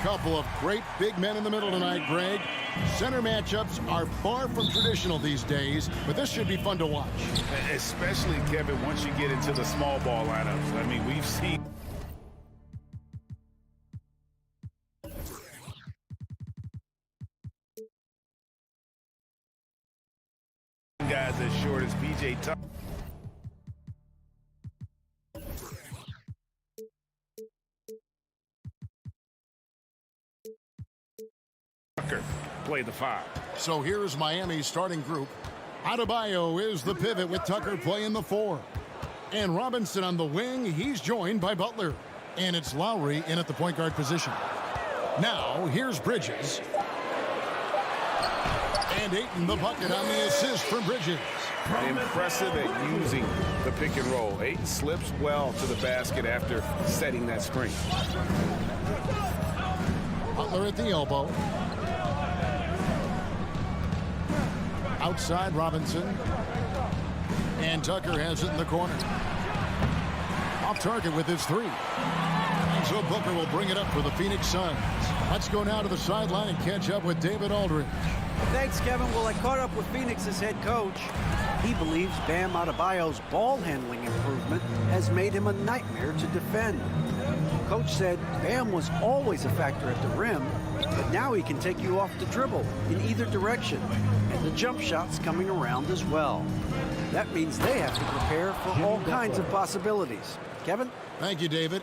Couple of great big men in the middle tonight, Greg. Center matchups are far from traditional these days, but this should be fun to watch. Especially, Kevin, once you get into the small ball lineups. I mean, we've seen guys as short as P.J. Tucker. Play the 5. So here's Miami's starting group. Adebayo is the pivot with Tucker playing the 4. And Robinson on the wing. He's joined by Butler. And it's Lowry in at the point guard position. Now here's Bridges. And Ayton the bucket on the assist from Bridges. Impressive at using the pick and roll. Ayton slips well to the basket after setting that screen. Butler at the elbow. Outside Robinson. And Tucker has it in the corner. Off target with his 3. And so Booker will bring it up for the Phoenix Suns. Let's go now to the sideline and catch up with David Aldridge. Thanks, Kevin. Well, I caught up with Phoenix's head coach. He believes Bam Adebayo's ball handling improvement has made him a nightmare to defend. Coach said Bam was always a factor at the rim, but now he can take you off the dribble in either direction, and the jump shot's coming around as well. That means they have to prepare for all kinds of possibilities. Kevin? Thank you, David.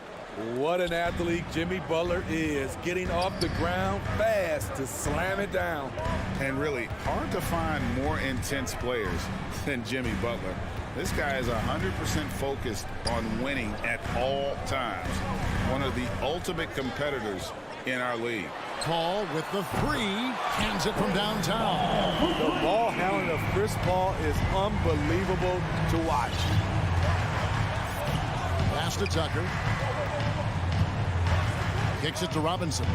What an athlete Jimmy Butler is, getting off the ground fast to slam it down. And really, hard to find more intense players than Jimmy Butler. This guy is 100% focused on winning at all times. One of the ultimate competitors in our league. Paul with the 3, hands it from downtown. The ball handling of Chris Paul is unbelievable to watch. Pass to Tucker. Kicks it to Robinson.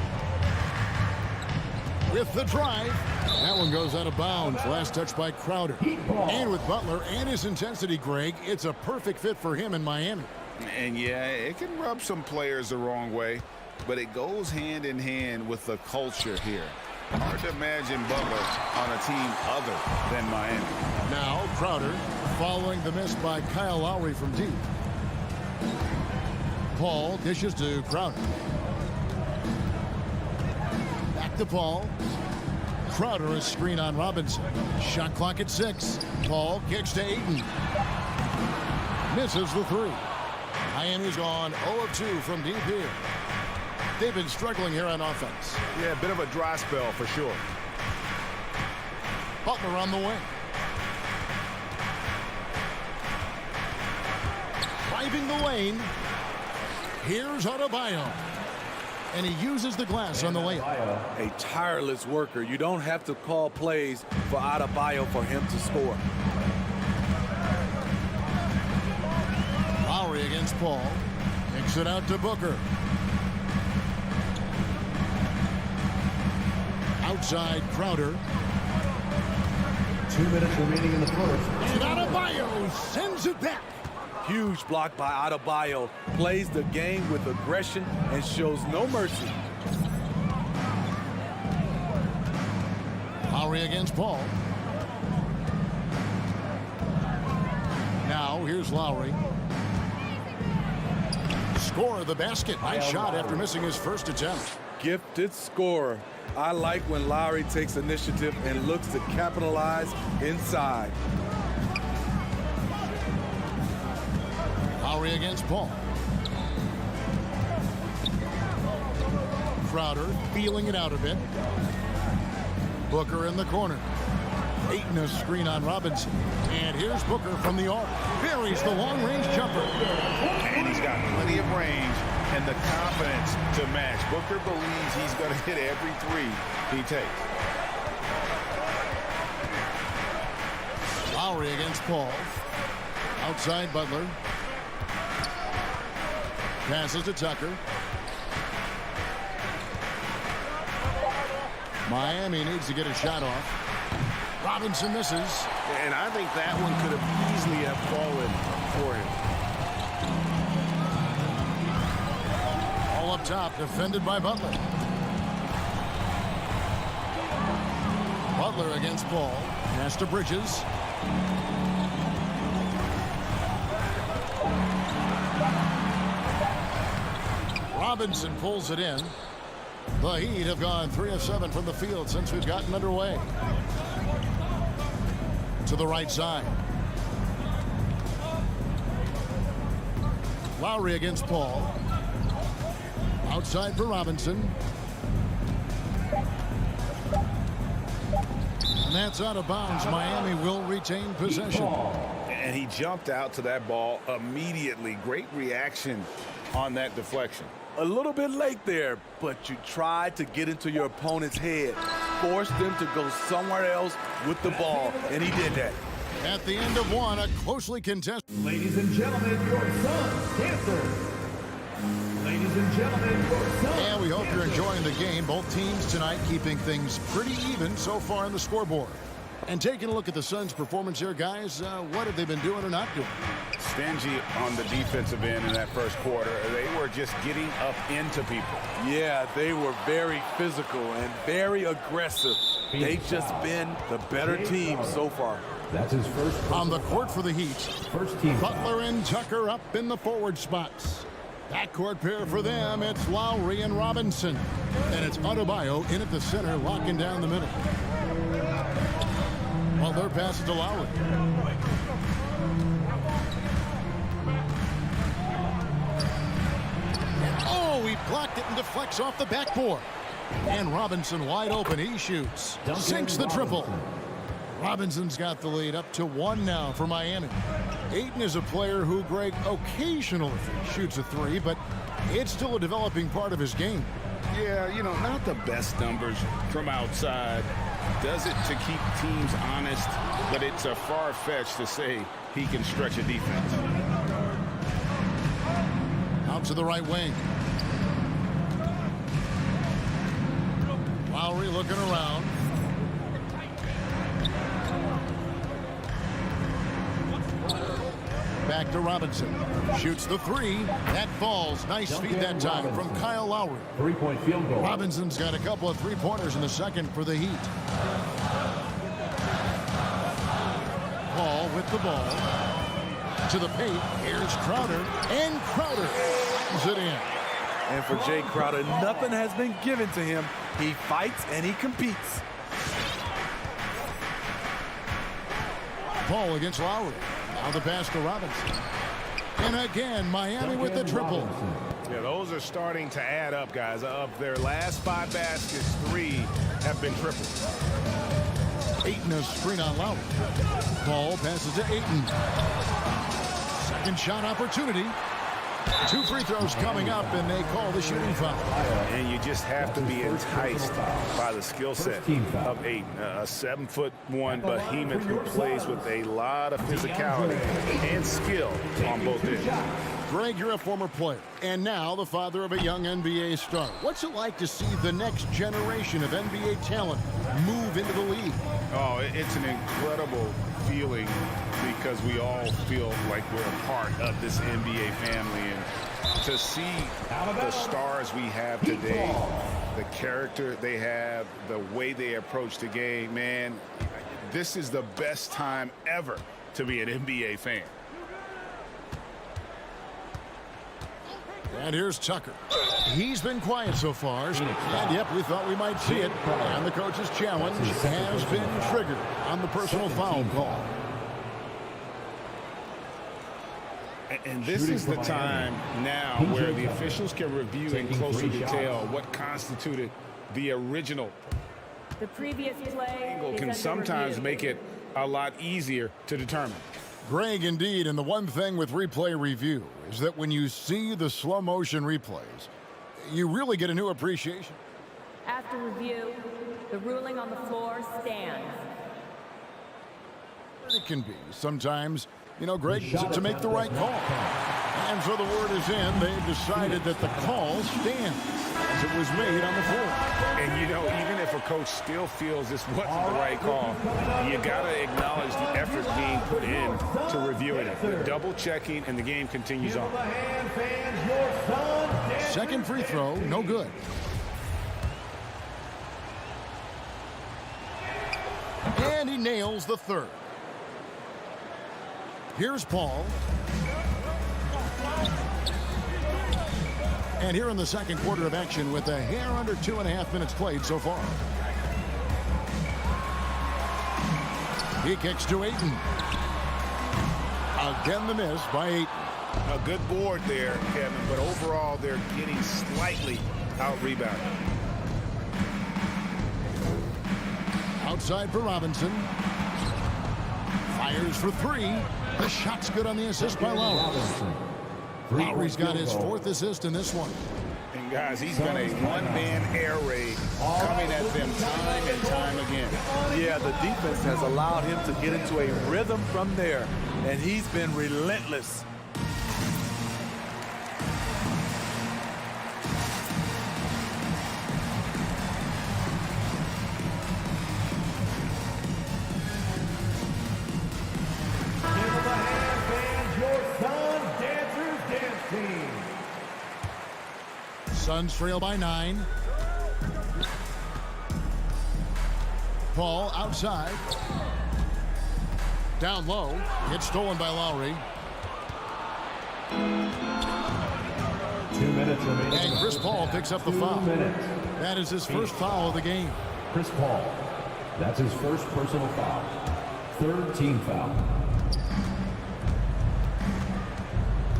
With the drive. That one goes out of bounds. Last touch by Crowder. And with Butler and his intensity, Greg, it's a perfect fit for him in Miami. And yeah, it can rub some players the wrong way, but it goes hand in hand with the culture here. Hard to imagine Butler on a team other than Miami. Now Crowder following the miss by Kyle Lowry from deep. Paul dishes to Crowder. Back to Paul. Crowder a screen on Robinson. Shot clock at 6. Paul kicks to Ayton. Misses the 3. Miami's gone 0 of 2 from deep here. They've been struggling here on offense. Yeah, a bit of a dry spell for sure. Butler on the wing. Driving the lane. Here's Adebayo. And he uses the glass on the layup. A tireless worker. You don't have to call plays for Adebayo for him to score. Lowry against Paul. Kicks it out to Booker. Outside Crowder. 2 minutes remaining in the first. And Adebayo sends it back. Huge block by Adebayo. Plays the game with aggression and shows no mercy. Lowry against Paul. Now here's Lowry. score the basket. Nice shot after missing his first attempt. Gifted scorer. I like when Lowry takes initiative and looks to capitalize inside. Lowry against Paul. Crowder feeling it out a bit. Booker in the corner. Ayton a screen on Robinson. And here's Booker from the arc. Buries the long-range jumper. And he's got plenty of range and the confidence to match. Booker believes he's going to hit every three he takes. Lowry against Paul. Outside Butler. Passes to Tucker. Miami needs to get a shot off. Robinson misses. And I think that one could have easily have fallen for him. All up top, defended by Butler. Butler against Paul. Pass to Bridges. Robinson pulls it in. The Heat have gone 3 of 7 from the field since we've gotten underway. To the right side. Lowry against Paul. Outside for Robinson. And that's out of bounds. Miami will retain possession. And he jumped out to that ball immediately. Great reaction on that deflection. A little bit late there, but you tried to get into your opponent's head. Force them to go somewhere else with the ball, and he did that. At the end of one, a closely contested. Ladies and gentlemen, your son's cancer. Ladies and gentlemen, your son. And we hope you're enjoying the game. Both teams tonight keeping things pretty even so far on the scoreboard. And taking a look at the Suns' performance here, guys, what have they been doing or not doing? Stingy on the defensive end in that first quarter. They were just getting up into people. Yeah, they were very physical and very aggressive. They've just been the better team so far. That's his first. On the court for the Heat, First team. Butler and Tucker up in the forward spots. Backcourt pair for them, it's Lowry and Robinson. And it's Adebayo in at the center, locking down the middle. Butler passes to Lowry. Oh, he blocked it and deflects off the backboard. And Robinson wide open, he shoots. Sinks the triple. Robinson's got the lead up to 1 now for Miami. Ayton is a player who, Greg, occasionally shoots a three, but it's still a developing part of his game. Yeah, you know, not the best numbers from outside. Does it to keep teams honest, but it's a far-fetched to say he can stretch a defense. Out to the right wing. Lowry looking around. Back to Robinson. Shoots the three. That falls. Nice feed that time from Kyle Lowry. 3-point field goal. Robinson's got a couple of three-pointers in the second for the Heat. Paul with the ball. To the paint. Here's Crowder. And Crowder is it in. And for Jay Crowder, nothing has been given to him. He fights and he competes. Paul against Lowry. Now the pass to Robinson. And again, Miami with the triple. Yeah, those are starting to add up, guys. Of their last 5 baskets, 3 have been triples. Ayton a screen on Lowry. Paul passes to Ayton. Second shot opportunity. 2 free throws coming up, and they call the shooting foul. And you just have to be enticed by the skill set of Ayton. A 7'1" behemoth who plays with a lot of physicality and skill on both ends. Greg, you're a former player, and now the father of a young NBA star. What's it like to see the next generation of NBA talent move into the league? Oh, it's an incredible feeling because we all feel like we're a part of this NBA family. And to see the stars we have today, the character they have, the way they approach the game, man, this is the best time ever to be an NBA fan. And here's Tucker. He's been quiet so far. And, yep, we thought we might see it. And the coach's challenge has been triggered on the personal foul call. And this is the time now where the officials can review in closer detail what constituted the original. The previous play Angle can sometimes make it a lot easier to determine. Greg, indeed, and the one thing with replay review is that when you see the slow motion replays, you really get a new appreciation. After review, the ruling on the floor stands. It can be sometimes, you know, Greg, to make the right call. And so the word is in. They've decided that the call stands as it was made on the floor. And, you know, even if a coach still feels this wasn't the right call, you got to acknowledge the effort being put in to reviewing it. The double checking, and the game continues on. Second free throw, no good. And he nails the third. Here's Paul. And here in the second quarter of action with a hair under 2.5 minutes played so far. He kicks to Ayton. Again the miss by Ayton. A good board there, Kevin, but overall they're getting slightly out-rebounded. Outside for Robinson. Fires for three. The shot's good on the assist by Lowry. Lowry's got his fourth assist in this one. And guys, he's been a one-man air raid coming at them time and time again. Yeah, the defense has allowed him to get into a rhythm from there, and he's been relentless. Suns trail by 9. Paul outside. Down low. It's stolen by Lowry. 2 minutes remaining. And Chris Paul picks up the foul. That is his first foul of the game. Chris Paul. That's his first personal foul. Third team foul.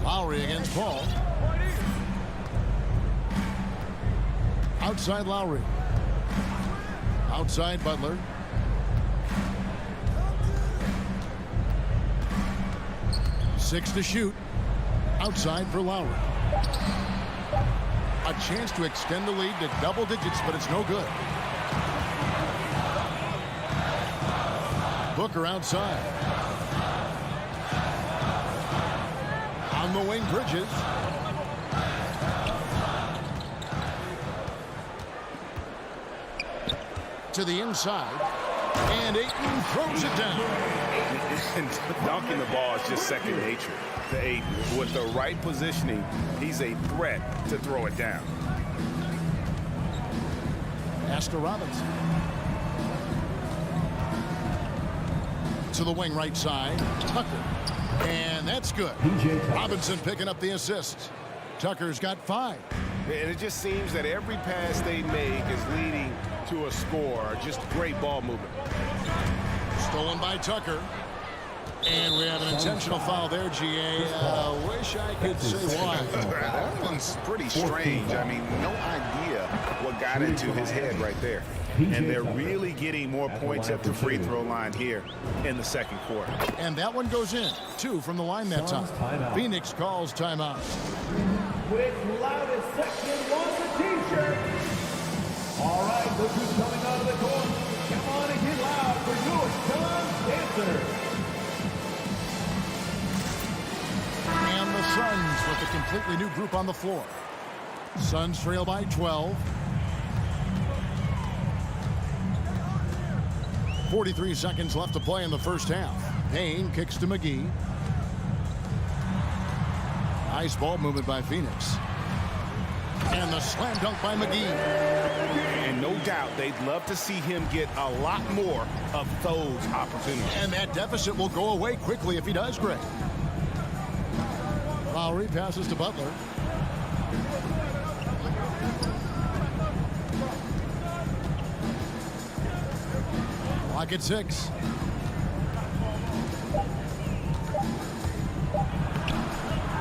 Lowry against Paul. Outside Lowry. Outside Butler. Six to shoot. Outside for Lowry. A chance to extend the lead to double digits, but it's no good. Booker outside. On the wing, Bridges. To the inside, and Ayton throws it down. And dunking the ball is just second nature to Ayton. With the right positioning, he's a threat to throw it down. Pass to Robinson. To the wing right side, Tucker. And that's good. Robinson picking up the assist. Tucker's got 5. And it just seems that every pass they make is leading to a score. Just great ball movement. Stolen by Tucker. And we have an intentional foul there, GA. Wish I could say why. That one's pretty strange. I mean, no idea what got into his head right there. And they're really getting more points at the free throw line here in the second quarter. And that one goes in. 2 from the line that time. Phoenix calls timeout. Which loudest section wants a t-shirt? All right, look who's coming out of the court. Come on and get loud for your Suns dancers. And the Suns with a completely new group on the floor. Suns trail by 12. 43 seconds left to play in the first half. Payne kicks to McGee. Nice ball movement by Phoenix. And the slam dunk by McGee. And no doubt they'd love to see him get a lot more of those opportunities. And that deficit will go away quickly if he does, Greg. Lowry passes to Butler. Second 6.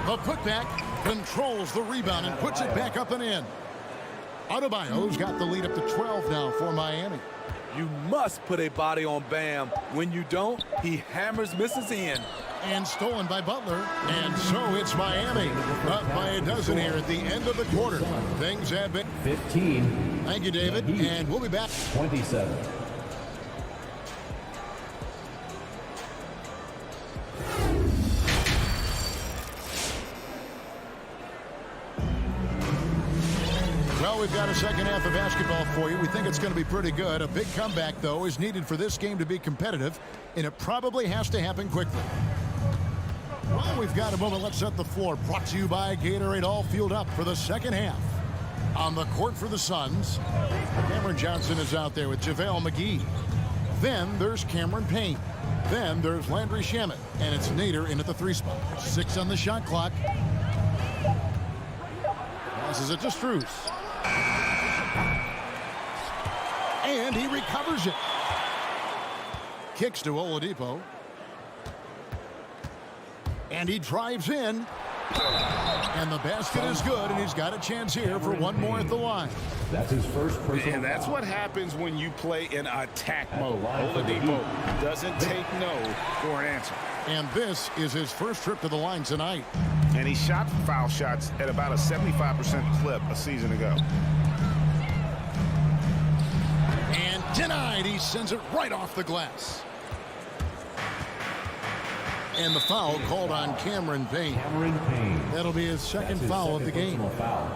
The putback controls the rebound and puts it back up and in. Adebayo's got the lead up to 12 now for Miami. You must put a body on Bam. When you don't, he hammers misses in. And stolen by Butler. And so it's Miami. Up by a dozen here at the end of the quarter. Things have been 15. Thank you, David. And we'll be back. 27. Well, we've got a second half of basketball for you. We think it's going to be pretty good. A big comeback, though, is needed for this game to be competitive, and it probably has to happen quickly. Well, we've got a moment. Let's set the floor. Brought to you by Gatorade, all fueled up for the second half. On the court for the Suns, Cameron Johnson is out there with JaVale McGee. Then there's Cameron Payne. Then there's Landry Shamet, and it's Nader in at the 3 spot. 6 on the shot clock. Passes it to Strus. And he recovers it. Kicks to Oladipo. And he drives in. And the basket is good, and he's got a chance here for one more at the line. That's his first personal And that's foul. what happens when you play in attack mode. Oladipo doesn't take no for an answer. And this is his first trip to the line tonight. And he shot foul shots at about a 75% clip a season ago. And denied. He sends it right off the glass. And the foul called on Cameron Payne. Cameron Payne. That'll be his That's second his foul of the second game. personal foul.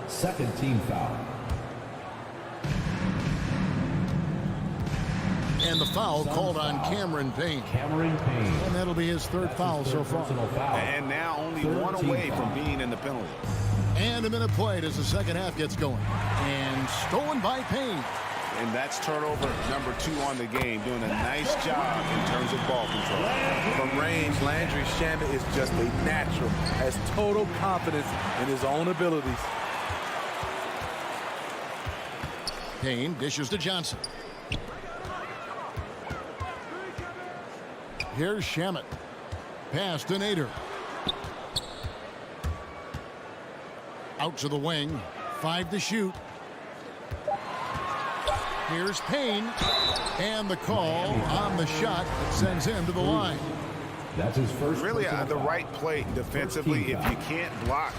Second team foul. And the foul called on Cameron Payne. Cameron Payne. And that'll be his third That's foul his so third far. personal foul. And now only Third one team away foul. from being in the penalty. And a minute played as the second half gets going. And stolen by Payne. And that's turnover number 2 on the game, doing a nice job in terms of ball control. From range, Landry Shamet is just a natural, has total confidence in his own abilities. Payne dishes to Johnson. Here's Shamet. Pass to Nader. Out to the wing. 5 to shoot. Here's Payne. And the call on the shot that sends him to the line. That's his first Really personal the foul. right play defensively. If you can't block,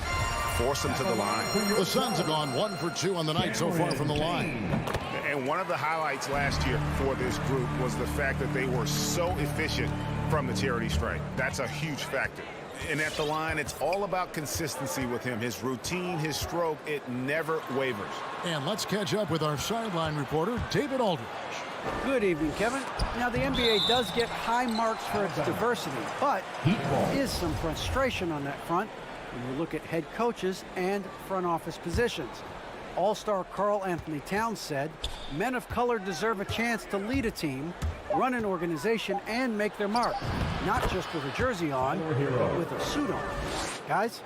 force them to the line. The Suns have gone 1 for 2 on the night so far from the line. And one of the highlights last year for this group was the fact that they were so efficient from the charity stripe. That's a huge factor. And at the line, it's all about consistency with him. His routine, his stroke, it never wavers. And let's catch up with our sideline reporter, David Aldridge. Good evening, Kevin. Now, the NBA does get high marks for its diversity, but there is some frustration on that front when you look at head coaches and front office positions. All-star Karl Anthony Towns said, men of color deserve a chance to lead a team, run an organization, and make their mark. Not just with a jersey on, but with a suit on. Guys?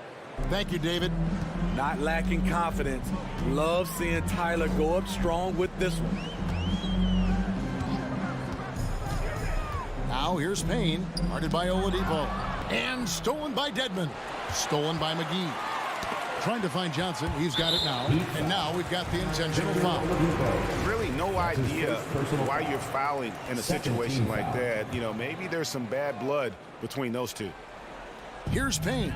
Thank you, David. Not lacking confidence. Love seeing Tyler go up strong with this one. Now here's Payne, guarded by Oladipo. And stolen by Dedmon. Stolen by McGee. Trying to find Johnson. He's got it now. And now we've got the intentional foul. Really no idea why you're fouling in a situation like that. You know, maybe there's some bad blood between those two. Here's Payne.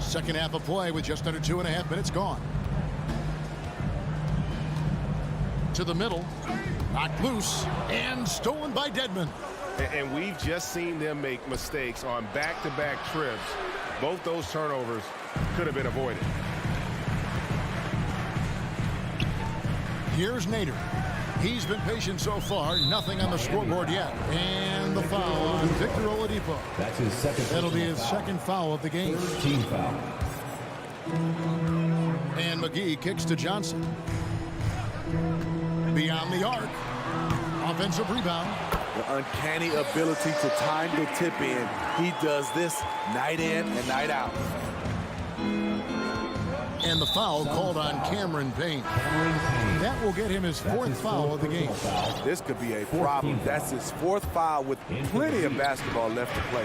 Second half of play with just under 2.5 minutes gone. To the middle. Knocked loose. And stolen by Dedmon. And we've just seen them make mistakes on back-to-back trips. Both those turnovers could have been avoided. Here's Nader. He's been patient so far. Nothing on the scoreboard yet. And the foul on Victor Oladipo. That's his second. That'll be his foul. second foul of the game. Third team foul. And McGee kicks to Johnson. Beyond the arc. Offensive rebound. The uncanny ability to time the tip in. He does this night in and night out. And the foul called on Cameron Payne. That will get him his fourth foul of the game. This could be a problem. That's his fourth foul with plenty of basketball left to play.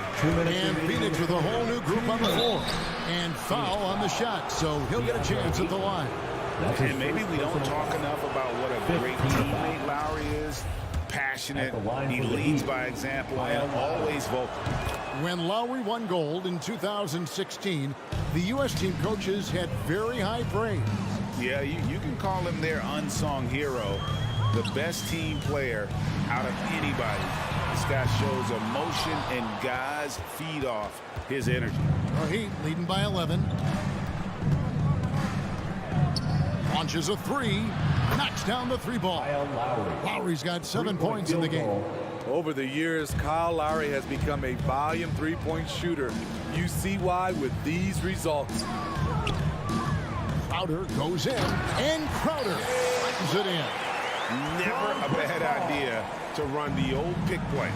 And Phoenix with a whole new group on the floor. And foul on the shot, so he'll get a chance at the line. And maybe we don't talk enough about what a great teammate Lowry is. Passionate, he leads by example, and always vocal. When Lowry won gold in 2016, the U.S. team coaches had very high praise. Yeah, you can call him their unsung hero, the best team player out of anybody. This guy shows emotion, and guys feed off his energy. Heat leading by 11. Launches a three, knocks down the three ball. Lowry's got 7 points in the game. Over the years, Kyle Lowry has become a volume three-point shooter. You see why with these results. Crowder goes in, and Crowder brings it in. Never a bad idea to run the old pick play.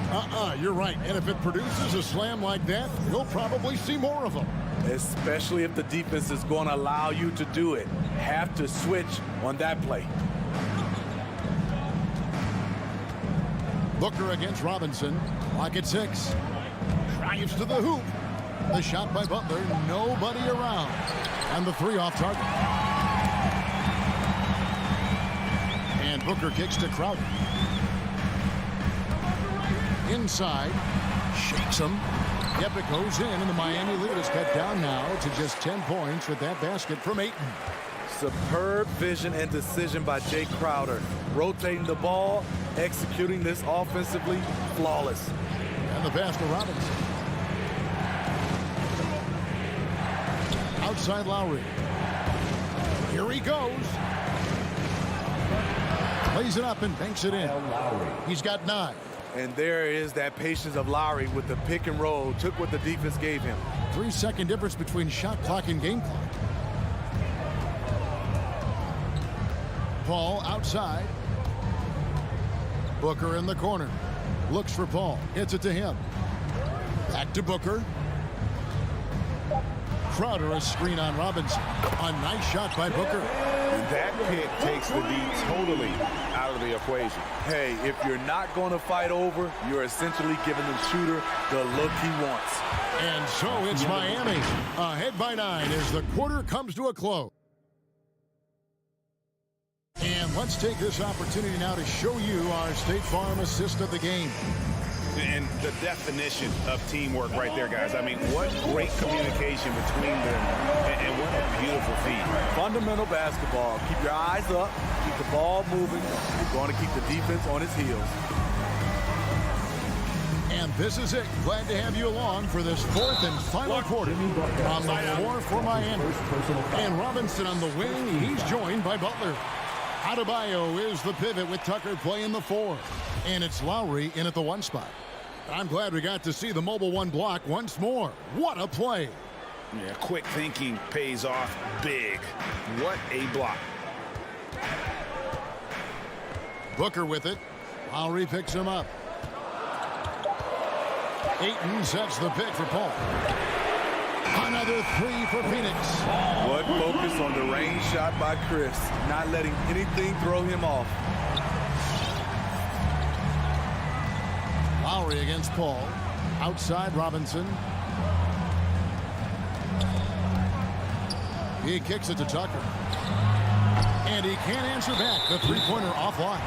You're right. And if it produces a slam like that, we'll probably see more of them. Especially if the defense is going to allow you to do it. Have to switch on that play. Booker against Robinson. Clock at 6. Drives to the hoop. The shot by Butler. Nobody around. And the three off target. And Booker kicks to Crowder. Inside. Shakes him. Yep, it goes in, and the Miami lead is cut down now to just 10 points with that basket from Ayton. Superb vision and decision by Jay Crowder. Rotating the ball, executing this offensively, flawless. And the pass to Robinson. Outside Lowry. Here he goes. Plays it up and banks it in. He's got 9. And there is that patience of Lowry with the pick and roll. Took what the defense gave him. 3-second difference between shot clock and game clock. Paul outside. Booker in the corner. Looks for Paul. Hits it to him. Back to Booker. Crowder, a screen on Robinson. A nice shot by Booker. And that pick takes the D totally out of the equation. Hey, if you're not going to fight over, you're essentially giving the shooter the look he wants. And so it's Miami ahead by 9 as the quarter comes to a close. And let's take this opportunity now to show you our State Farm assist of the game. And the definition of teamwork right there, guys. I mean, what great communication between them, and what a beautiful feat. Fundamental basketball. Keep your eyes up, keep the ball moving. You're going to keep the defense on its heels. And this is it. Glad to have you along for this fourth and final quarter on the floor for Miami. And Robinson on the wing. He's joined by Butler. Adebayo is the pivot with Tucker playing the 4. And it's Lowry in at the 1 spot. I'm glad we got to see the mobile 1 block once more. What a play. Yeah, quick thinking pays off big. What a block. Booker with it. Lowry picks him up. Ayton sets the pick for Paul. Another 3 for Phoenix. What focus on the range shot by Chris. Not letting anything throw him off. Lowry against Paul. Outside Robinson. He kicks it to Tucker. And he can't answer back. The three-pointer offline.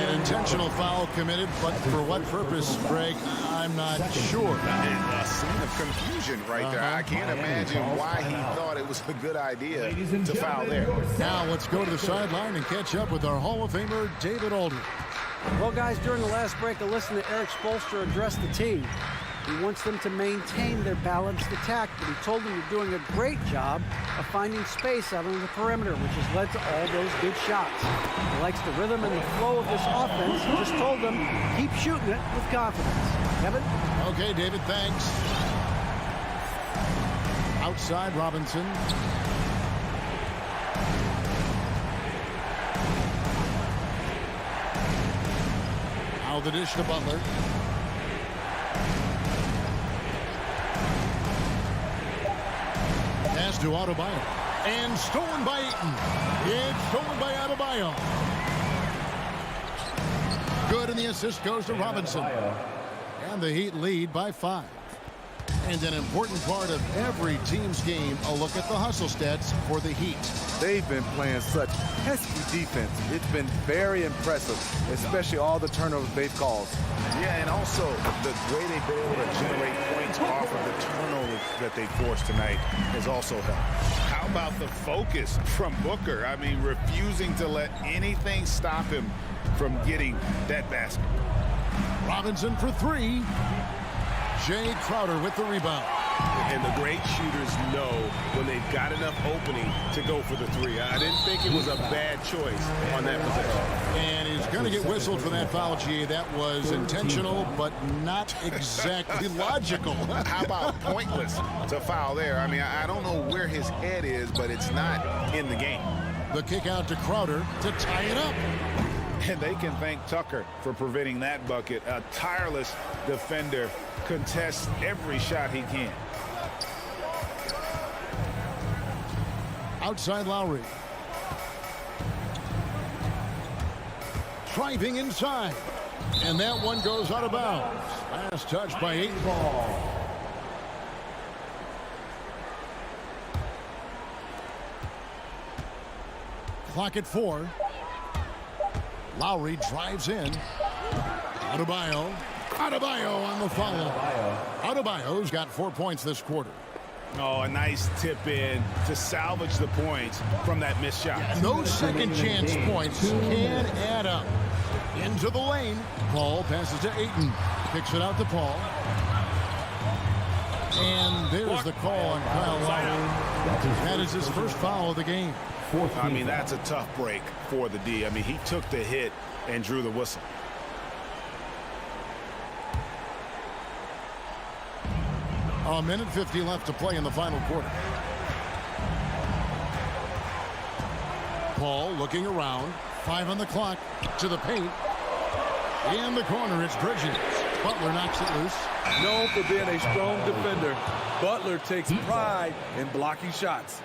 An intentional foul committed, but for what purpose, Greg, I'm not sure. A scene of confusion right there. I can't imagine why he thought it was a good idea to foul there. Now let's go to the sideline and catch up with our Hall of Famer, David Aldridge. Well, guys, during the last break, I listened to Eric Spoelstra address the team. He wants them to maintain their balanced attack, but he told them they're doing a great job of finding space out on the perimeter, which has led to all those good shots. He likes the rhythm and the flow of this offense. He just told them, keep shooting it with confidence. Kevin? Okay, David, thanks. Outside Robinson. Now the dish to Butler. Pass to Adebayo. And stolen by Ayton. It's stolen by Adebayo. Good, and the assist goes to Robinson. And the Heat lead by 5. And an important part of every team's game, a look at the hustle stats for the Heat. They've been playing such pesky defense. It's been very impressive, especially all the turnovers they've caused. Yeah, and also the way they've been able to generate points off of the turnovers that they forced tonight has also helped. How about the focus from Booker? I mean, refusing to let anything stop him from getting that basket. Robinson for 3. Jay Crowder with the rebound. And the great shooters know when they've got enough opening to go for the 3. I didn't think it was a bad choice on that possession. And he's going to get whistled for that foul, G. That was intentional, but not exactly logical. How about pointless to foul there? I mean, I don't know where his head is, but it's not in the game. The kick out to Crowder to tie it up. And they can thank Tucker for preventing that bucket. A tireless defender contests every shot he can. Outside Lowry. Driving inside. And that one goes out of bounds. Last touch by Ayton. Clock at 4. Lowry drives in. Adebayo on the follow. Adebayo's got 4 points this quarter. Oh, a nice tip in to salvage the points from that missed shot. And those second chance points can add up. Into the lane. Paul passes to Ayton. Kicks it out to Paul. And there's the call on Kyle Lowry. That is his first foul of the game. I mean, that's a tough break for the D. I mean, he took the hit and drew the whistle. A minute 50 left to play in the final quarter. Paul looking around. 5 on the clock. To the paint. In the corner, it's Bridges. Butler knocks it loose. Known for being a strong defender, Butler takes pride in blocking shots.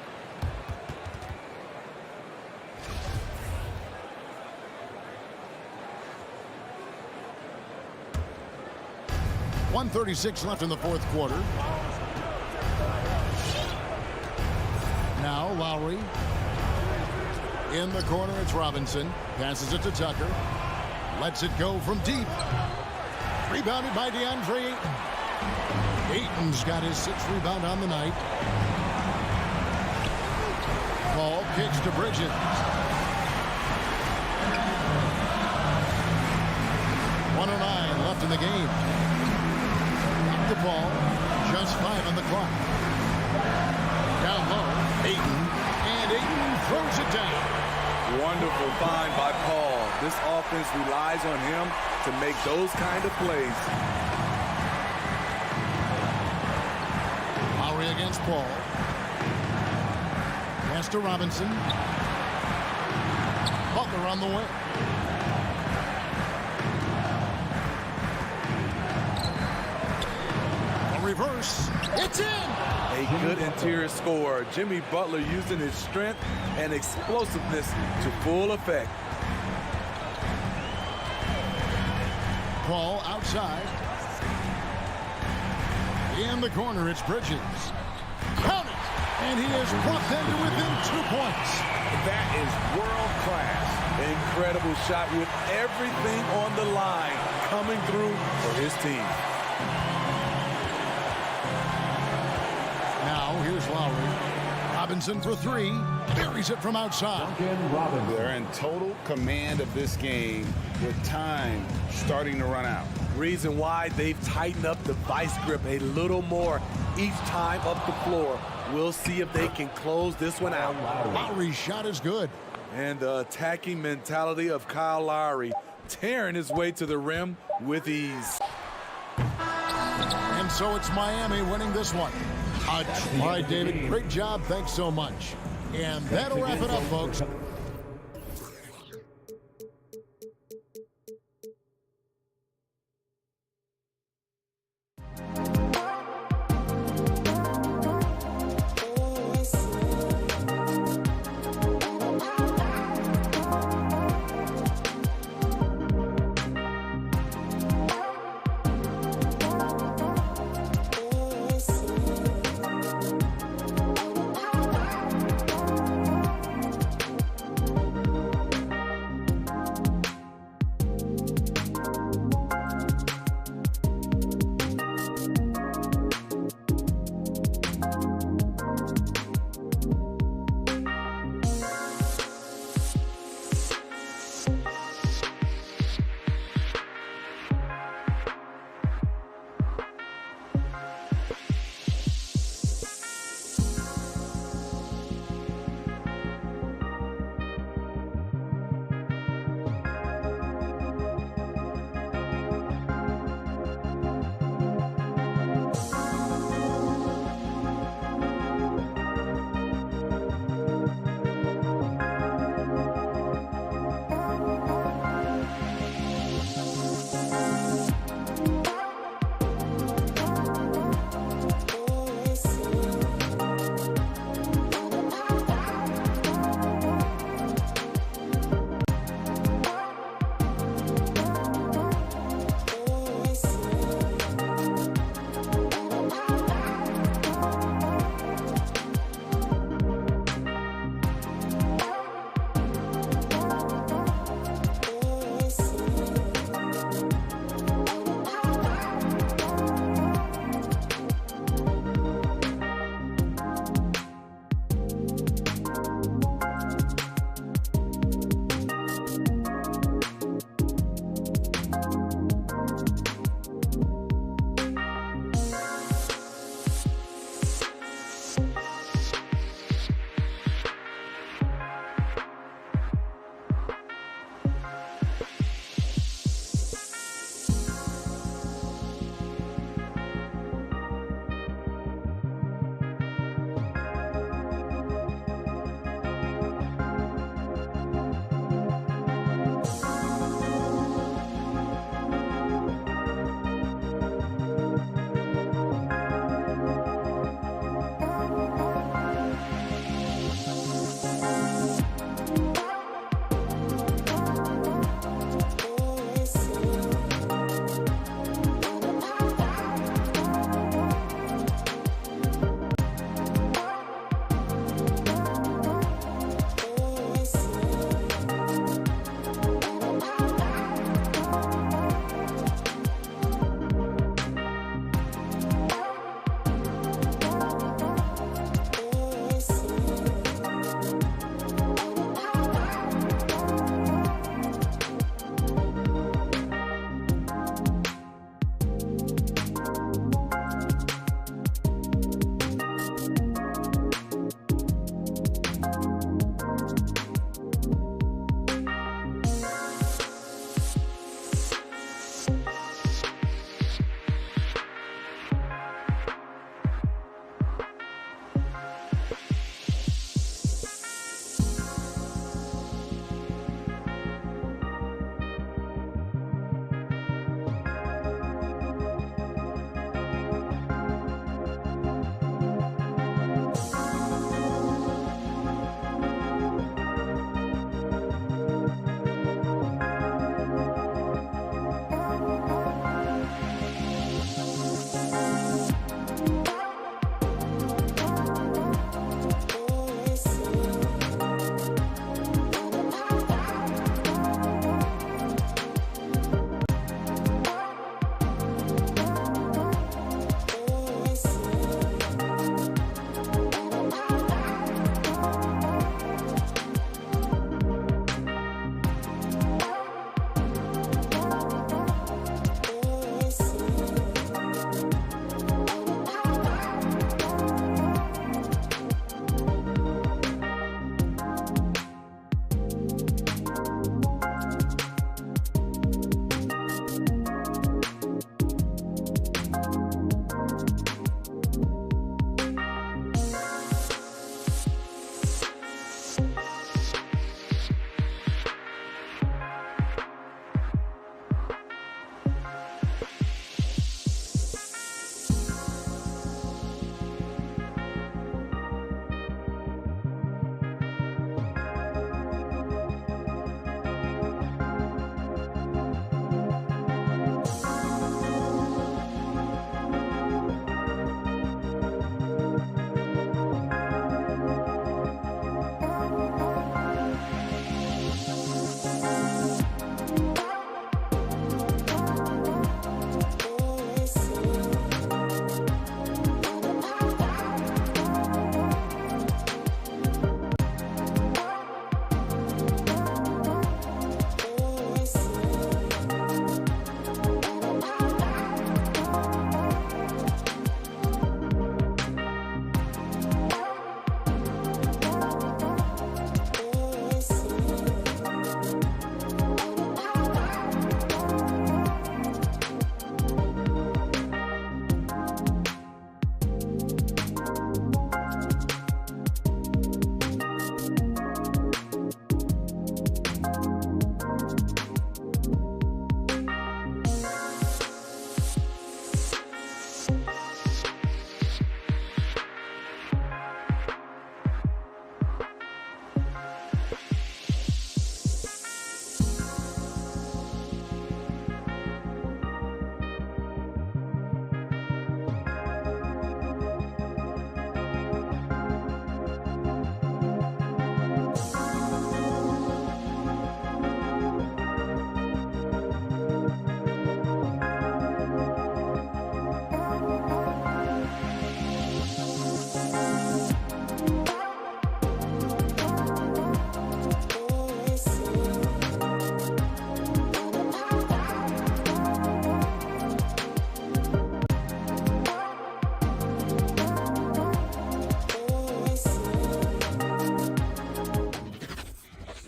.136 left in the fourth quarter. Now Lowry. In the corner, it's Robinson. Passes it to Tucker. Lets it go from deep. Rebounded by DeAndre Ayton. Ayton's got his 6th rebound on the night. Paul kicks to Bridges. .109 left in the game. Back to Paul. Just 5 on the clock. Down low, Ayton. And Ayton throws it down. Wonderful find by Paul. This offense relies on him to make those kind of plays. Lowry against Paul. Pass to Robinson. Butler on the way. A reverse. It's in. A good interior scorer. Jimmy Butler using his strength and explosiveness to full effect. Paul outside. In the corner, it's Bridges. Count it! And he has brought them to within 2 points. That is world class. Incredible shot with everything on the line coming through for his team. Now, here's Lowry. Robinson for 3. Buries it from outside. They're in total command of this game with time starting to run out. Reason why they've tightened up the vice grip a little more each time up the floor. We'll see if they can close this one out. Lowry's shot is good. And the attacking mentality of Kyle Lowry tearing his way to the rim with ease. And so it's Miami winning this one. A try, David. Great job. Thanks so much. And that'll wrap it up, folks.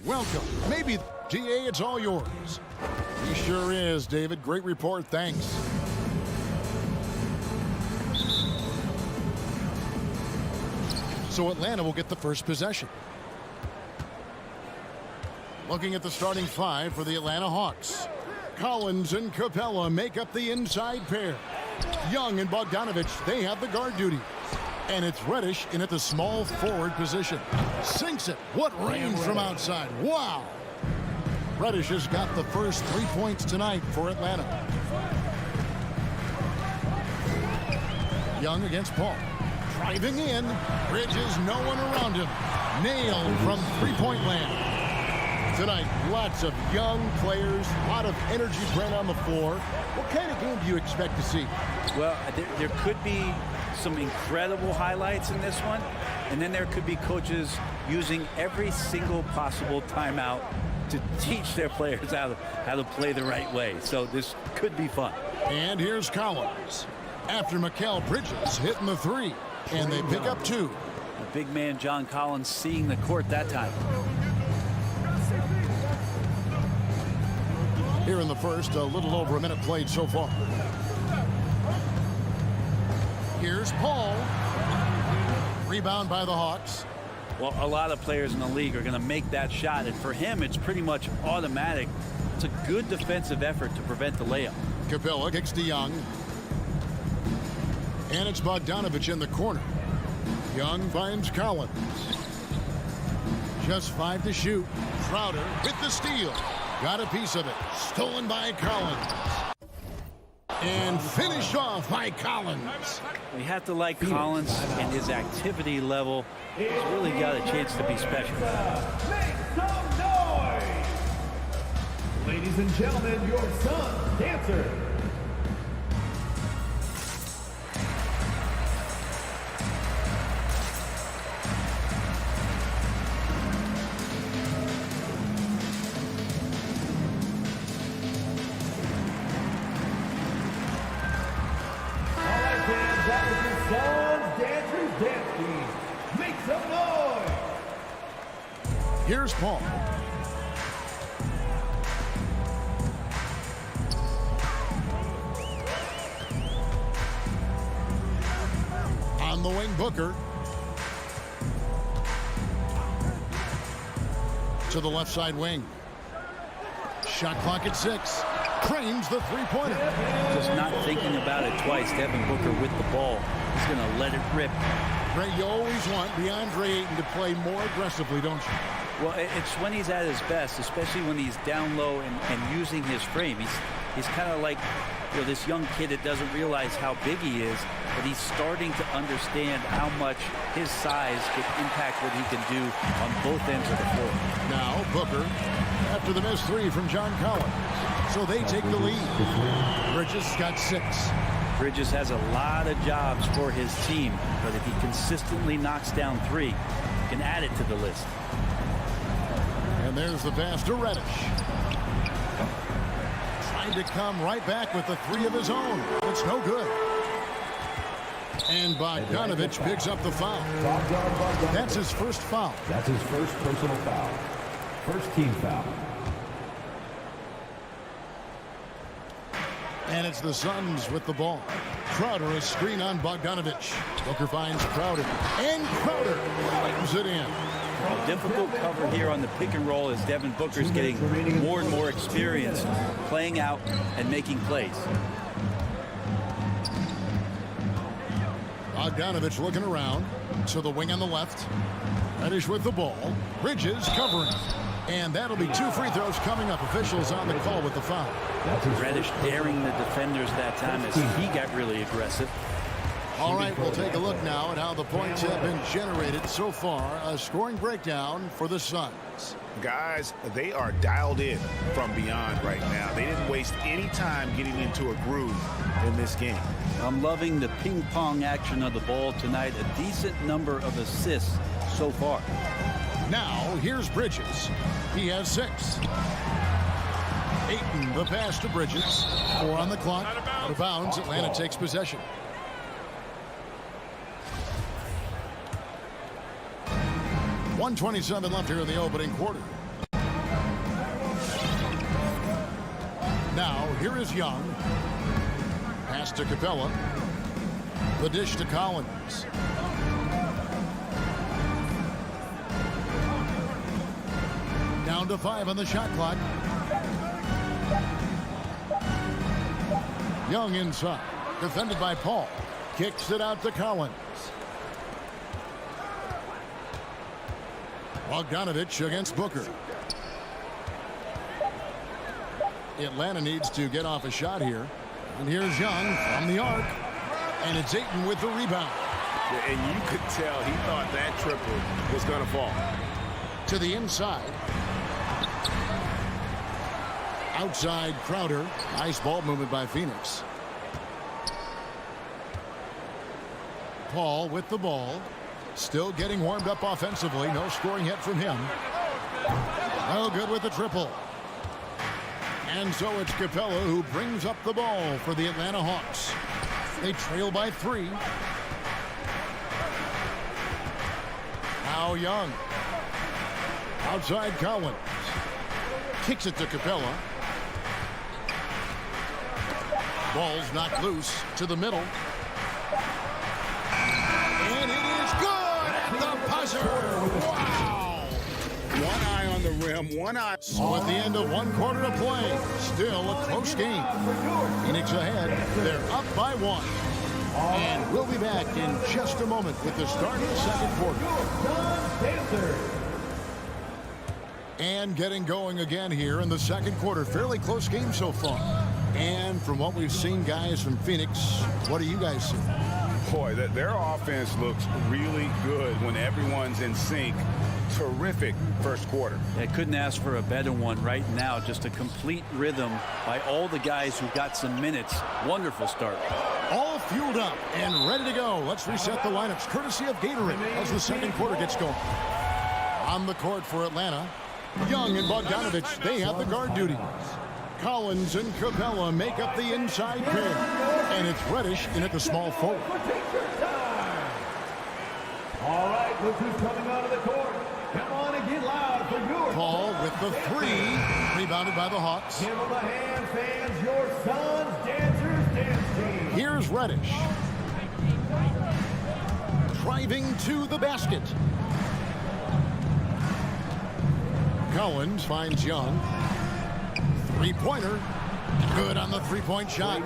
welcome. Maybe, GA, it's all yours. He sure is, David. Great report. Thanks. So Atlanta will get the first possession. Looking at the starting five for the Atlanta Hawks. Collins and Capella make up the inside pair. Young and Bogdanovich, they have the guard duty. And it's Reddish in at the small forward position. Sinks it. What range from outside. Wow. Reddish has got the first 3 points tonight for Atlanta. Young against Paul. Driving in. Bridges, no one around him. Nailed from three-point land. Tonight, lots of young players, a lot of energy brought on the floor. What kind of game do you expect to see? Well, there could be some incredible highlights in this one, and then there could be coaches using every single possible timeout to teach their players how to play the right way. So this could be fun. And here's Collins. After Mikal Bridges hitting the three, and they pick up two. The big man John Collins seeing the court that time. Here in the first, a little over a minute played so far. Here's Paul. Rebound by the Hawks. Well, a lot of players in the league are going to make that shot, and for him, it's pretty much automatic. It's a good defensive effort to prevent the layup. Capella kicks to Young. And it's Bogdanovich in the corner. Young finds Collins. Just 5 to shoot. Crowder with the steal. Got a piece of it. Stolen by Collins. And finished off by Collins. We have to like Collins and his activity level. He's really got a chance to be special. Make some noise! Ladies and gentlemen, your son's dancer. Make some noise! Here's Paul. On the wing, Booker. To the left side wing. Shot clock at 6. Cranes the three-pointer. Just not thinking about it twice. Devin Booker with the ball. He's going to let it rip. Ray, you always want DeAndre Ayton to play more aggressively, don't you? Well, it's when he's at his best, especially when he's down low and using his frame. He's kind of like, you know, this young kid that doesn't realize how big he is, but he's starting to understand how much his size can impact what he can do on both ends of the floor. Now Booker after the missed three from John Collins. So they take the lead. Bridges got 6. Bridges has a lot of jobs for his team, but if he consistently knocks down 3, he can add it to the list. And there's the pass to Reddish. Trying to come right back with the 3 of his own. It's no good. And Bogdanovich picks up the foul. That's his first foul. That's his first personal foul. First team foul. And it's the Suns with the ball. Crowder, a screen on Bogdanovich. Booker finds Crowder. And Crowder flings it in. A difficult cover here on the pick and roll as Devin Booker's getting more and more experience playing out and making plays. Bogdanovich looking around. To the wing on the left. Reddish with the ball. Bridges covering. And that'll be 2 free throws coming up. Officials on the call with the foul. Reddish daring the defenders that time as he got really aggressive. All right, we'll take a look now at how the points have been generated so far. A scoring breakdown for the Suns. Guys, they are dialed in from beyond right now. They didn't waste any time getting into a groove in this game. I'm loving the ping pong action of the ball tonight. A decent number of assists so far. Now, here's Bridges. He has 6. Ayton, the pass to Bridges. 4 on the clock. Out of bounds. Atlanta takes possession. .127 left here in the opening quarter. Now, here is Young. Pass to Capella. The dish to Collins. Down to 5 on the shot clock. Young inside. Defended by Paul. Kicks it out to Collins. Bogdanovich against Booker. Atlanta needs to get off a shot here. And here's Young from the arc. And it's Ayton with the rebound. Yeah, and you could tell he thought that triple was going to fall. To the inside. Outside Crowder. Nice ball movement by Phoenix. Paul with the ball. Still getting warmed up offensively. No scoring yet from him. No good with the triple. And so it's Capella who brings up the ball for the Atlanta Hawks. They trail by 3. Now Young. Outside Collins. Kicks it to Capella. Ball's knocked loose to the middle. And it is good at the buzzer. Wow! One eye on the rim, one eye. So at the end of 1 quarter of play, still a close game. Phoenix ahead. They're up by 1. And we'll be back in just a moment with the start of the second quarter. And getting going again here in the second quarter. Fairly close game so far. And from what we've seen, guys, from Phoenix, what do you guys see? Boy, their offense looks really good when everyone's in sync. Terrific first quarter. I couldn't ask for a better one right now. Just a complete rhythm by all the guys who got some minutes. Wonderful start. All fueled up and ready to go. Let's reset the lineups courtesy of Gatorade as the second quarter gets going. On the court for Atlanta, Young and Bogdanovich, they have the guard duty. Collins and Capella make up the inside pair. And it's Reddish in at the small forward. All right, look who's coming onto the court. Come on and get loud for your Paul with the 3. Rebounded by the Hawks. Give them a hand, fans. Your Sons Dancers Dance Team. Here's Reddish. Driving to the basket. Collins finds Young. 3-pointer. Good on the 3-point shot.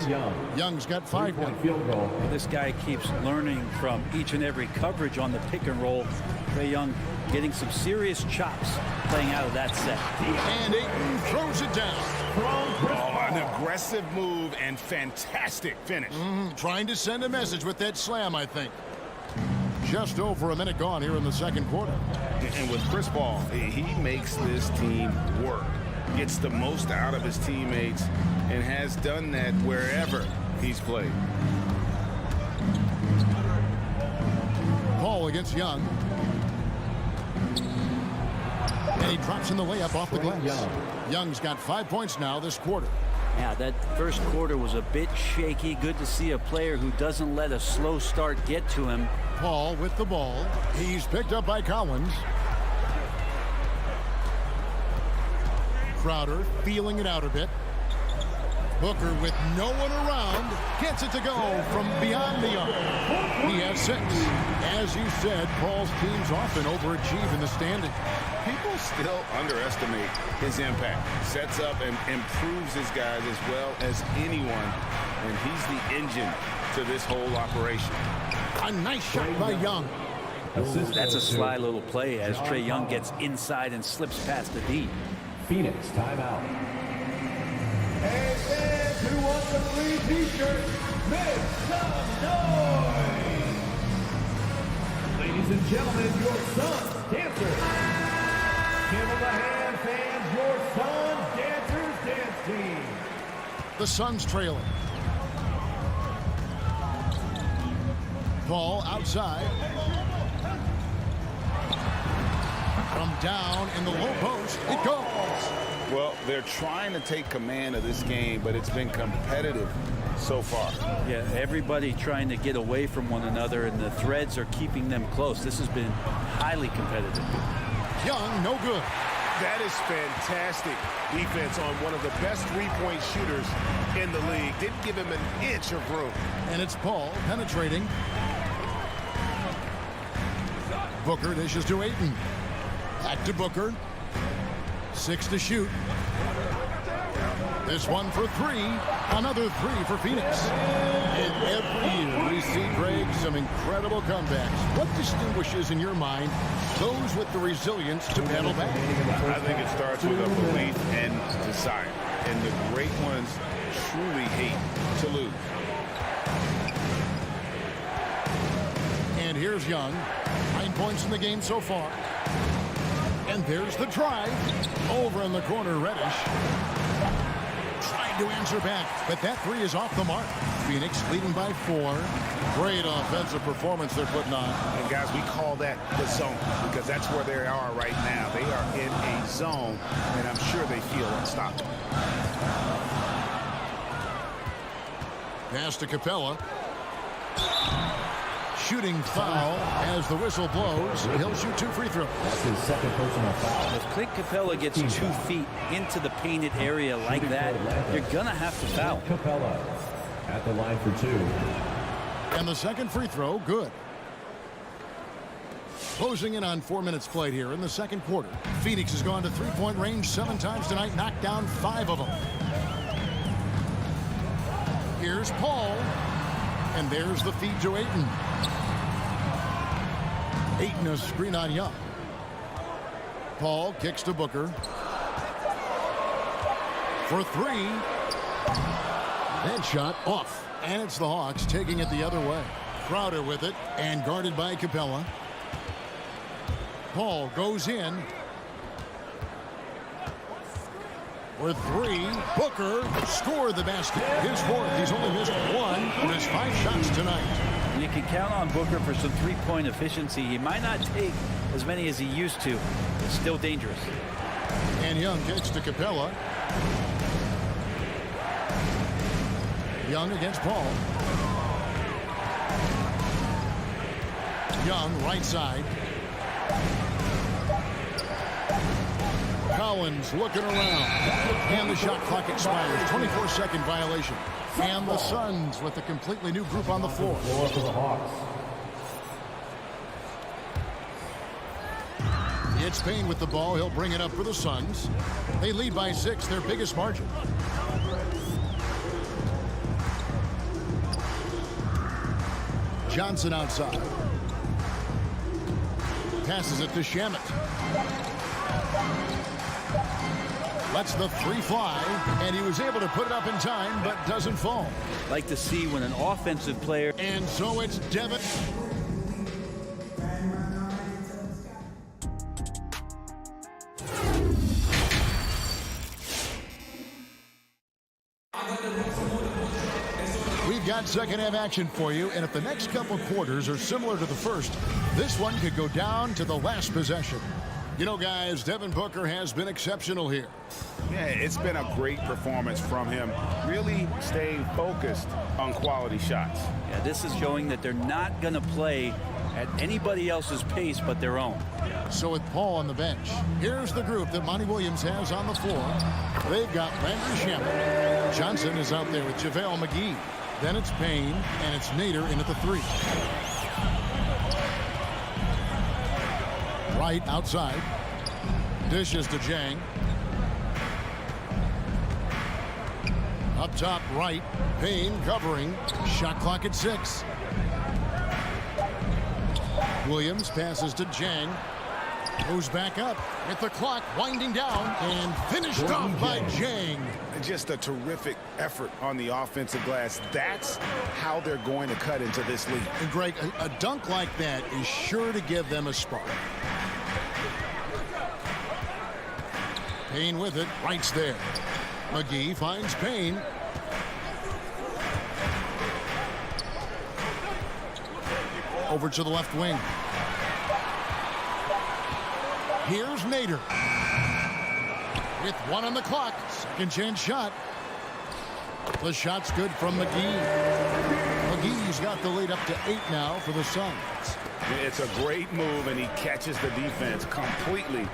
Young's got 5 now. Field goal. This guy keeps learning from each and every coverage on the pick and roll. Trae Young getting some serious chops playing out of that set. And Ayton throws it down. Oh, an aggressive move and fantastic finish. Trying to send a message with that slam, I think. Just over a minute gone here in the second quarter. And with Chris Paul, he makes this team work. Gets the most out of his teammates and has done that wherever he's played. Paul against Young. And he drops in the layup off the glass. Young's got 5 points now this quarter. Yeah, that first quarter was a bit shaky. Good to see a player who doesn't let a slow start get to him. Paul with the ball. He's picked up by Collins. Crowder feeling it out a bit. Booker with no one around gets it to go from beyond the arc. He has 6. As you said, Paul's teams often overachieve in the standing. People still underestimate his impact. Sets up and improves his guys as well as anyone. And he's the engine to this whole operation. A nice shot by Young. That's a sly little play as Trae Young gets inside and slips past the D. Phoenix timeout. Hey fans who want the free t-shirt, make some noise! Ladies and gentlemen, your Sons Dancers. Give them a hand, fans, your Sons Dancers Dance Team. The Suns trailing. Paul outside. From down in the low post, it goes. Well, they're trying to take command of this game, but it's been competitive so far. Yeah, everybody trying to get away from one another, and the threads are keeping them close. This has been highly competitive. Young, no good. That is fantastic defense on one of the best three-point shooters in the league. Didn't give him an inch of room. And it's Paul penetrating. Booker dishes to Ayton. Back to Booker. 6 to shoot. This one for 3. Another 3 for Phoenix. And every year we see, Greg, some incredible comebacks. What distinguishes in your mind those with the resilience to battle back? I think it starts with a belief and desire. And the great ones truly hate to lose. And here's Young. 9 points in the game so far. And there's the drive. Over in the corner, Reddish. Tried to answer back, but that 3 is off the mark. Phoenix leading by 4. Great offensive performance they're putting on. And guys, we call that the zone because that's where they are right now. They are in a zone, and I'm sure they feel unstoppable. Pass to Capella. Shooting foul as the whistle blows. He'll shoot 2 free throws. That's his second personal foul. If Clint Capella gets 2 feet into the painted area like that, you're going to have to foul. Capella at the line for 2. And the second free throw, good. Closing in on 4 minutes played here in the second quarter. Phoenix has gone to three-point range 7 times tonight, knocked down 5 of them. Here's Paul. And there's the feed to Ayton. Ayton a screen on Young. Paul kicks to Booker. For 3. That shot off. And it's the Hawks taking it the other way. Crowder with it and guarded by Capella. Paul goes in. For 3, Booker scored the basket. His 4th. He's only missed 1 of his 5 shots tonight. You can count on Booker for some three-point efficiency. He might not take as many as he used to. It's still dangerous. And Young gets to Capella. Young against Paul. Young, right side. Collins looking around. And the shot clock expires. 24-second violation. And the Suns with a completely new group on the floor. For the Hawks. It's Payne with the ball. He'll bring it up for the Suns. They lead by 6, their biggest margin. Johnson outside. Passes it to Shamet. Lets the 3 fly, and he was able to put it up in time, but doesn't fall. Like to see when an offensive player... And so it's Devin. We've got second half action for you, and if the next couple quarters are similar to the first, this one could go down to the last possession. You know, guys, Devin Booker has been exceptional here. Yeah, it's been a great performance from him, really staying focused on quality shots. Yeah, this is showing that they're not going to play at anybody else's pace but their own. So with Paul on the bench, here's the group that Monty Williams has on the floor. They've got Landry Shamet. Johnson is out there with JaVale McGee. Then it's Payne, and it's Nader in at the 3. Right outside. Dishes to Jang. Up top right. Payne covering. Shot clock at 6. Williams passes to Jang. Moves back up with the clock winding down and finished off by Jang. Just a terrific effort on the offensive glass. That's how they're going to cut into this league. And Greg, a dunk like that is sure to give them a spark. Payne with it, right's there. McGee finds Payne. Over to the left wing. Here's Nader. With 1 on the clock. Second chance shot. The shot's good from McGee. McGee's got the lead up to 8 now for the Suns. It's a great move, and he catches the defense completely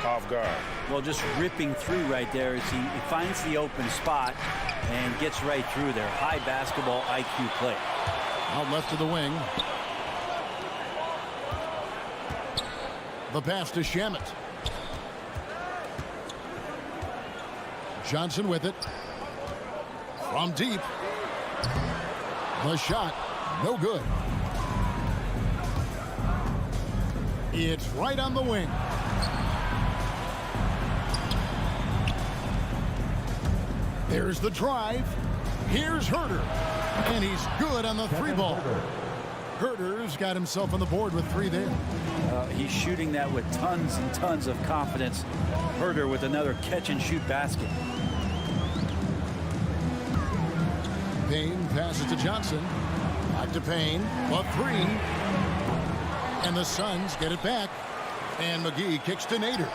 off guard. Well, just ripping through right there as he finds the open spot and gets right through there. High basketball IQ play. Out left to the wing. The pass to Shamet. Johnson with it. From deep. The shot, no good. It's right on the wing. There's the drive. Here's Herter. And he's good on the three ball. Herter's got himself on the board with 3 there. He's shooting that with tons and tons of confidence. Herter with another catch-and-shoot basket. Payne passes to Johnson. Back to Payne. A 3. And the Suns get it back. And McGee kicks to Nader.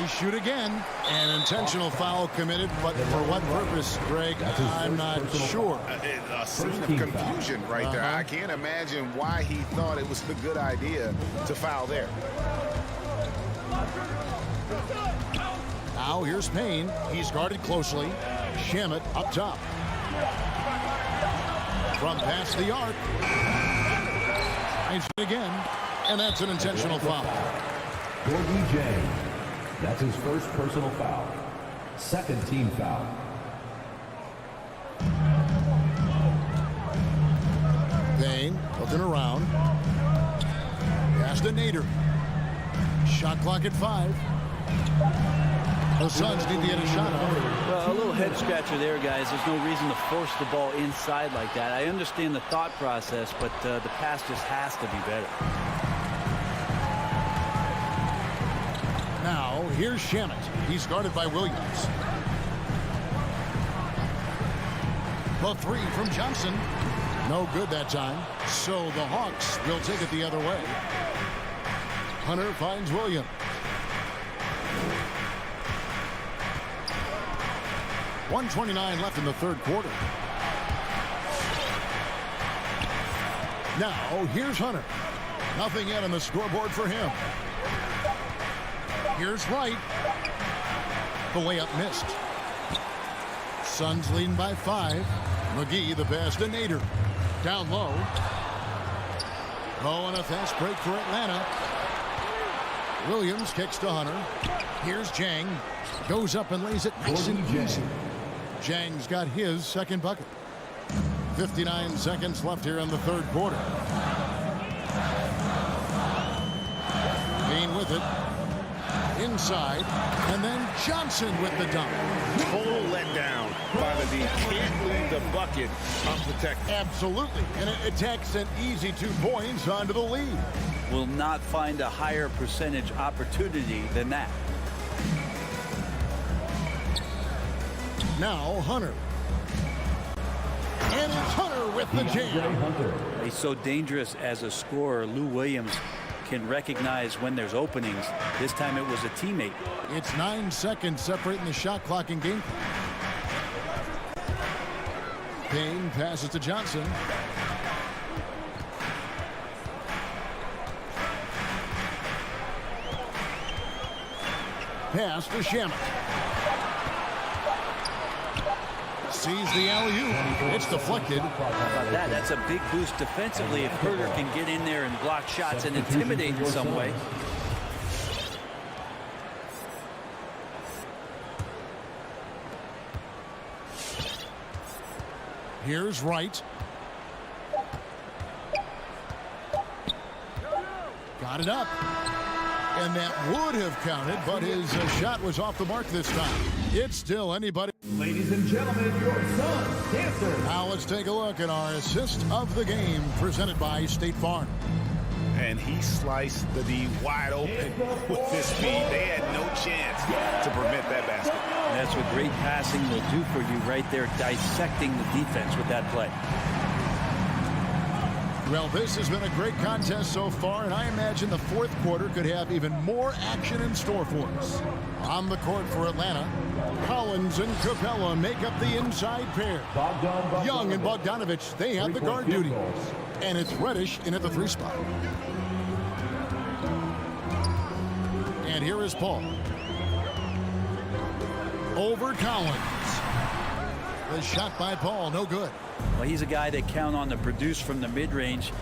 They shoot again. An intentional foul committed, but for what purpose, Greg? I'm not sure. A scene of confusion right there. I can't imagine why he thought it was a good idea to foul there. Now here's Payne. He's guarded closely. Shamet up top. From past the arc. Finds it again. And that's an intentional foul. Gordon J. That's his first personal foul. Second team foul. Payne looking around. Pass to Nader. Shot clock at 5. The Suns need to get a shot off. Well, a little head scratcher there, guys. There's no reason to force the ball inside like that. I understand the thought process, but the pass just has to be better. Now, here's Shamet. He's guarded by Williams. The 3 from Johnson. No good that time. So the Hawks will take it the other way. Hunter finds Williams. .129 left in the third quarter. Now, here's Hunter. Nothing yet on the scoreboard for him. Here's Wright. The layup missed. Suns leading by 5. McGee the pass to Nader. Down low. Oh, and a fast break for Atlanta. Williams kicks to Hunter. Here's Jang. Goes up and lays it nice and easy. Jang's got his second bucket. 59 seconds left here in the third quarter. Payne with it. Inside. And then Johnson with the dunk. Total letdown by the D. Can't leave the bucket unprotected. Absolutely. And it takes an easy 2 points onto the lead. Will not find a higher percentage opportunity than that. Now Hunter. And it's Hunter with the jam. He's so dangerous as a scorer. Lou Williams can recognize when there's openings. This time it was a teammate. It's 9 seconds separating the shot clock and game clock. Payne passes to Johnson. Pass to Shamet. Sees the alley-oop. It's deflected. How about that? That's a big boost defensively if Herter can get in there and block shots and intimidate in some way. Here's Wright. Got it up. And that would have counted, but his shot was off the mark this time. It's still anybody. Ladies and gentlemen, your Suns dancer. Now let's take a look at our assist of the game presented by State Farm. And he sliced the D wide open with his speed. They had no chance to prevent that basket. And that's what great passing will do for you right there, dissecting the defense with that play. Well, this has been a great contest so far, and I imagine the fourth quarter could have even more action in store for us. On the court for Atlanta, Collins and Capella make up the inside pair. Young and Bogdanovich, they have the guard duty. And it's Reddish in at the 3 spot. And here is Paul. Over Collins. The shot by Paul, no good. Well, he's a guy that count on to produce from the mid-range.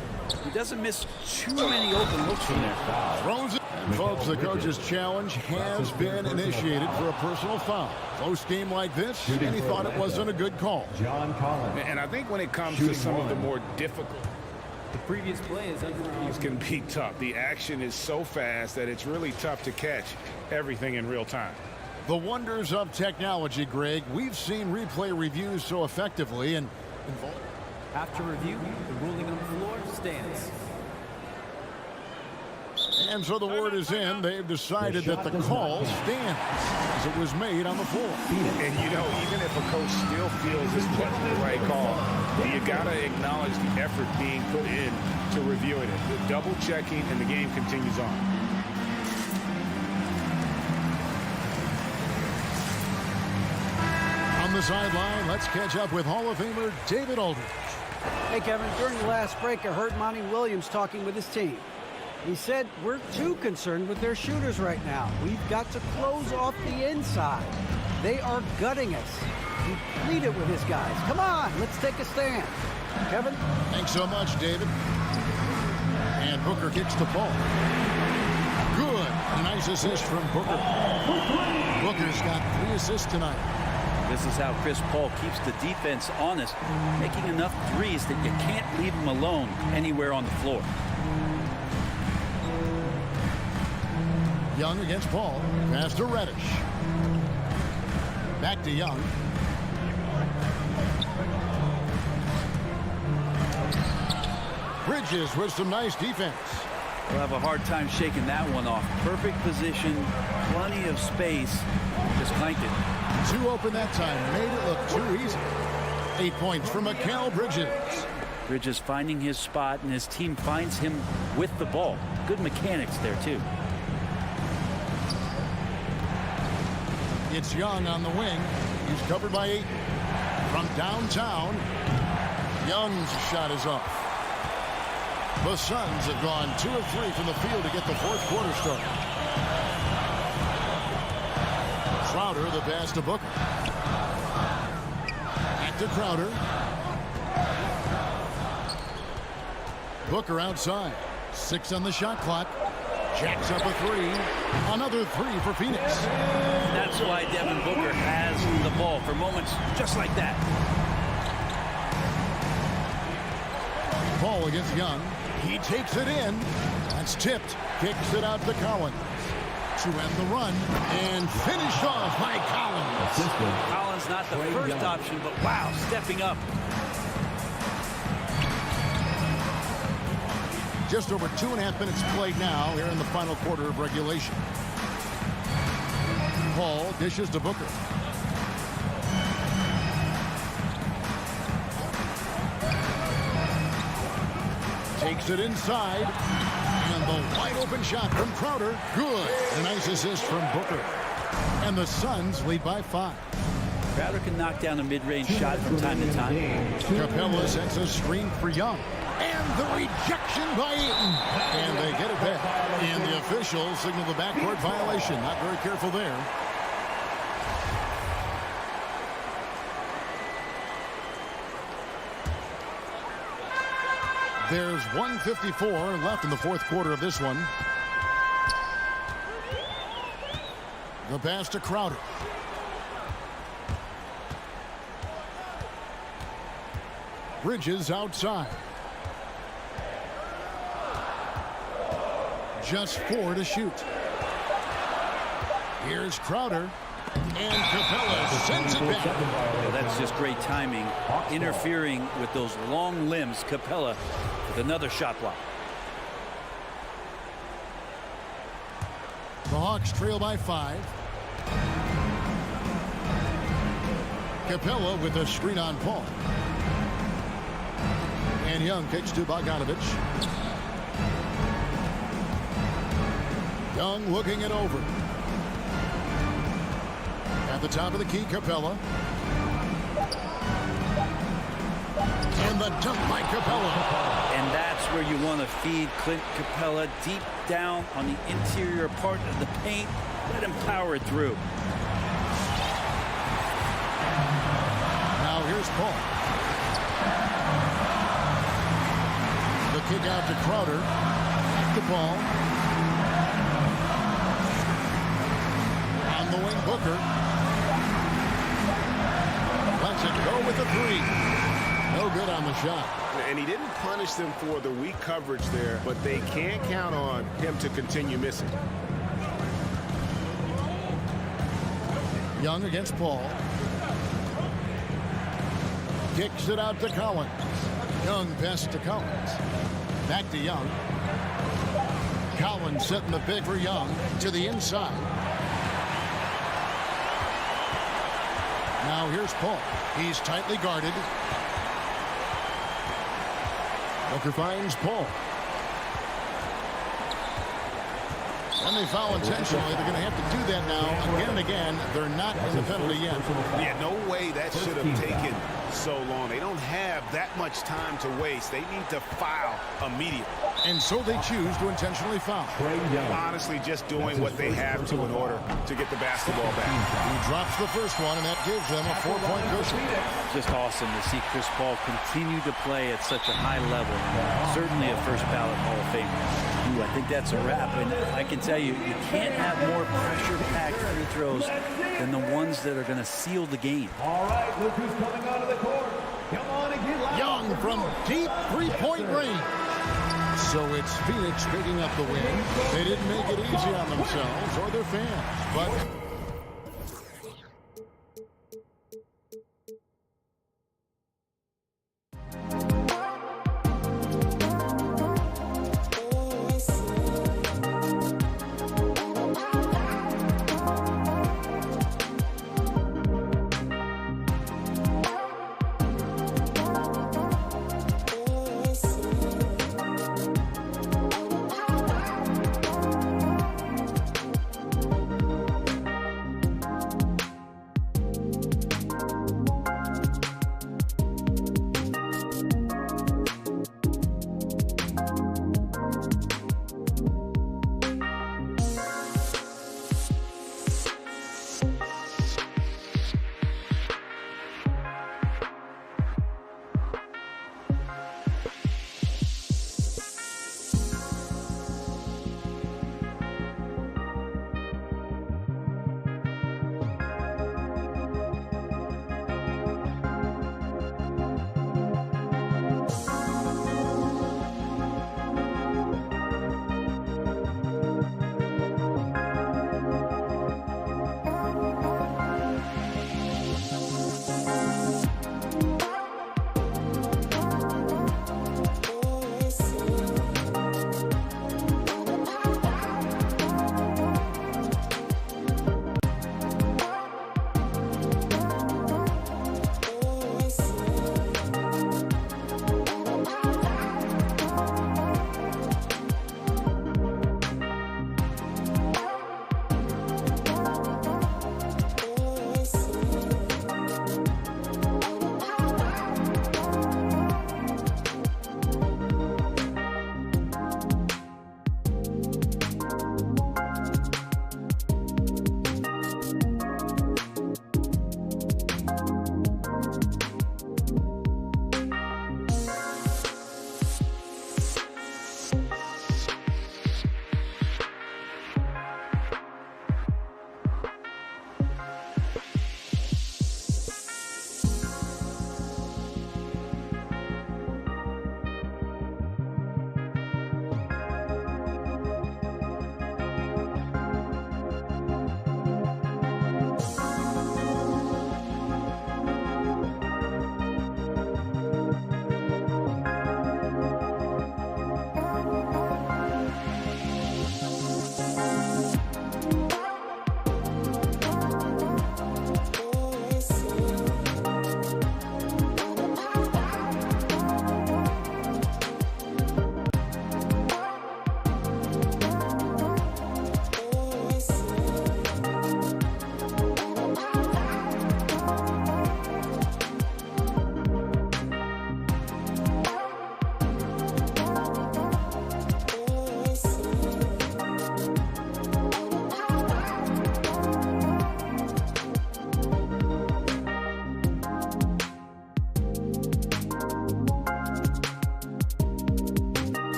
He doesn't miss too many open looks from there. Throws it. And folks, the coach's challenge has been initiated for a personal foul. Close game like this, and he thought it wasn't a good call. John Collins. And I think when it comes to some of the more difficult, The previous play is under these can be tough. The action is so fast that it's really tough to catch everything in real time. The wonders of technology, Greg. We've seen replay reviews so effectively and After review, the ruling on the floor stands. And so the word is in. They've decided that the call stands as it was made on the floor. And you know, even if a coach still feels this wasn't the right call, you got to acknowledge the effort being put in to reviewing it. The double checking, and the game continues on. On the sideline, let's catch up with Hall of Famer David Aldridge. Hey, Kevin, during the last break, I heard Monty Williams talking with his team. He said, we're too concerned with their shooters right now. We've got to close off the inside. They are gutting us. He pleaded with his guys. Come on, let's take a stand. Kevin? Thanks so much, David. And Booker kicks the ball. Good. A nice assist from Booker. Booker's got 3 assists tonight. This is how Chris Paul keeps the defense honest, making enough threes that you can't leave him alone anywhere on the floor. Young against Paul. Pass to Reddish. Back to Young. Bridges with some nice defense. We'll have a hard time shaking that one off. Perfect position, plenty of space, just clanked it. 2 open that time. Made it look too easy. 8 points for Mikal Bridges. Bridges finding his spot, and his team finds him with the ball. Good mechanics there, too. It's Young on the wing. He's covered by 8. From downtown, Young's shot is off. The Suns have gone 2 of 3 from the field to get the 4th quarter started. Crowder, the pass to Booker. Back to Crowder. Booker outside. 6 on the shot clock. Jacks up a 3. Another 3 for Phoenix. That's why Devin Booker has the ball for moments just like that. Paul against Young. He takes it in. That's tipped. Kicks it out to Collins. To end the run. And finished off by Collins. Collins not the first option, but wow, stepping up. Just over 2.5 minutes played now here in the final quarter of regulation. Paul dishes to Booker. Takes it inside. And the wide open shot from Crowder. Good. A nice assist from Booker. And the Suns lead by 5. Crowder can knock down a mid-range shot from time to time. Capella sets a screen for Young. And the rejection by Ayton. And they get it back. And the officials signal the backcourt violation. Not very careful there. There's 1:54 left in the 4th quarter of this one. The pass to Crowder. Bridges outside. Just 4 to shoot. Here's Crowder. And Capella sends it back. Well, that's just great timing. Interfering with those long limbs. Capella with another shot block. The Hawks trail by 5. Capella with a screen on Paul. And Young kicks to Bogdanovich. Young looking it over. At the top of the key, Capella. And the dunk by Capella. And that's where you want to feed Clint Capella, deep down on the interior part of the paint. Let him power it through. Now here's Paul. The kick out to Crowder. Back to Paul. On the wing, Booker. Lets it go with the three. No good on the shot. And he didn't punish them for the weak coverage there, but they can't count on him to continue missing. Young against Paul. Kicks it out to Collins. Young pass to Collins. Back to Young. Collins setting the pick for Young to the inside. Now here's Paul. He's tightly guarded. Booker finds Paul. And they foul intentionally. They're going to have to do that now again and again. They're not in the penalty yet. Yeah, no way that should have taken so long. They don't have that much time to waste. They need to foul immediately. And so they choose to intentionally foul. Honestly, just doing what they have to in order to get the basketball back. He drops the first one, and that gives them a 4-point cushion. Just awesome to see Chris Paul continue to play at such a high level. Certainly a first ballot Hall of Famer. Ooh, I think that's a wrap. And I can tell you, you can't have more pressure-packed free throws than the ones that are going to seal the game. All right, look who's coming out of the court. Come on and get loud. Young from deep three-point range. So it's Phoenix picking up the win. They didn't make it easy on themselves or their fans, but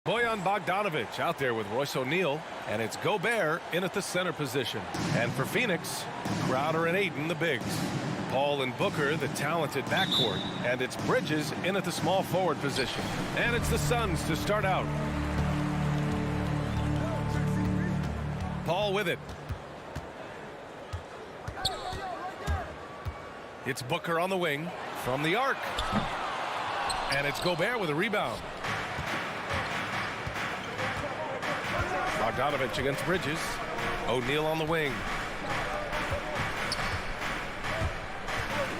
Bojan Bogdanovic out there with Royce O'Neal, and it's Gobert in at the center position. And for Phoenix, Crowder and Ayton, the bigs. Paul and Booker, the talented backcourt, and it's Bridges in at the small forward position. And it's the Suns to start out. Paul with it. It's Booker on the wing from the arc. And it's Gobert with a rebound. Bogdanovic against Bridges. O'Neal on the wing.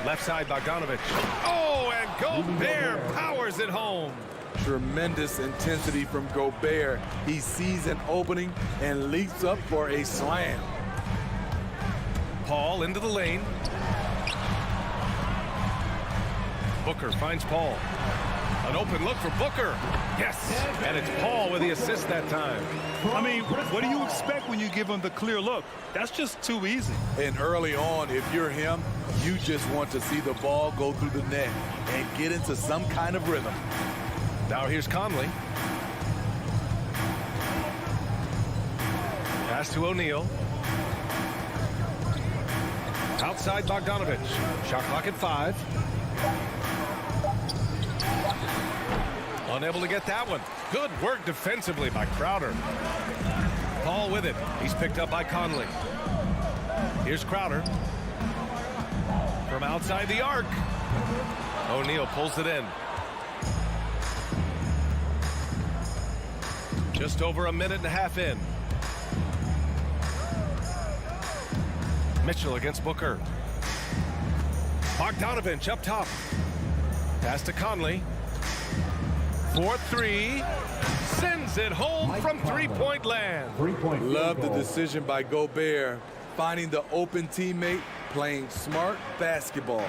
Left side, Bogdanovic. Oh, and Gobert powers it home. Tremendous intensity from Gobert. He sees an opening and leaps up for a slam. Paul into the lane. Booker finds Paul. An open look for Booker. Yes, and it's Paul with the assist that time. I mean, what do you expect when you give him the clear look? That's just too easy. And early on, if you're him, you just want to see the ball go through the net and get into some kind of rhythm. Now here's Conley. Pass to O'Neal. Outside Bogdanovic. Shot clock at 5. Unable to get that one. Good work defensively by Crowder. Paul with it. He's picked up by Conley. Here's Crowder. From outside the arc. O'Neal pulls it in. Just over a minute and a half in. Mitchell against Booker. Bogdanovic up top. Pass to Conley. 4-3. Sends it home from three-point land. Love the decision by Gobert. Finding the open teammate, playing smart basketball.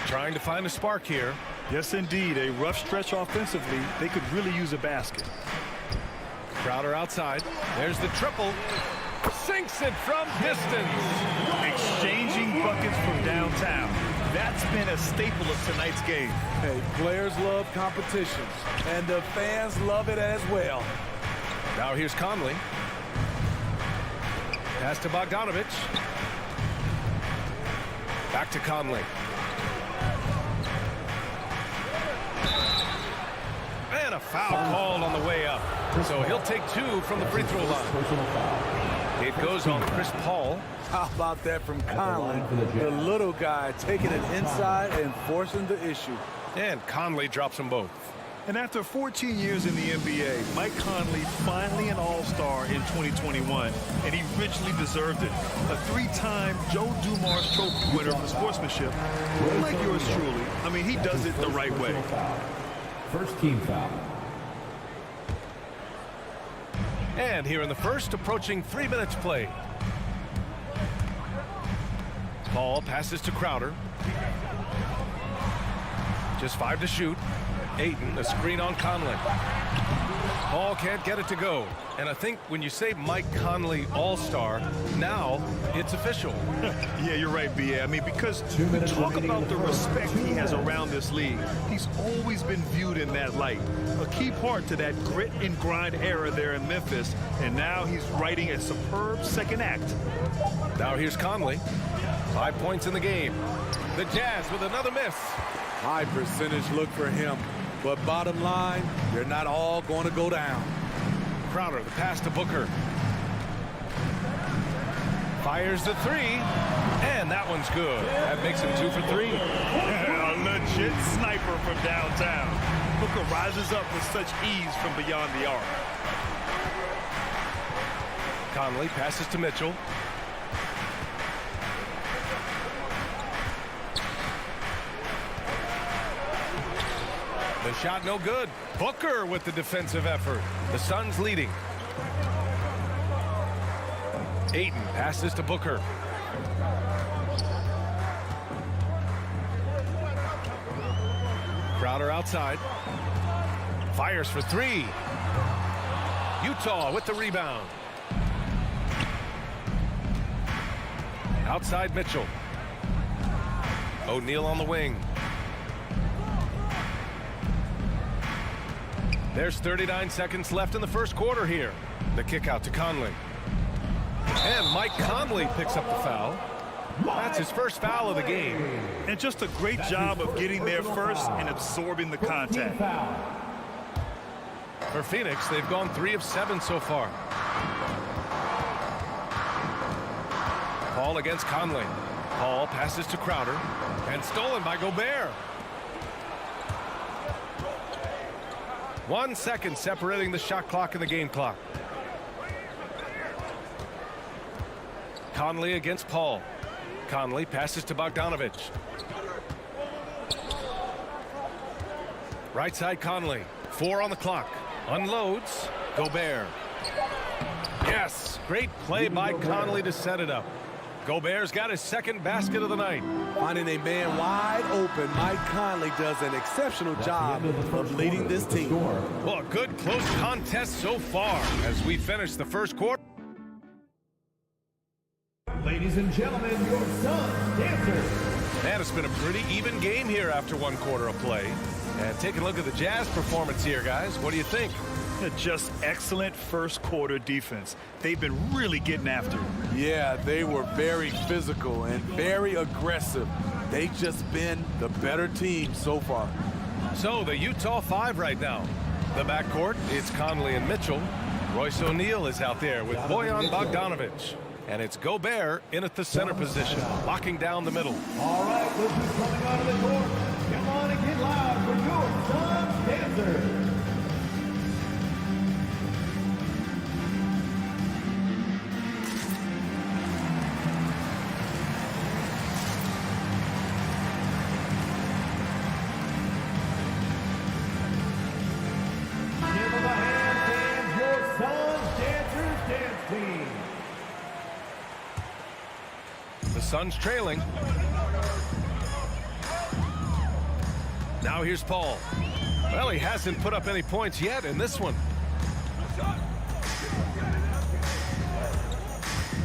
Trying to find a spark here. Yes, indeed. A rough stretch offensively. They could really use a basket. Crowder outside. There's the triple. Sinks it from distance. Exchanging buckets from downtown. That's been a staple of tonight's game. Hey, players love competition, and the fans love it as well. Now here's Conley. Pass to Bogdanovic. Back to Conley. And a foul called on the way up. So he'll take 2 from the free throw line. It goes on Chris Paul. How about that from Conley? The little guy taking it inside and forcing the issue. And Conley drops them both. And after 14 years in the NBA, Mike Conley finally an all-star in 2021, and he richly deserved it. A 3-time Joe Dumars Trophy winner for sportsmanship, like yours truly. I mean, he does it the right way. First team foul. And here in the first, approaching 3 minutes played. Paul passes to Crowder. Just 5 to shoot. Ayton, a screen on Conley. Paul can't get it to go. And I think when you say Mike Conley all-star, now it's official. Yeah, you're right, B.A. I mean, because talk about the respect he has around this league. He's always been viewed in that light. A key part to that grit and grind era there in Memphis. And now he's writing a superb second act. Now here's Conley. 5 points in the game. The Jazz with another miss. High percentage look for him. But bottom line, they're not all going to go down. Crowder, the pass to Booker. Fires the 3. And that one's good. That makes him 2 for 3. A legit sniper from downtown. Booker rises up with such ease from beyond the arc. Conley passes to Mitchell. The shot no good. Booker with the defensive effort. The Suns leading. Ayton passes to Booker. Crowder outside. Fires for 3. Utah with the rebound. Outside Mitchell. O'Neal on the wing. There's 39 seconds left in the first quarter here. The kick out to Conley. And Mike Conley picks up the foul. That's his first foul of the game. And just a great job of getting there first and absorbing the contact. For Phoenix, they've gone 3 of 7 so far. Paul against Conley. Paul passes to Crowder. And stolen by Gobert. 1 second separating the shot clock and the game clock. Conley against Paul. Conley passes to Bogdanovich. Right side Conley. 4 on the clock. Unloads. Gobert. Yes. Great play by Conley to set it up. Gobert's got his second basket of the night. Finding a man wide open, Mike Conley does an exceptional job of leading this team. Well, a good close contest so far as we finish the first quarter. Ladies and gentlemen, your Suns dancers. Man, it's been a pretty even game here after 1 quarter of play. And take a look at the Jazz performance here, guys. What do you think? Just excellent first quarter defense. They've been really getting after it. Yeah, they were very physical and very aggressive. They've just been the better team so far. So the Utah 5 right now. The backcourt, it's Conley and Mitchell. Royce O'Neal is out there with Bojan Bogdanovich. And it's Gobert in at the center position, locking down the middle. All right, look who's coming out of the court. Come on and get loud for your Suns dancers. Give them a hand, fans, your Suns dancers dance team. The Suns trailing. Now here's Paul. Well, he hasn't put up any points yet in this one.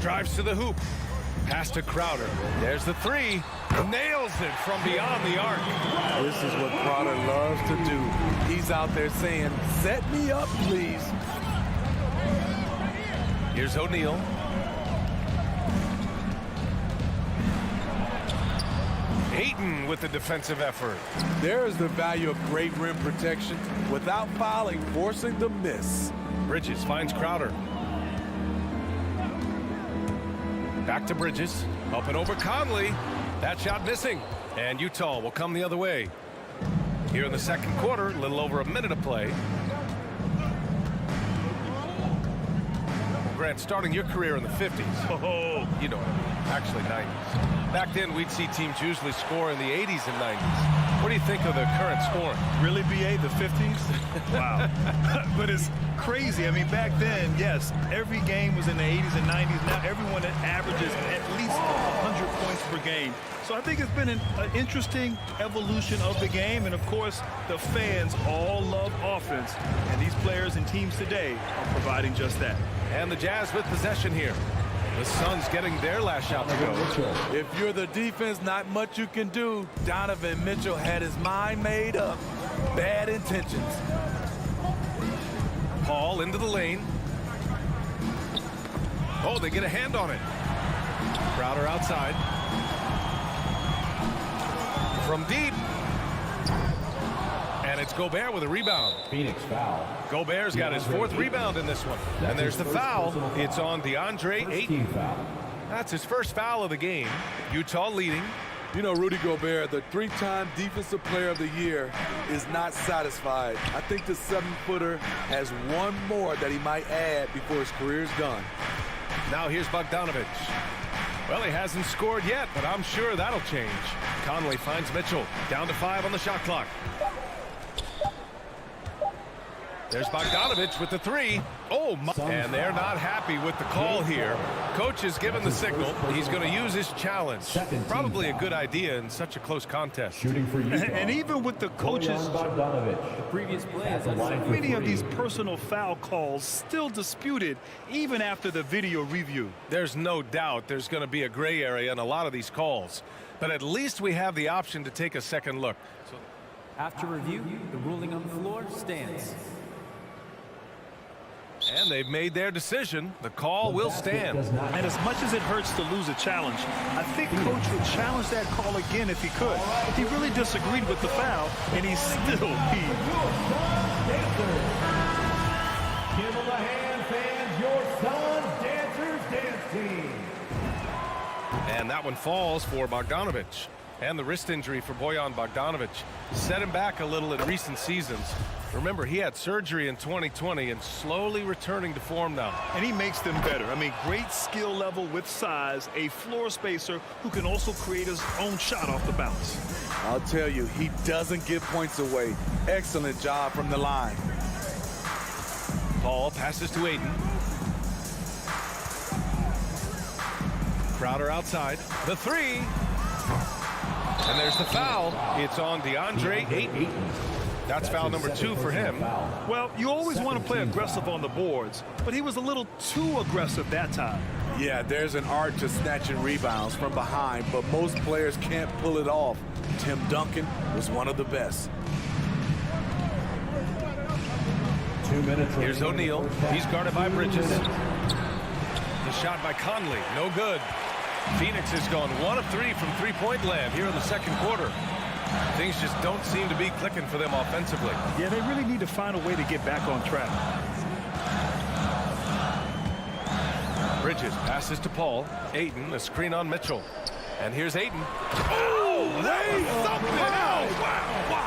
Drives to the hoop. Pass to Crowder. There's the 3. Nails it from beyond the arc. This is what Crowder loves to do. He's out there saying, set me up, please. Here's O'Neal. Ayton with the defensive effort. There is the value of great rim protection without fouling, forcing the miss. Bridges finds Crowder. Back to Bridges. Up and over Conley. That shot missing. And Utah will come the other way. Here in the second quarter, a little over a minute of play. Grant, starting your career in the 50s. Oh, You know, actually 90s. Back then, we'd see teams usually score in the 80s and 90s. What do you think of the current scoring? really, BA, the 50s? Wow. But it's crazy. I mean, back then, yes, every game was in the 80s and 90s. Now everyone averages at least 100 points per game. So I think it's been an interesting evolution of the game. And, of course, the fans all love offense. And these players and teams today are providing just that. And the Jazz with possession here. The Suns getting their last shot to go. If you're the defense, not much you can do. Donovan Mitchell had his mind made up. Bad intentions. Paul into the lane. Oh, they get a hand on it. Crowder outside. From deep. And it's Gobert with a rebound. Phoenix foul. Gobert's got his 4th rebound in this one. And there's the foul. It's on DeAndre Ayton. That's his first foul of the game. Utah leading. You know, Rudy Gobert, the 3-time Defensive Player of the Year, is not satisfied. I think the 7-footer has one more that he might add before his career's done. Now here's Bogdanovich. Well, he hasn't scored yet, but I'm sure that'll change. Conley finds Mitchell. Down to 5 on the shot clock. There's Bogdanovich with the 3. Oh, my. And they're not happy with the call here. Coach has given the signal. He's going to use his challenge. Probably a good idea in such a close contest. Shooting for Utah. And even with the coaches, The previous play has a line for many of 3. these personal foul calls still disputed even after the video review. There's no doubt there's going to be a gray area in a lot of these calls. But at least we have the option to take a second look. After review, the ruling on the floor stands. And they've made their decision. The call will stand. And as much as it hurts to lose a challenge, I think Coach would challenge that call again if he could. He really disagreed with the foul, and he still peed. Give them a hand, fans. Your Sun Dancers Dance Team. And that one falls for Bogdanovich. And the wrist injury for Bojan Bogdanovich set him back a little in recent seasons. Remember, he had surgery in 2020 and slowly returning to form now. And he makes them better. I mean, great skill level with size, a floor spacer who can also create his own shot off the bounce. I'll tell you, he doesn't give points away. Excellent job from the line. Paul passes to Aiden. Crowder outside. The three. And there's the foul. It's on DeAndre Ayton. That's foul number 2 for him. Well, you always want to play aggressive on the boards, but he was a little too aggressive that time. Yeah, there's an art to snatching rebounds from behind, but most players can't pull it off. Tim Duncan was one of the best. 2 minutes. Here's O'Neal. He's guarded by Bridges. The shot by Conley. No good. Phoenix has gone 1 of 3 from three-point land here in the second quarter. Things just don't seem to be clicking for them offensively. Yeah, they really need to find a way to get back on track. Bridges passes to Paul. Ayton, a screen on Mitchell. And here's Ayton. Oh, they thumped it out. Wow.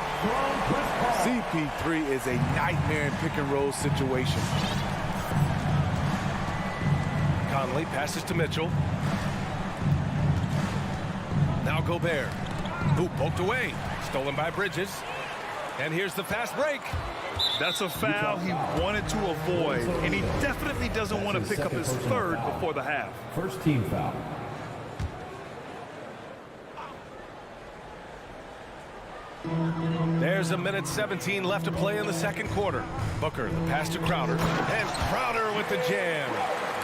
CP3 is a nightmare in pick-and-roll situation. Conley passes to Mitchell. Now Gobert. Who poked away. Stolen by Bridges. And here's the fast break. That's a foul he wanted to avoid, and he definitely doesn't want to pick up his third before the half. First team foul. There's a minute 17 left to play in the second quarter. Booker, the pass to Crowder. And Crowder with the jam.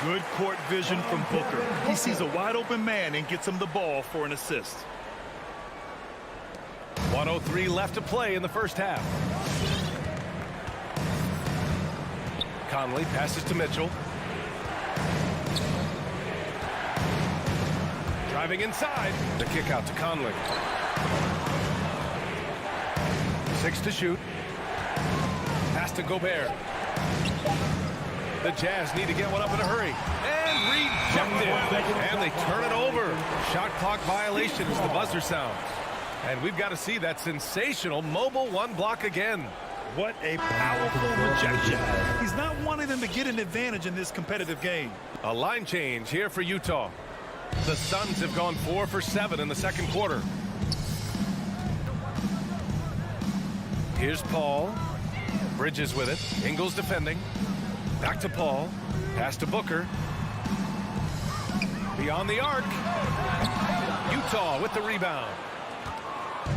Good court vision from Booker. He sees a wide open man and gets him the ball for an assist. 1:03 left to play in the first half. Conley passes to Mitchell. Driving inside. The kick out to Conley. 6 to shoot. Pass to Gobert. The Jazz need to get one up in a hurry. And rejected. And they turn it over. Shot clock violation as the buzzer sounds. And we've got to see that sensational mobile one block again. What a powerful rejection. He's not wanting them to get an advantage in this competitive game. A line change here for Utah. The Suns have gone 4 for 7 in the second quarter. Here's Paul. Bridges with it. Ingles defending. Back to Paul. Pass to Booker. Beyond the arc. Utah with the rebound.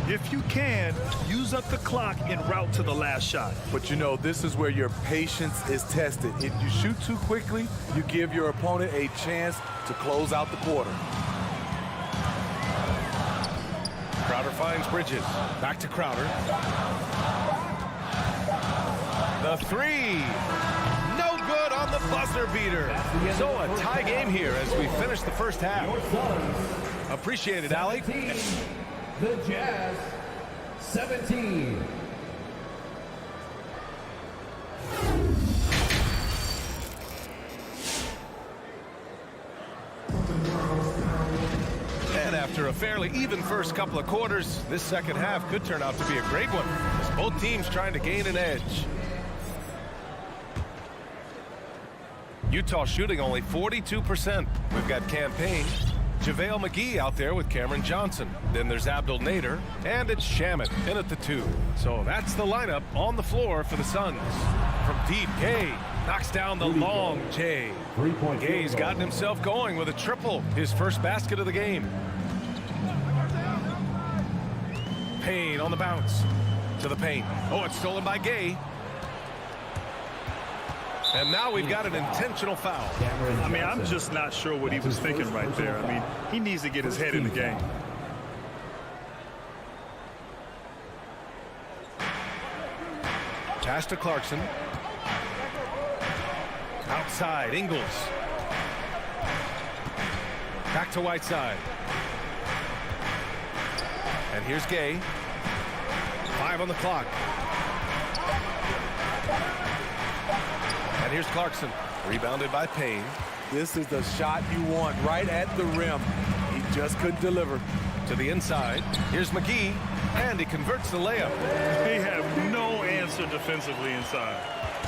If you can, use up the clock en route to the last shot. But you know, this is where your patience is tested. If you shoot too quickly, you give your opponent a chance to close out the quarter. Crowder finds Bridges. Back to Crowder. The three. No good on the buzzer beater. So a tie game here as we finish the first half. Appreciate it, Allie. The Jazz, 17. And after a fairly even first couple of quarters, this second half could turn out to be a great one, as both teams trying to gain an edge. Utah shooting only 42%. We've got Campaign, JaVale McGee out there with Cameron Johnson. Then there's Abdul Nader, and it's Shamet in at the 2. So that's the lineup on the floor for the Suns. From deep, Gay knocks down the long J. Gay's gotten himself going with a triple, his first basket of the game. Payne on the bounce to the paint. Oh, it's stolen by Gay. And now we've got an intentional foul. I mean, I'm just not sure what he was thinking right there. I mean, he needs to get his head in the game. Pass to Clarkson. Outside, Ingles. Back to Whiteside. And here's Gay. 5 on the clock. And here's Clarkson. Rebounded by Payne. This is the shot you want right at the rim. He just couldn't deliver. To the inside. Here's McGee. And he converts the layup. They have no answer defensively inside.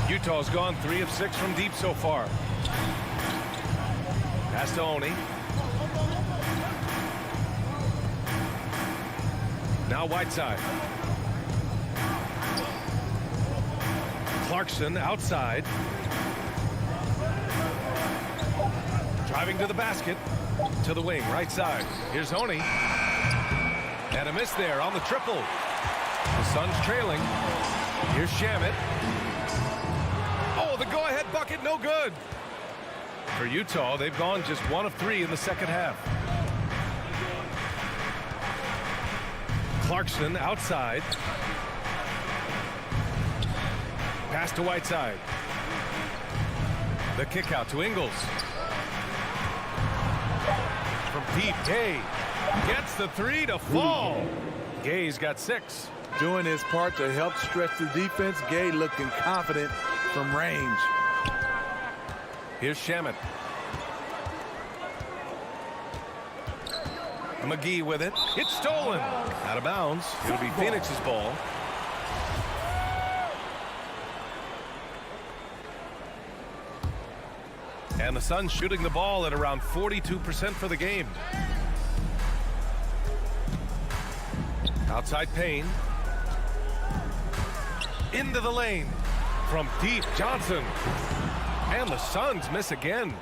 Utah's gone 3 of 6 from deep so far. Pass to Oni. Now Whiteside. Clarkson outside. Driving to the basket. To the wing, right side. Here's Oni. And a miss there on the triple. The Suns trailing. Here's Shamet. Oh, the go-ahead bucket, no good. For Utah, they've gone just 1 of 3 in the second half. Clarkson outside. Pass to Whiteside. The kick out to Ingles. From deep, Gay gets the 3 to fall. Gay's got 6. Doing his part to help stretch the defense. Gay looking confident from range. Here's Shamet. McGee with it. It's stolen. Out of bounds. It'll be Phoenix's ball. And the Suns shooting the ball at around 42% for the game. Outside Payne. Into the lane. From deep, Johnson. And the Suns miss again.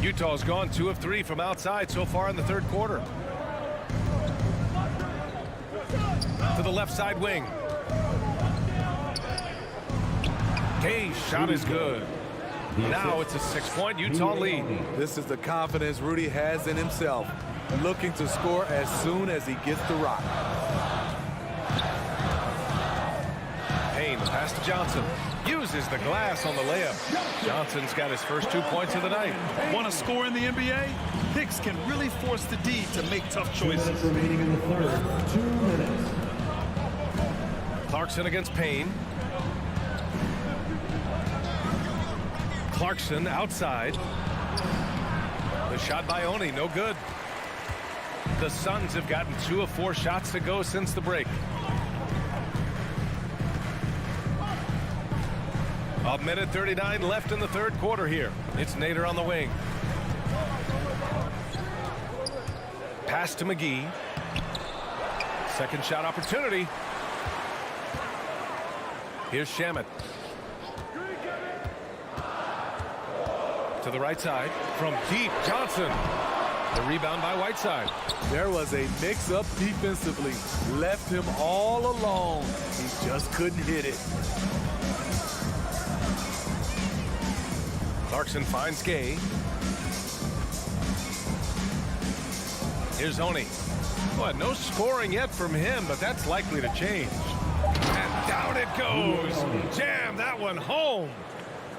Utah's gone 2 of 3 from outside so far in the third quarter. To the left side wing. Gay's shot is good. Now it's a 6-point Utah lead. This is the confidence Rudy has in himself. Looking to score as soon as he gets the rock. Payne, pass to Johnson. Uses the glass on the layup. Johnson's got his first 2 points of the night. Want to score in the NBA? Hicks can really force the D to make tough choices. 2 minutes remaining in the third. 2 minutes. Clarkson against Payne. Clarkson outside. The shot by Oni, no good. The Suns have gotten 2 of 4 shots to go since the break. A minute 39 left in the third quarter here. It's Nader on the wing. Pass to McGee. Second shot opportunity. Here's Shamet. To the right side. From deep, Johnson. The rebound by Whiteside. There was a mix-up defensively. Left him all alone. He just couldn't hit it. Clarkson finds Gay. Here's Oni. Well, no scoring yet from him, but that's likely to change. And down it goes. Jam that one home.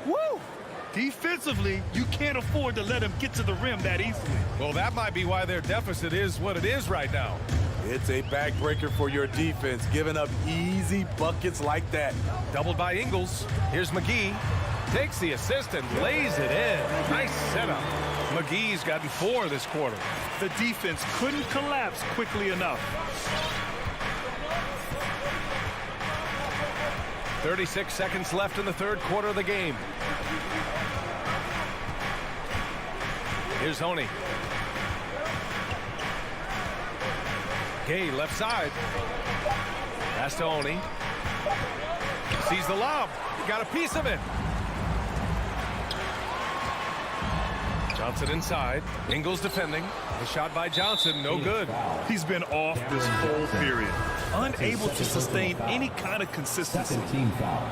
Woo! Defensively, you can't afford to let him get to the rim that easily. Well, that might be why their deficit is what it is right now. It's a backbreaker for your defense, giving up easy buckets like that. Doubled by Ingles. Here's McGee. Takes the assist and lays it in. Nice setup. McGee's gotten 4 this quarter. The defense couldn't collapse quickly enough. 36 seconds left in the third quarter of the game. Here's Oni. Gay left side. Pass to Oni. Sees the lob. He got a piece of it. Johnson inside. Ingles defending. The shot by Johnson, no good. He's been off this whole period. Unable to sustain any kind of consistency. Second team foul.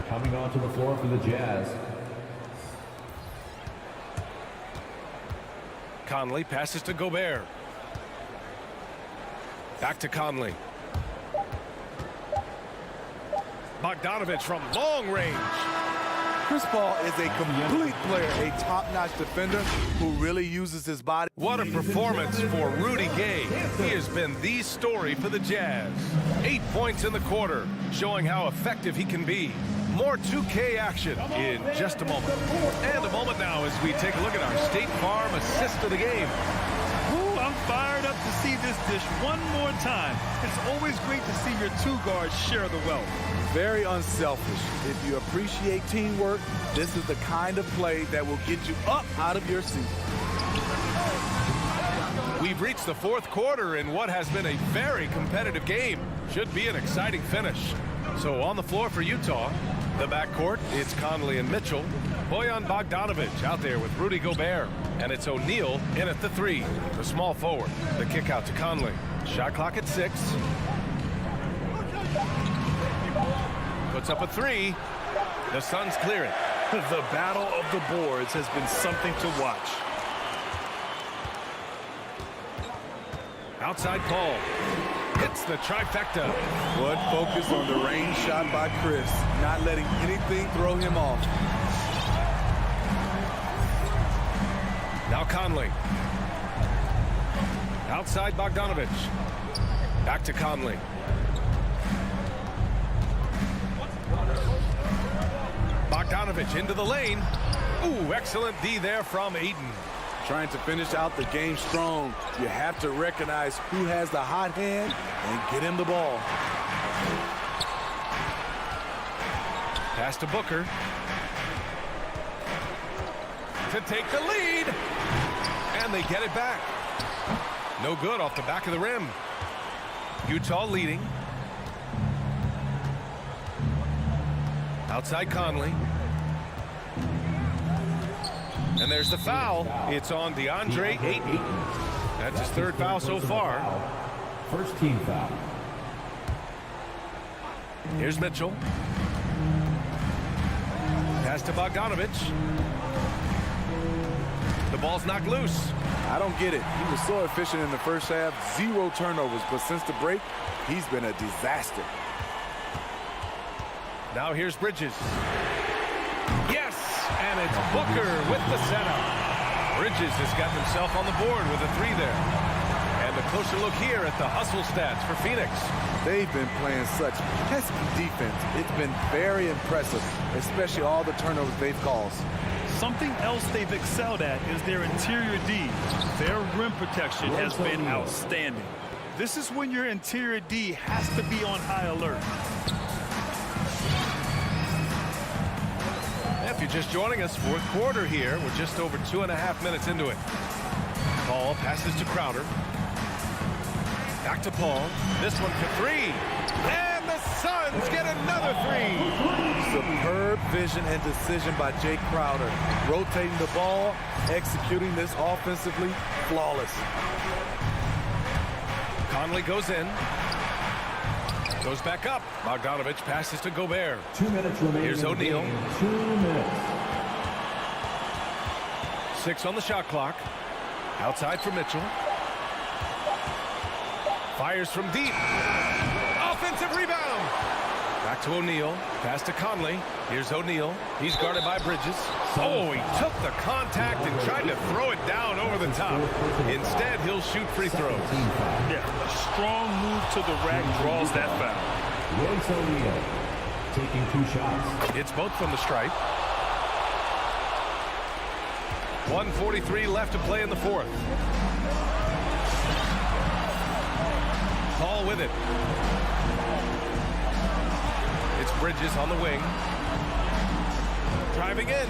Coming onto the floor for the Jazz. Conley passes to Gobert. Back to Conley. Bogdanovich from long range. Chris Paul is a complete player, a top-notch defender who really uses his body. What a performance for Rudy Gay. He has been the story for the Jazz. 8 points in the quarter, showing how effective he can be. More 2K action in just a moment. And a moment now as we take a look at our State Farm assist of the game. Ooh, I'm fired up to see this dish one more time. It's always great to see your two guards share the wealth. Very unselfish. If you appreciate teamwork, this is the kind of play that will get you up out of your seat. We've reached the fourth quarter in what has been a very competitive game. Should be an exciting finish. So on the floor for Utah, the backcourt, it's Conley and Mitchell. Bojan Bogdanovic out there with Rudy Gobert. And it's O'Neal in at the 3, the small forward. The kick out to Conley. Shot clock at 6. Puts up a 3. The Suns clear it. The battle of the boards has been something to watch. Outside Paul. Hits the trifecta. Good focus on the range shot by Chris, not letting anything throw him off. Now Conley. Outside Bogdanovic. Back to Conley. Bogdanovic into the lane. Ooh, excellent D there from Ayton. Trying to finish out the game strong, you have to recognize who has the hot hand and get him the ball. Pass to Booker. To take the lead. And they get it back. No good off the back of the rim. Utah leading. Outside Conley. And there's the foul. It's on DeAndre Ayton. That's his third foul so far. First team foul. Here's Mitchell. Pass to Bogdanovic. The ball's knocked loose. I don't get it. He was so efficient in the first half, 0 turnovers, but since the break, he's been a disaster. Now here's Bridges. Yes, and it's Booker with the setup. Bridges has got himself on the board with a 3 there. And a closer look here at the hustle stats for Phoenix. They've been playing such pesky defense. It's been very impressive, especially all the turnovers they've caused. Something else they've excelled at is their interior D. Their rim protection has been outstanding. This is when your interior D has to be on high alert. If you're just joining us, fourth quarter here. We're just over 2.5 minutes into it. Paul passes to Crowder. Back to Paul. This one for 3. And the Suns get another 3. Superb vision and decision by Jay Crowder. Rotating the ball, executing this offensively, flawless. Conley goes in. Goes back up. Bogdanovic passes to Gobert. 2 minutes remaining. Here's O'Neal. 2 minutes. 6 on the shot clock. Outside for Mitchell. Fires from deep. Offensive rebound. Back to O'Neal. Pass to Conley. Here's O'Neal. He's guarded by Bridges. Oh, he took the contact and tried to throw it down over the top. Instead, he'll shoot free throws. Yeah, a strong move to the rack draws that foul. Royce O'Neal taking 2 shots. It's both from the stripe. 1:43 left to play in the fourth. Paul with it. It's Bridges on the wing. Driving in.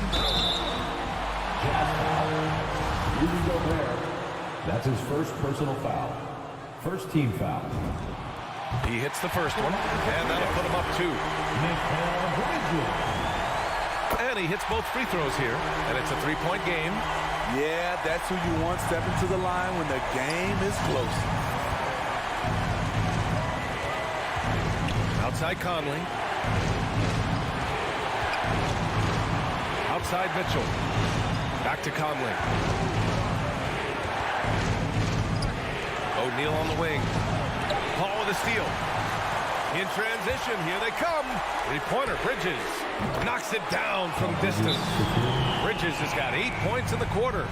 Rudy Gobert. That's his first personal foul. First team foul. He hits the first one, and that'll put him up 2. And he hits both free throws here, and it's a 3-point game. Yeah, that's who you want stepping to the line when the game is close. Outside Conley. Outside Mitchell. Back to Conley. O'Neal on the wing. Paul with a steal. In transition, here they come. Three-pointer, Bridges knocks it down from distance. Bridges has got 8 points in the quarter.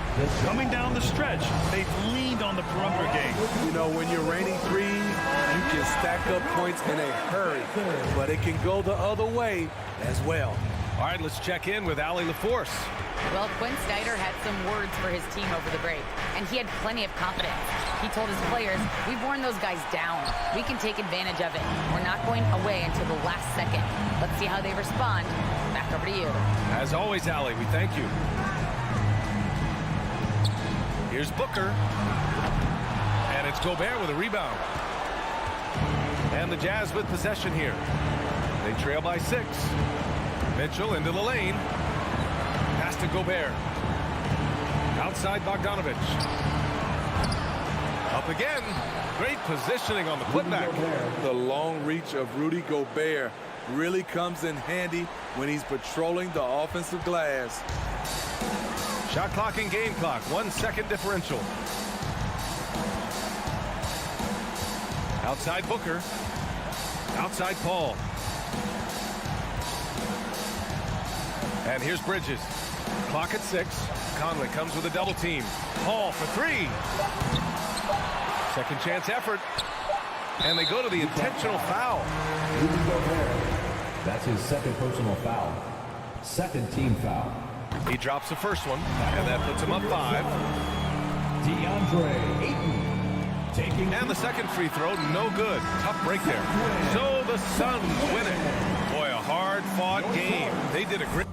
Coming down the stretch, they've leaned on the perimeter game. You know, when you're raining threes, you can stack up points in a hurry, but it can go the other way as well. All right, let's check in with Allie LaForce. Well, Quinn Snyder had some words for his team over the break, and he had plenty of confidence. He told his players, we've worn those guys down. We can take advantage of it. We're not going away until the last second. Let's see how they respond. Back over to you. As always, Allie, we thank you. Here's Booker. And it's Gobert with a rebound. And the Jazz with possession here. They trail by 6. Mitchell into the lane. Pass to Gobert. Outside Bogdanovich. Up again. Great positioning on the putback. The long reach of Rudy Gobert really comes in handy when he's patrolling the offensive glass. Shot clock and game clock. 1 second differential. Outside Booker. Outside Paul. And here's Bridges. Clock at 6. Conley comes with a double team. Paul for 3. Second chance effort. And they go to the intentional foul. That's his second personal foul. Second team foul. He drops the first one, and that puts him up 5. DeAndre Ayton. And the second free throw, no good. Tough break there. So the Suns win it. Boy, a hard-fought game. They did a great...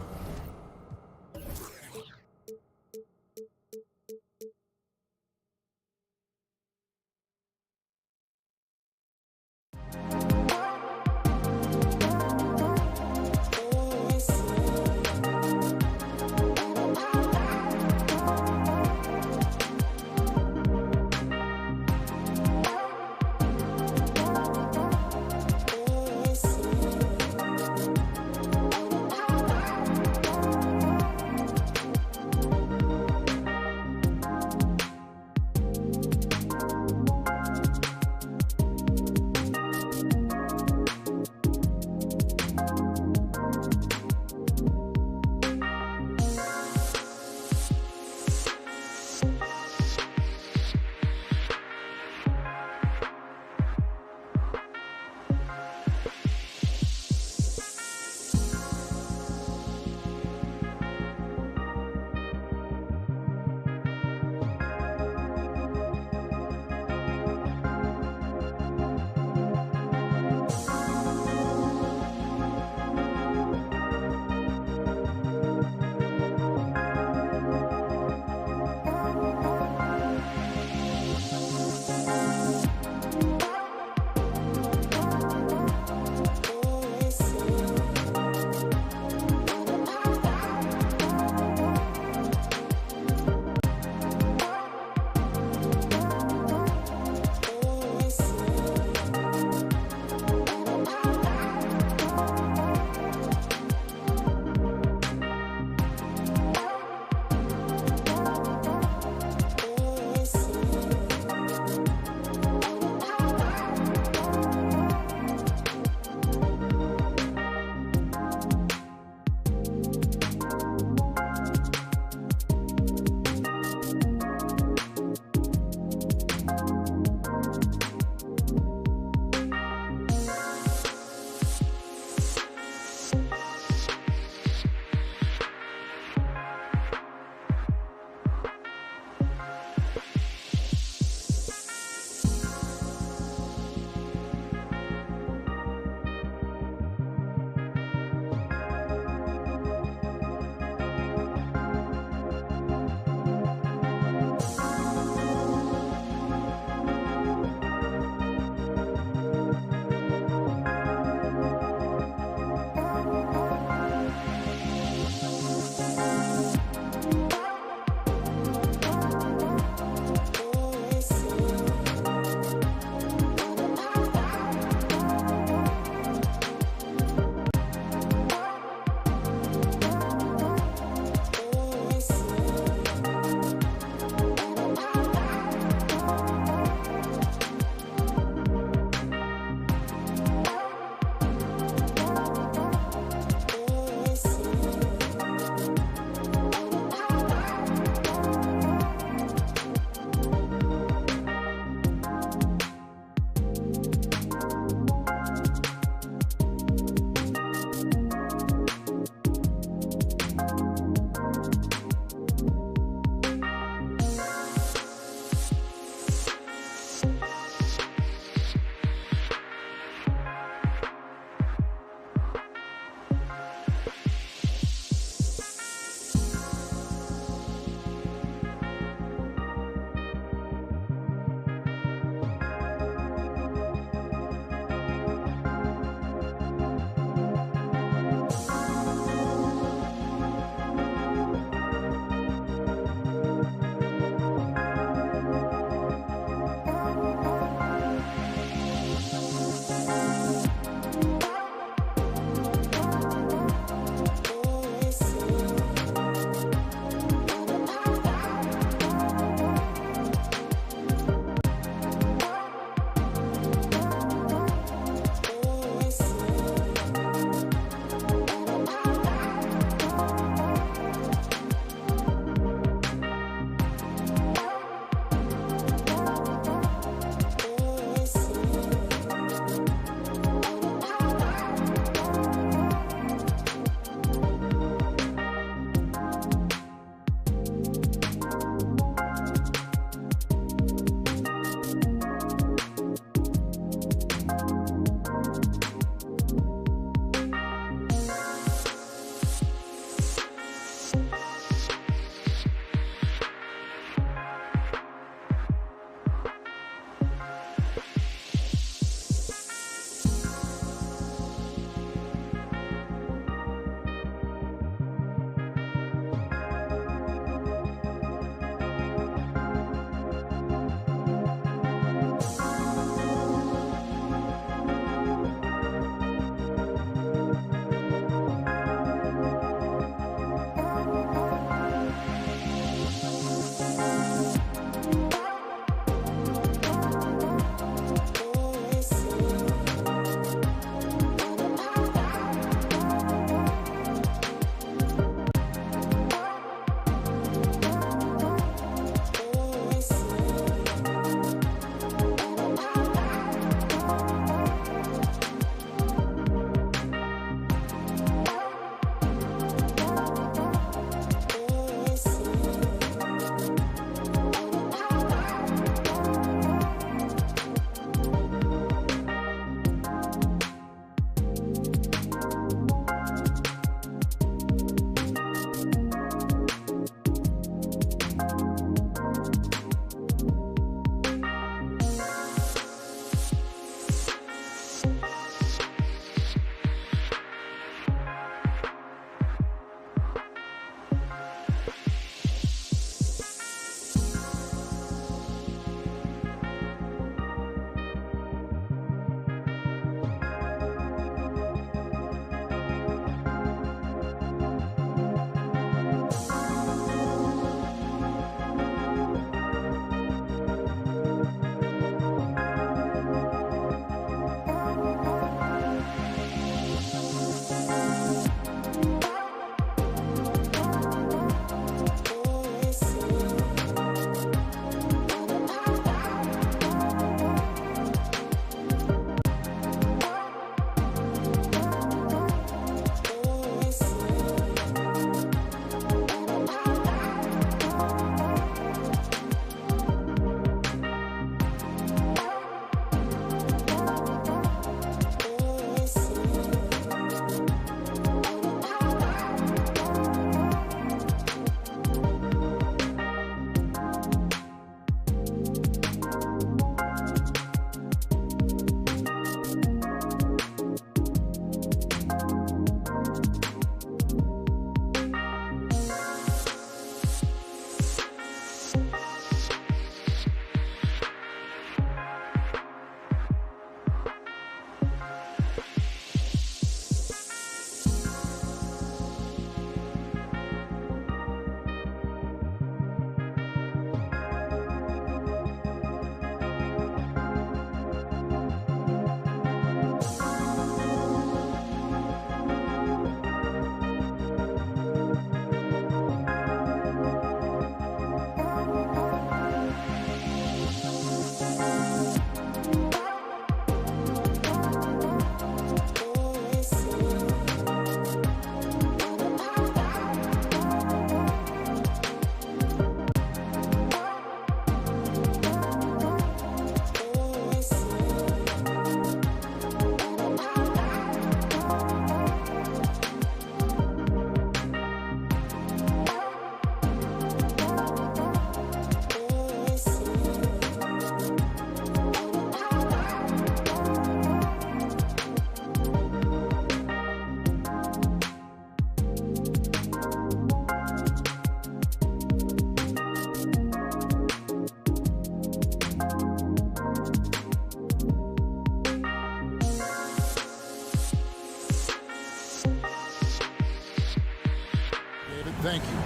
Thank you.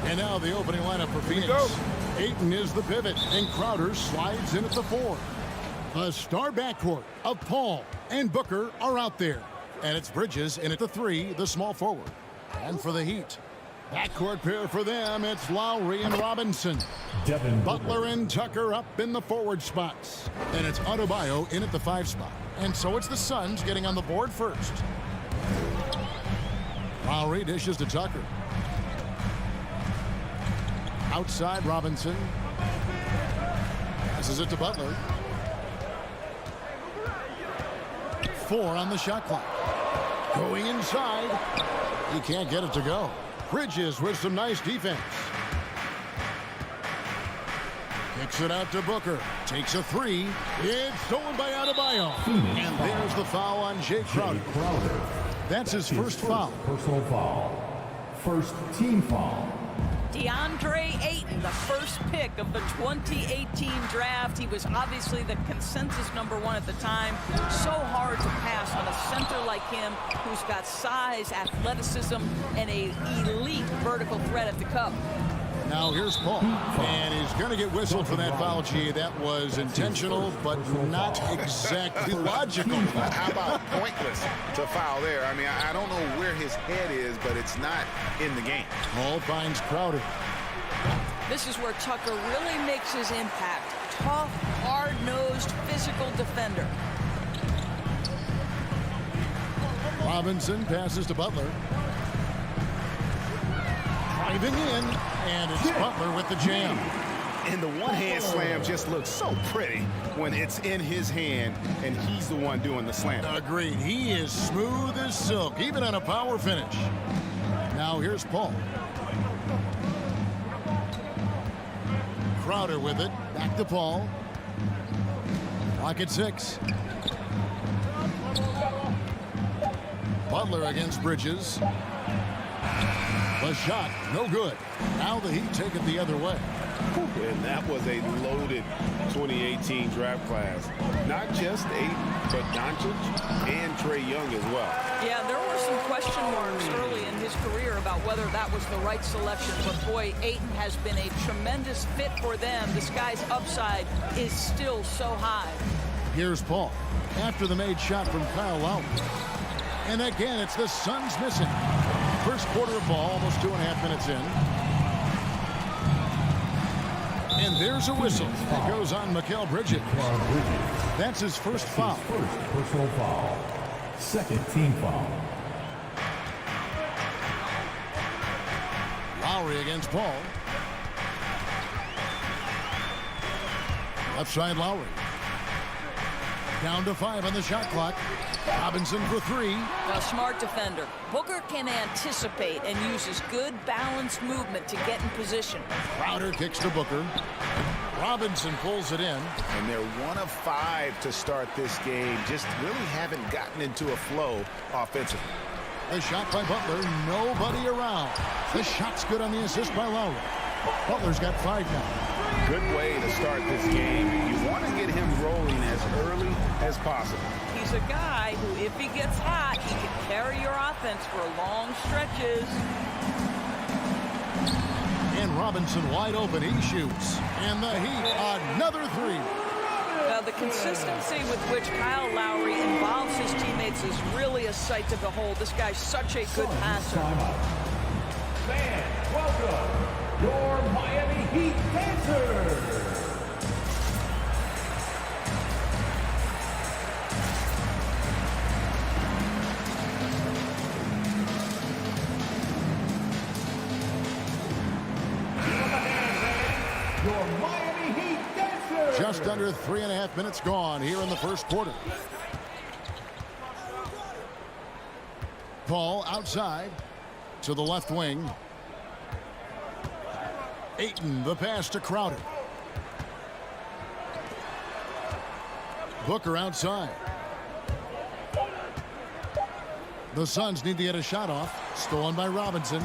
And now the opening lineup for Phoenix. Ayton is the pivot, and Crowder slides in at the 4. A star backcourt of Paul and Booker are out there. And it's Bridges in at the 3, the small forward. And for the Heat, backcourt pair for them, it's Lowry and Robinson. Butler and Tucker up in the forward spots. And it's Adebayo in at the 5 spot. And so it's the Suns getting on the board first. Lowry dishes to Tucker. Outside Robinson. Passes it to Butler. 4 on the shot clock. Going inside. He can't get it to go. Bridges with some nice defense. Kicks it out to Booker. Takes a 3. It's stolen by Adebayo. And there's the foul on Jay Crowder. That's his first foul. Personal foul. First team foul. DeAndre Ayton, the first pick of the 2018 draft. He was obviously the consensus #1 at the time. So hard to pass on a center like him who's got size, athleticism, and an elite vertical threat at the cup. Now here's Paul, and he's going to get whistled for that foul, G. That was intentional, but not exactly logical. How about pointless to foul there? I mean, I don't know where his head is, but it's not in the game. Paul finds Crowder. This is where Tucker really makes his impact. Tough, hard-nosed, physical defender. Robinson passes to Butler. Driving in, and it's Butler with the jam. And the one-hand slam just looks so pretty when it's in his hand and he's the one doing the slam. Agreed. He is smooth as silk, even on a power finish. Now here's Paul. Crowder with it. Back to Paul. Clock at 6. Butler against Bridges. The shot, no good. Now the Heat take it the other way. And that was a loaded 2018 draft class. Not just Ayton, but Doncic and Trae Young as well. Yeah, there were some question marks early in his career about whether that was the right selection. But boy, Ayton has been a tremendous fit for them. This guy's upside is still so high. Here's Paul after the made shot from Kyle Lowry. And again, it's the Suns missing. First quarter of ball, almost 2.5 minutes in. And there's a whistle that goes on Mikal Bridges. That's his first foul. First personal foul. Second team foul. Lowry against Paul. Left side Lowry. Down to 5 on the shot clock. Robinson for 3. A smart defender. Booker can anticipate and uses good balanced movement to get in position. Crowder kicks to Booker. Robinson pulls it in. And they're 1 of 5 to start this game. Just really haven't gotten into a flow offensively. The shot by Butler. Nobody around. The shot's good on the assist by Lowry. Butler's got 5 now. Good way to start this game. You want to get him rolling as early as possible. He's a guy who, if he gets hot, he can carry your offense for long stretches. And Robinson wide open. He shoots. And the Heat, another 3. Now, the consistency with which Kyle Lowry involves his teammates is really a sight to behold. This guy's such a good passer. Fans, welcome your Miami Heat dancers. Your Miami Heat dancers. Just under 3.5 minutes gone here in the first quarter. Paul outside to the left wing. Ayton, the pass to Crowder. Booker outside. The Suns need to get a shot off. Stolen by Robinson.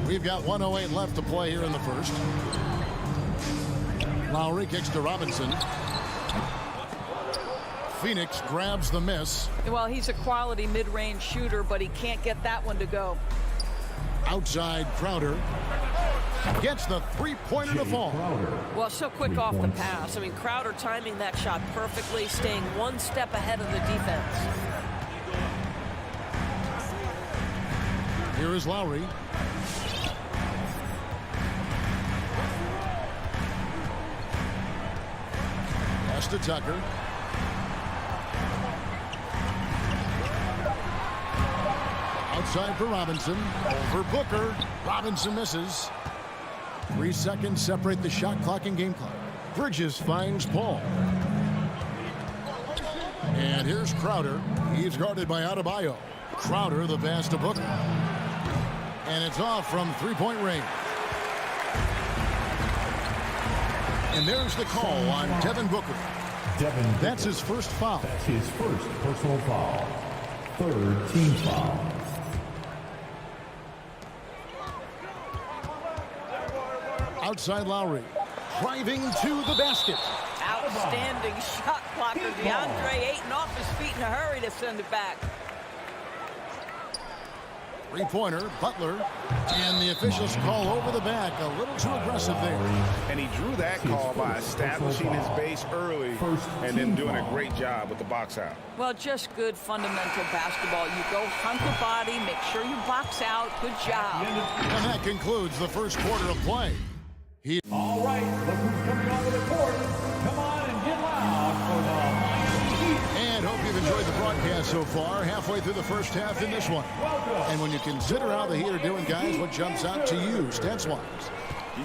We've got 1:08 left to play here in the first. Lowry kicks to Robinson. Phoenix grabs the miss. Well, he's a quality mid-range shooter, but he can't get that one to go. Outside, Crowder gets the three-pointer to fall. Well, so quick off the pass. I mean, Crowder timing that shot perfectly, staying one step ahead of the defense. Here is Lowry. Pass to Tucker. Outside for Robinson. Over Booker. Robinson misses. 3 seconds separate the shot clock and game clock. Bridges finds Paul. And here's Crowder. He's guarded by Adebayo. Crowder the pass to Booker. And it's off from three-point range. And there's the call on Devin Booker. That's his first foul. That's his first personal foul. Third team foul. Outside Lowry. Driving to the basket. Outstanding shot blocker. DeAndre Ayton off his feet in a hurry to send it back. Three-pointer, Butler, and the officials call over the back. A little too aggressive there. And he drew that call by establishing his base early and then doing a great job with the box out. Well, just good fundamental basketball. You go hunt the body, make sure you box out. Good job. And that concludes the first quarter of play. All right, look who's coming onto the court. Come on and get loud for the Miami Heat. And hope you've enjoyed the broadcast so far. Halfway through the first half in this one. And when you consider how the Heat are doing, guys, what jumps out to you, stats-wise?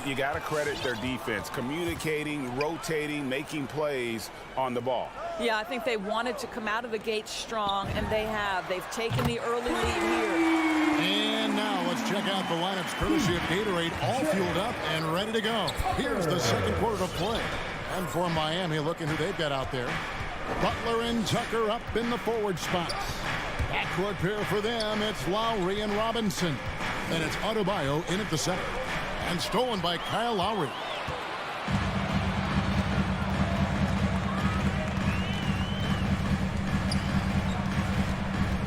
You got to credit their defense, communicating, rotating, making plays on the ball. Yeah, I think they wanted to come out of the gate strong, and they have. They've taken the early lead here. And now let's check out the lineups courtesy of Gatorade, all fueled up and ready to go. Here's the second quarter of play. And for Miami, look at who they've got out there. Butler and Tucker up in the forward spots. Backcourt pair for them, it's Lowry and Robinson. And it's Adebayo in at the center. And stolen by Kyle Lowry.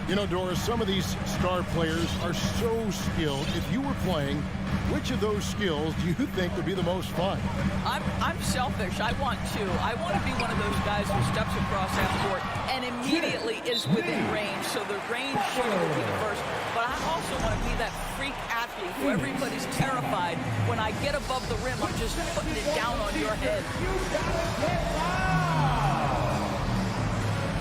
You know, Doris, some of these star players are so skilled. If you were playing, which of those skills do you think would be the most fun? I'm selfish. I want to be one of those guys who steps across that court and immediately is within range. So the range shooting will be the first. But I also want to be that freak athlete who everybody's terrified. When I get above the rim, I'm just putting it down on your head.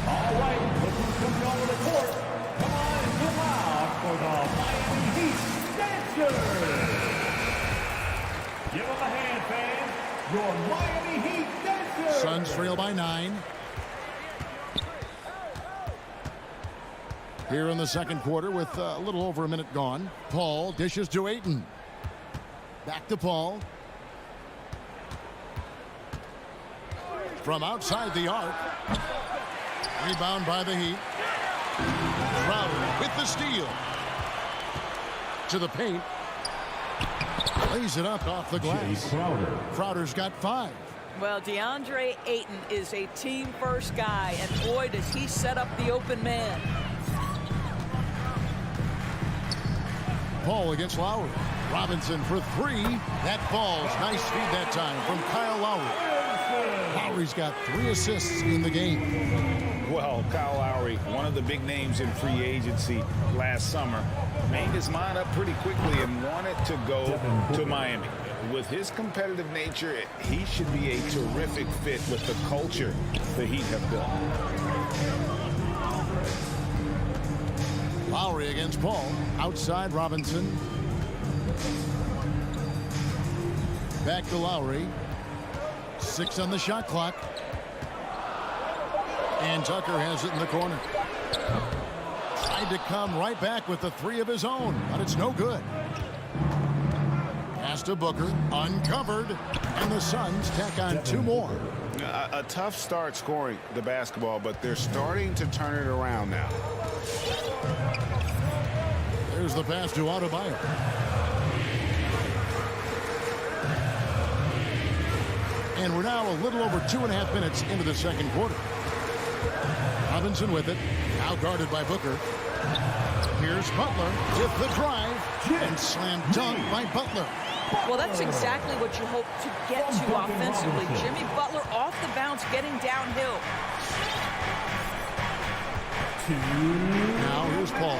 All right, look who's coming onto the court. Come on and get loud for the Miami Heat Dancers. Give them a hand, fans. Your Miami Heat Dancers. Suns trail by 9. Here in the second quarter with a little over a minute gone. Paul dishes to Ayton. Back to Paul. From outside the arc. Rebound by the Heat. Crowder with the steal. To the paint. Lays it up off the glass. Crowder's got 5. Well, DeAndre Ayton is a team-first guy, and boy, does he set up the open man. Paul against Lowry. Robinson for 3. That falls. Nice feed that time from Kyle Lowry. Lowry's got 3 assists in the game. Well, Kyle Lowry, one of the big names in free agency last summer, made his mind up pretty quickly and wanted to go to Miami. With his competitive nature, he should be a terrific fit with the culture the Heat have built. Lowry against Paul. Outside Robinson. Back to Lowry. 6 on the shot clock. And Tucker has it in the corner. Tried to come right back with the 3 of his own, but it's no good. Pass to Booker, uncovered, and the Suns tack on 2 more. A tough start scoring the basketball, but they're starting to turn it around now. There's the pass to Adebayo. And we're now a little over 2.5 minutes into the second quarter. Robinson with it. Now guarded by Booker. Here's Butler with the drive. And slam dunk by Butler. Well, that's exactly what you hope to get to offensively. Jimmy Butler off the bounce, getting downhill. Now here's Paul.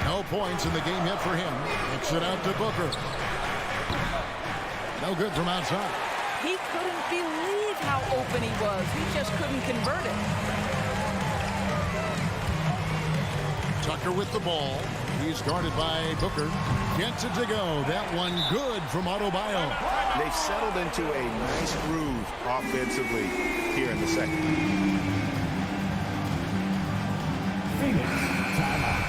No points in the game yet for him. Kicks it out to Booker. No good from outside. He couldn't believe how open he was. He just couldn't convert it. Tucker with the ball. He's guarded by Booker. Gets it to go. That one good from Adebayo. They've settled into a nice groove offensively here in the second. Phoenix, timeout.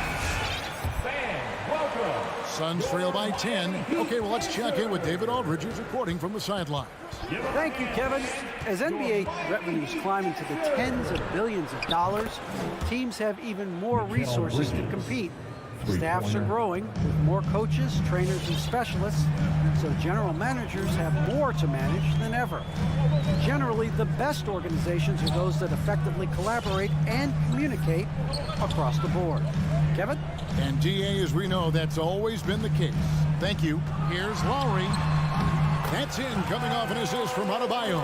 Fan, welcome. Suns trail by 10. Okay, well, let's check in with David Aldridge, who's reporting from the sidelines. Thank you, Kevin. As NBA revenues climb into the tens of billions of dollars, teams have even more resources to compete. Staffs are growing with more coaches, trainers, and specialists, so general managers have more to manage than ever. Generally, the best organizations are those that effectively collaborate and communicate across the board. Kevin? And DA, as we know, that's always been the case. Thank you. Here's Lowry. That's in, coming off an assist from Adebayo.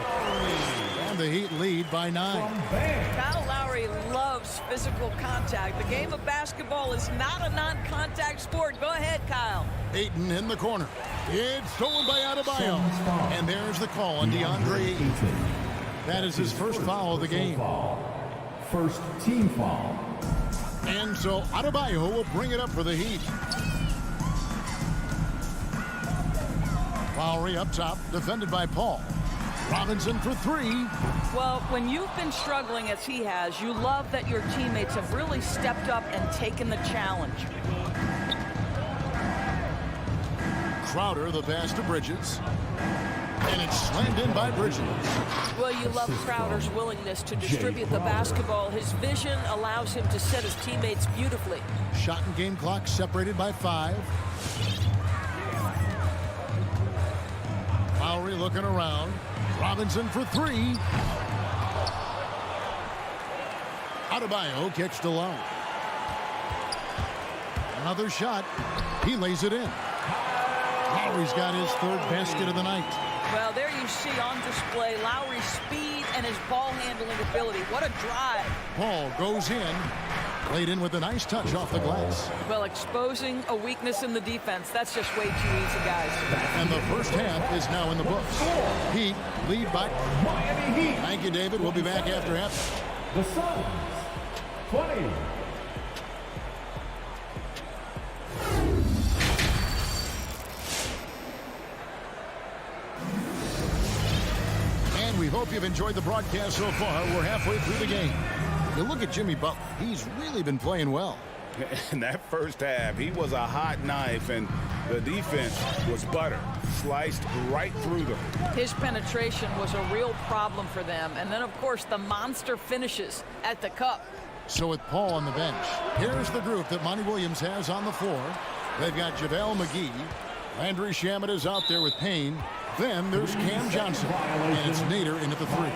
And the Heat lead by 9. Kyle Lowry loves physical contact. The game of basketball is not a non-contact sport. Go ahead, Kyle. Ayton in the corner. It's stolen by Adebayo. And there's the call on DeAndre Ayton. That is his first foul of the game. First team foul. And so Adebayo will bring it up for the Heat. Lowry up top, defended by Paul. Robinson for 3. Well, when you've been struggling as he has, you love that your teammates have really stepped up and taken the challenge. Crowder, the pass to Bridges. And it's slammed in by Bridges. Well, you love Crowder's willingness to distribute the basketball. His vision allows him to set his teammates beautifully. Shot and game clock separated by 5. Lowry looking around. Robinson for 3. Adebayo kicks to low. Another shot. He lays it in. Lowry's got his 3rd basket of the night. Well, there you see on display Lowry's speed and his ball handling ability. What a drive. Paul goes in. Laid in with a nice touch off the glass. Well, exposing a weakness in the defense. That's just way too easy, guys. And the first half is now in the books. Heat lead by Miami Heat. Thank you, David. We'll be back after half. The Suns, 20. And we hope you've enjoyed the broadcast so far. We're halfway through the game. You look at Jimmy Butler. He's really been playing well. In that first half, he was a hot knife, and the defense was butter. Sliced right through them. His penetration was a real problem for them. And then, of course, the monster finishes at the cup. So with Paul on the bench, here's the group that Monty Williams has on the floor. They've got JaVale McGee. Landry Shamet is out there with Payne. Then there's Cam Johnson, and it's Nader in at the 3.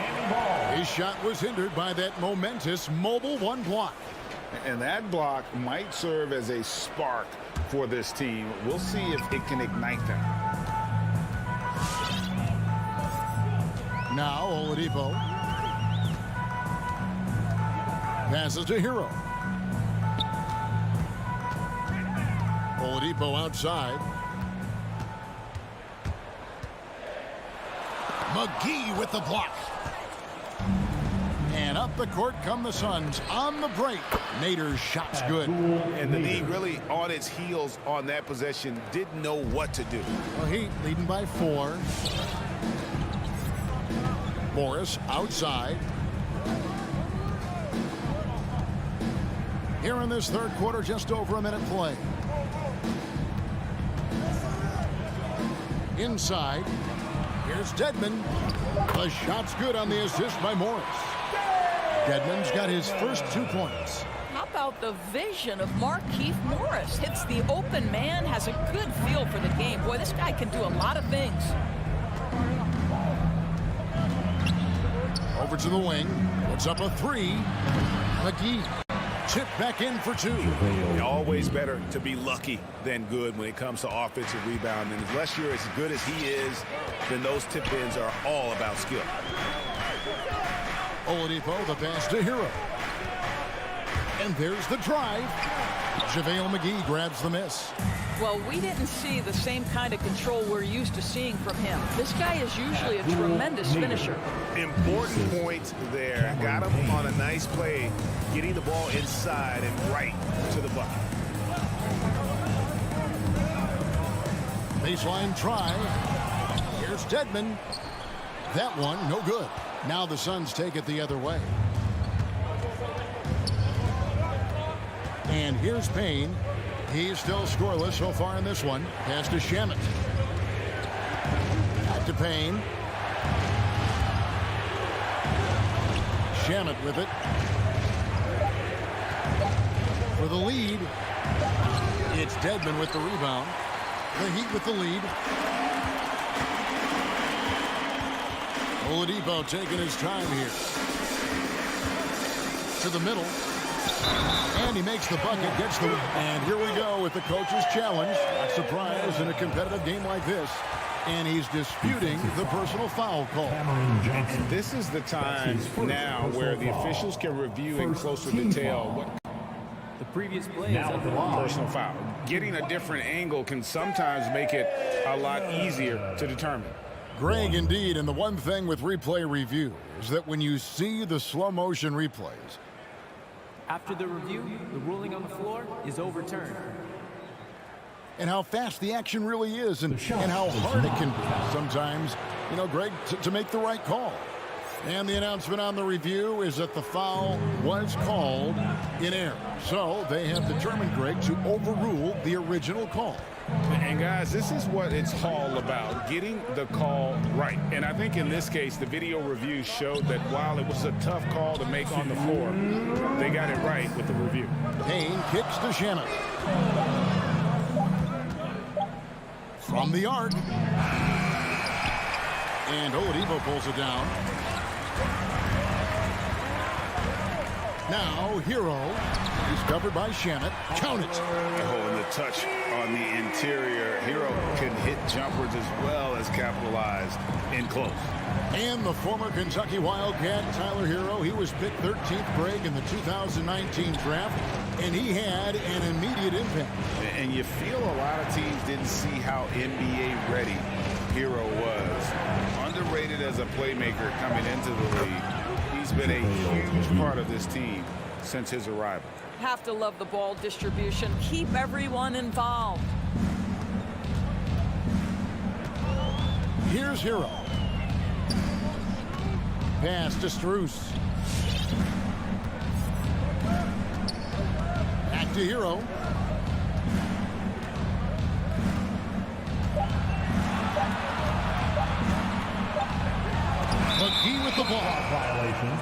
His shot was hindered by that momentous mobile 1 block. And that block might serve as a spark for this team. We'll see if it can ignite them. Now Oladipo passes to Hero. Oladipo outside. McGee with the block. And up the court come the Suns on the break. Nader's shot's good. And the D really on its heels on that possession, didn't know what to do. Well, Heat leading by 4. Morris outside. Here in this 3rd quarter, just over a minute play. Inside. Here's Dedmon. The shot's good on the assist by Morris. Dedmon's got his first 2 points. How about the vision of Markieff Morris? Hits the open man, has a good feel for the game. Boy, this guy can do a lot of things. Over over to the wing. Puts up a three. McGee tipped back in for two. Always better to be lucky than good when it comes to offensive rebound. And unless you're as good as he is, then those tip-ins are all about skill. Oladipo, the pass to Hero. And there's the drive. JaVale McGee grabs the miss. Well, we didn't see the same kind of control we're used to seeing from him. This guy is usually a tremendous finisher. Important point there. Got him on a nice play, getting the ball inside and right to the bucket. Baseline try. Here's Dedmon. That one, no good. Now the Suns take it the other way. And here's Payne. He's still scoreless so far in this one. Pass to Shamet. Back to Payne. Shamet with it. For the lead. It's Dedmon with the rebound. The Heat with the lead. Oladipo taking his time here. To the middle. And he makes the bucket, gets the... And here we go with the coach's challenge. Not surprised in a competitive game like this. And he's disputing the personal foul call. And this is the time now where the officials can review in closer detail what the previous play is personal foul. Getting a different angle can sometimes make it a lot easier to determine. Greg, indeed, and the one thing with replay review is that when you see the slow motion replays, after the review, the ruling on the floor is overturned. And how fast the action really is and how hard it can be sometimes, you know, Greg, to make the right call. And the announcement on the review is that the foul was called in error. So they have determined, Greg, to overrule the original call. And guys, this is what it's all about, getting the call right. And I think in this case, the video review showed that while it was a tough call to make on the floor, they got it right with the review. Payne kicks to Shamet. From the arc. And Oladipo pulls it down. Now, Hero. He's covered by Shamet. Count it. Oh, and the touch on the interior. Hero can hit jumpers as well as capitalized in close. And the former Kentucky Wildcat, Tyler Hero, he was picked 13th Greg in the 2019 draft, and he had an immediate impact. And you feel a lot of teams didn't see how NBA ready Hero was. Underrated as a playmaker coming into the league. He's been a huge part of this team since his arrival. Have to love the ball distribution. Keep everyone involved. Here's Hero. Pass to Strus. Back to Hero. McGee with the ball. Violation.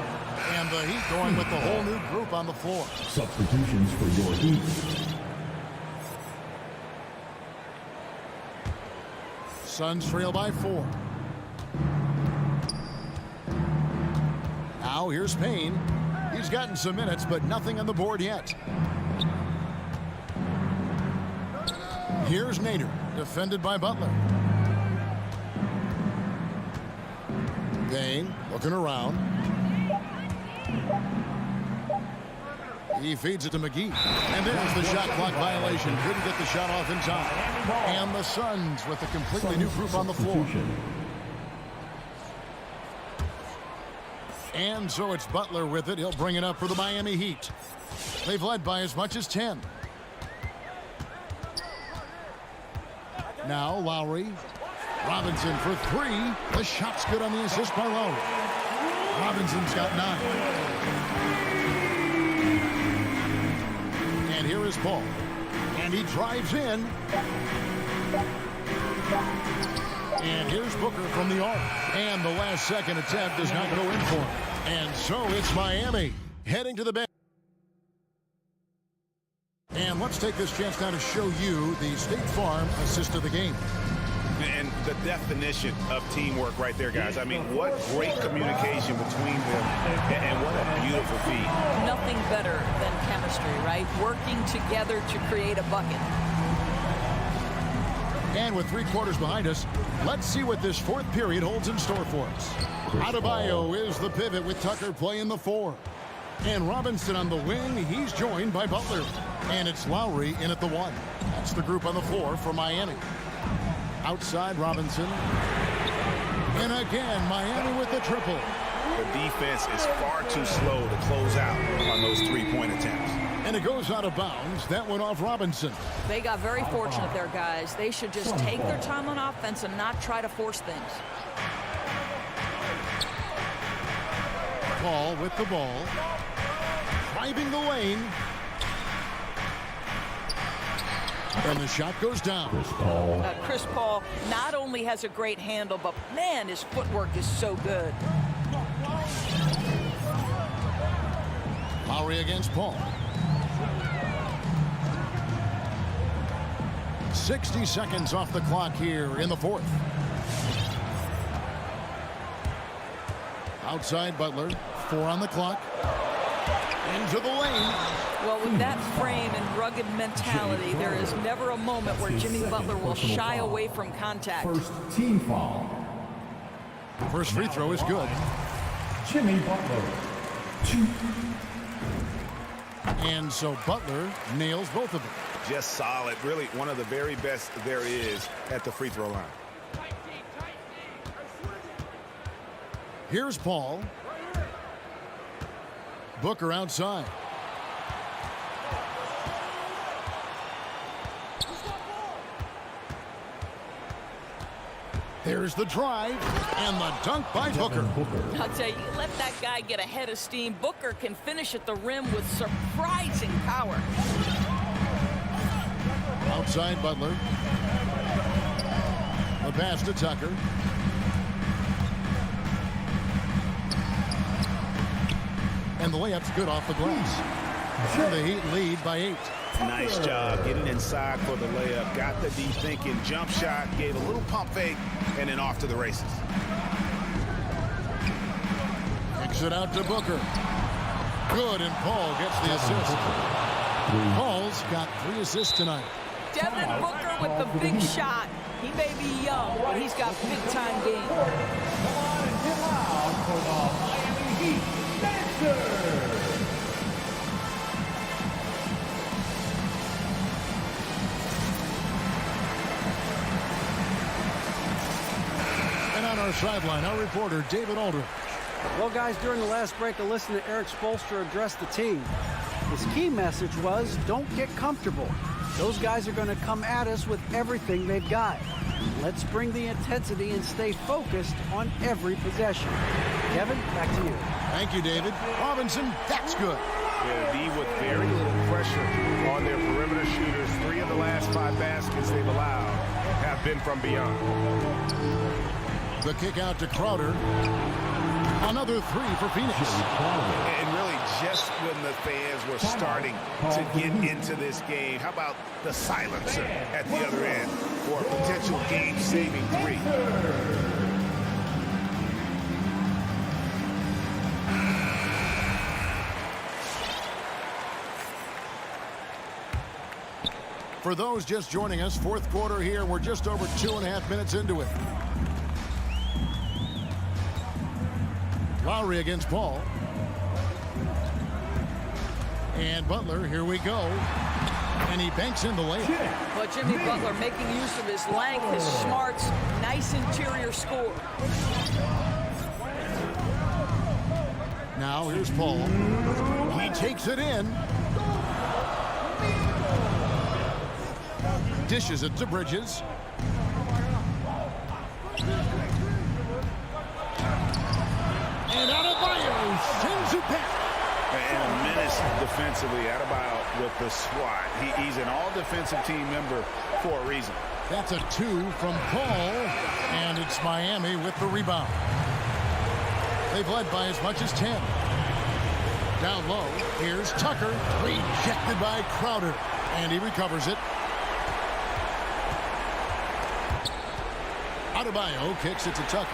And the Heat going with the whole new group on the floor. Substitutions for your Heat. Suns trail by 4. Now here's Payne. He's gotten some minutes, but nothing on the board yet. Here's Nader, defended by Butler. Payne looking around. He feeds it to McGee. And there's the shot clock violation. Couldn't get the shot off in time. And the Suns with a completely new group on the floor. And so it's Butler with it. He'll bring it up for the Miami Heat. They've led by as much as 10. Now Lowry. Robinson for 3. The shot's good on the assist by Lowry. Robinson's got 9. And here is Paul. And he drives in. And here's Booker from the arc. And the last second attempt does not go in for him. And so it's Miami heading to the bench. And let's take this chance now to show you the State Farm assist of the game. And the definition of teamwork right there, guys. I mean, what great communication between them beautiful feed. Nothing better than chemistry, right? Working together to create a bucket. And with 3 quarters behind us, let's see what this 4th period holds in store for us. Adebayo is the pivot with Tucker playing the 4. And Robinson on the wing, he's joined by Butler. And it's Lowry in at the 1. That's the group on the floor for Miami. Outside Robinson. And again, Miami with the triple. The defense is far too slow to close out on those 3-point attempts. And it goes out of bounds. That went off Robinson. They got very fortunate there, guys. They should just take their time on offense and not try to force things. Paul with the ball. Driving the lane. And the shot goes down. Chris Paul not only has a great handle, but man, his footwork is so good. Lowry against Paul. 60 seconds off the clock here in the 4th. Outside Butler. 4 on the clock. Into the lane. Well, with that frame and rugged mentality, there is never a moment where Jimmy Butler will shy away from contact. First team foul. First free throw is good. Jimmy Butler. 2. And so Butler nails both of them. Just solid. Really one of the very best there is at the free throw line. Here's Paul. Booker outside. There's the drive and the dunk by Booker. I'll tell you, let that guy get a head of steam. Booker can finish at the rim with surprising power. Outside Butler. The pass to Tucker. And the layup's good off the glass. And the Heat lead by 8. Nice job getting inside for the layup. Got the D thinking. Jump shot. Gave a little pump fake. And then off to the races. Kicks it out to Booker. Good, and Paul gets the assist. Paul's got 3 assists tonight. Devin Booker with the big shot. He may be young, but he's got big-time game. Come on and get loud for the Miami Heat Dancers. And on our sideline, our reporter, David Aldridge. Well, guys, during the last break, I listened to Eric Spoelstra address the team. His key message was, don't get comfortable. Those guys are going to come at us with everything they've got. Let's bring the intensity and stay focused on every possession. Kevin, back to you. Thank you, David. Robinson, that's good. Yeah, D with very little pressure on their perimeter shooters. 3 of the last 5 baskets they've allowed have been from beyond. The kick out to Crowder. Another 3 for Phoenix. And really just when the fans were starting to get into this game, how about the silencer at the other end for a potential game-saving 3? For those just joining us, 4th quarter here. We're just over 2.5 minutes into it. Lowry against Paul. And Butler, here we go. And he banks in the layup. But Jimmy Butler making use of his length, his smarts, nice interior score. Now here's Paul. He takes it in. Dishes it to Bridges. And Adebayo sends it back. And a menace defensively. Adebayo with the swat. He's an all-defensive team member for a reason. That's a 2 from Paul. And it's Miami with the rebound. They've led by as much as 10. Down low, here's Tucker. Rejected by Crowder. And he recovers it. Adebayo kicks it to Tucker.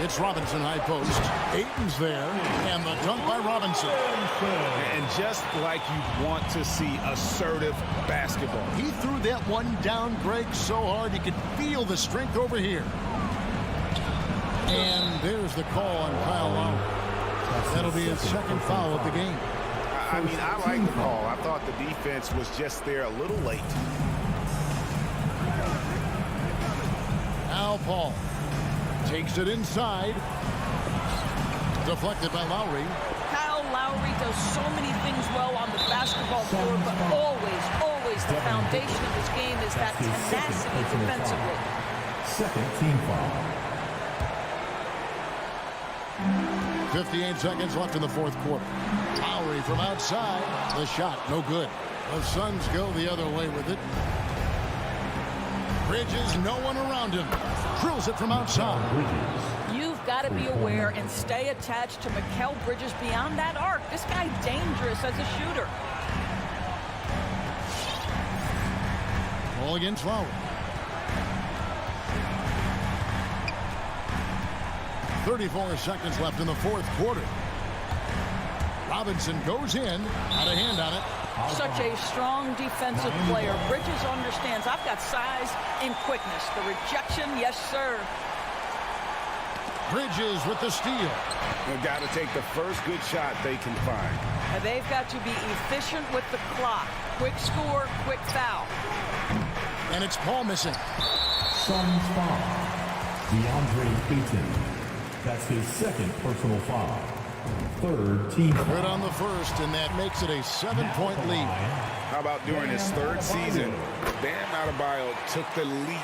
It's Robinson high post. Ayton's there, and the dunk by Robinson. And just like you want to see assertive basketball. He threw that one down, Greg, so hard you could feel the strength over here. And there's the call on Kyle Lowry. That'll be his second foul of the game. I mean, I like the call. I thought the defense was just there a little late. Al Paul takes it inside. Deflected by Lowry. Kyle Lowry does so many things well on the basketball floor, but always the foundation of his game is that tenacity defensively. Second team foul. 58 seconds left in the fourth quarter. Lowry from outside. The shot, no good. The Suns go the other way with it. Bridges, no one around him. Drills it from outside. You've got to be aware and stay attached to Mikal Bridges beyond that arc. This guy dangerous as a shooter. Ball against Lowry. 34 seconds left in the fourth quarter. Robinson goes in. Got a hand on it. Such a strong defensive player. Bridges understands I've got size and quickness. The rejection, yes, sir. Bridges with the steal. They've got to take the first good shot they can find. And they've got to be efficient with the clock. Quick score, quick foul. And it's Paul missing. Suns foul. DeAndre Ayton. That's his second personal foul. Third team foul. Good on the first, and that makes it a 7-point lead. How about during his third season, Bam Adebayo took the leap.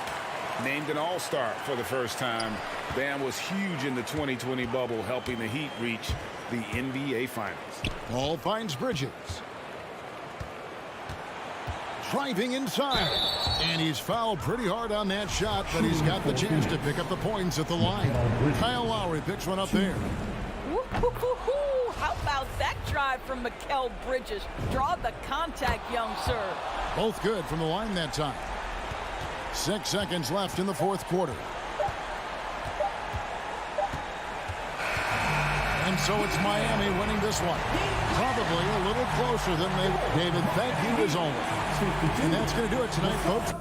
Named an all-star for the first time. Bam was huge in the 2020 bubble, helping the Heat reach the NBA Finals. Ball finds Bridges. Driving inside. And he's fouled pretty hard on that shot, but he's got the chance to pick up the points at the line. Kyle Lowry picks one up there. How about that drive from Mikal Bridges? Draw the contact, young sir. Both good from the line that time. 6 seconds left in the fourth quarter. And so it's Miami winning this one. Probably a little closer than they were. David, thank you as always. And that's going to do it tonight, folks.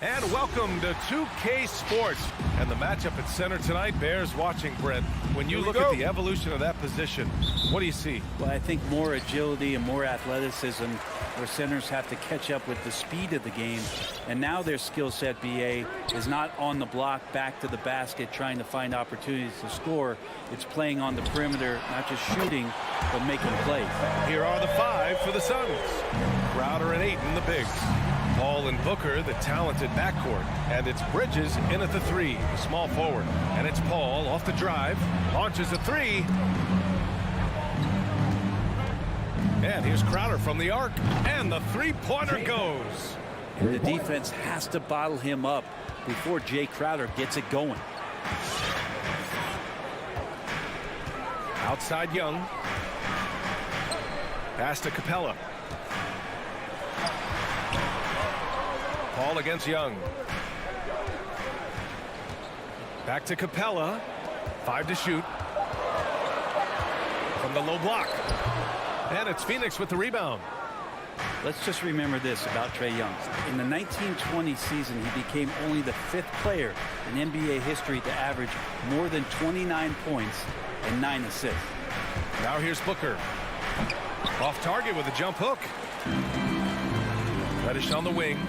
And welcome to 2K Sports. And the matchup at center tonight bears watching, Brent. When you look at the evolution of that position, what do you see? Well, I think more agility and more athleticism where centers have to catch up with the speed of the game. And now their skill set, BA, is not on the block, back to the basket, trying to find opportunities to score. It's playing on the perimeter, not just shooting, but making plays. Here are the 5 for the Suns. Crowder and Ayton, the bigs. Paul and Booker, the talented backcourt. And it's Bridges in at the 3, the small forward. And it's Paul off the drive, launches a 3. And here's Crowder from the arc, and the three-pointer goes. And the defense has to bottle him up before Jay Crowder gets it going. Outside Young. Pass to Capella. Paul against Young. Back to Capella. 5 to shoot. From the low block. And it's Phoenix with the rebound. Let's just remember this about Trae Young. In the 1920 season, he became only the 5th player in NBA history to average more than 29 points and 9 assists. Now here's Booker. Off target with a jump hook. Reddish on the wing.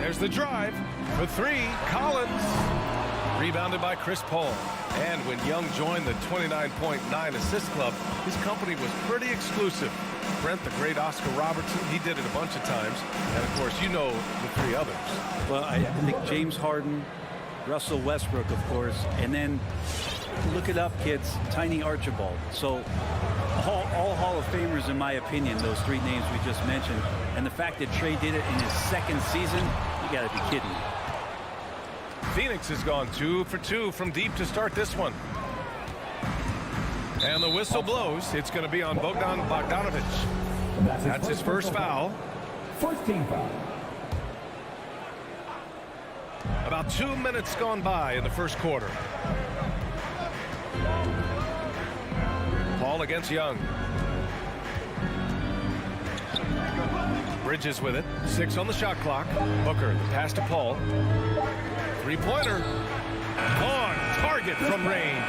There's the drive for 3. Collins. Rebounded by Chris Paul. And when Young joined the 29.9 assist club, his company was pretty exclusive. Brent, the great Oscar Robertson, he did it a bunch of times. And, of course, you know the 3 others. Well, I think James Harden, Russell Westbrook, of course, and then look it up, kids, Tiny Archibald. So all Hall of Famers, in my opinion, those 3 names we just mentioned. And the fact that Trae did it in his 2nd season, you got to be kidding me. Phoenix has gone 2 for 2 from deep to start this one. And the whistle blows. It's going to be on Bogdan Bogdanovic. That's his first foul. First team foul. About 2 minutes gone by in the first quarter. Paul against Young. Bridges with it. 6 on the shot clock. Booker, the pass to Paul. Three-pointer. On target from range.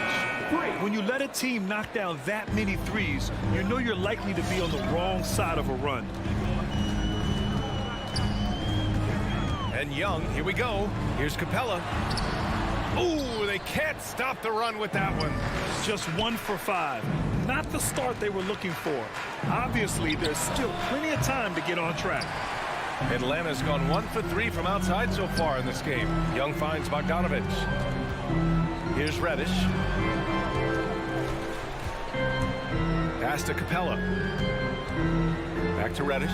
When you let a team knock down that many threes, you know you're likely to be on the wrong side of a run. And Young, here we go. Here's Capella. Ooh, they can't stop the run with that one. Just 1 for 5. Not the start they were looking for. Obviously, there's still plenty of time to get on track. Atlanta's gone 1 for 3 from outside so far in this game. Young finds Bogdanovic. Here's Reddish. Pass to Capella. Back to Reddish.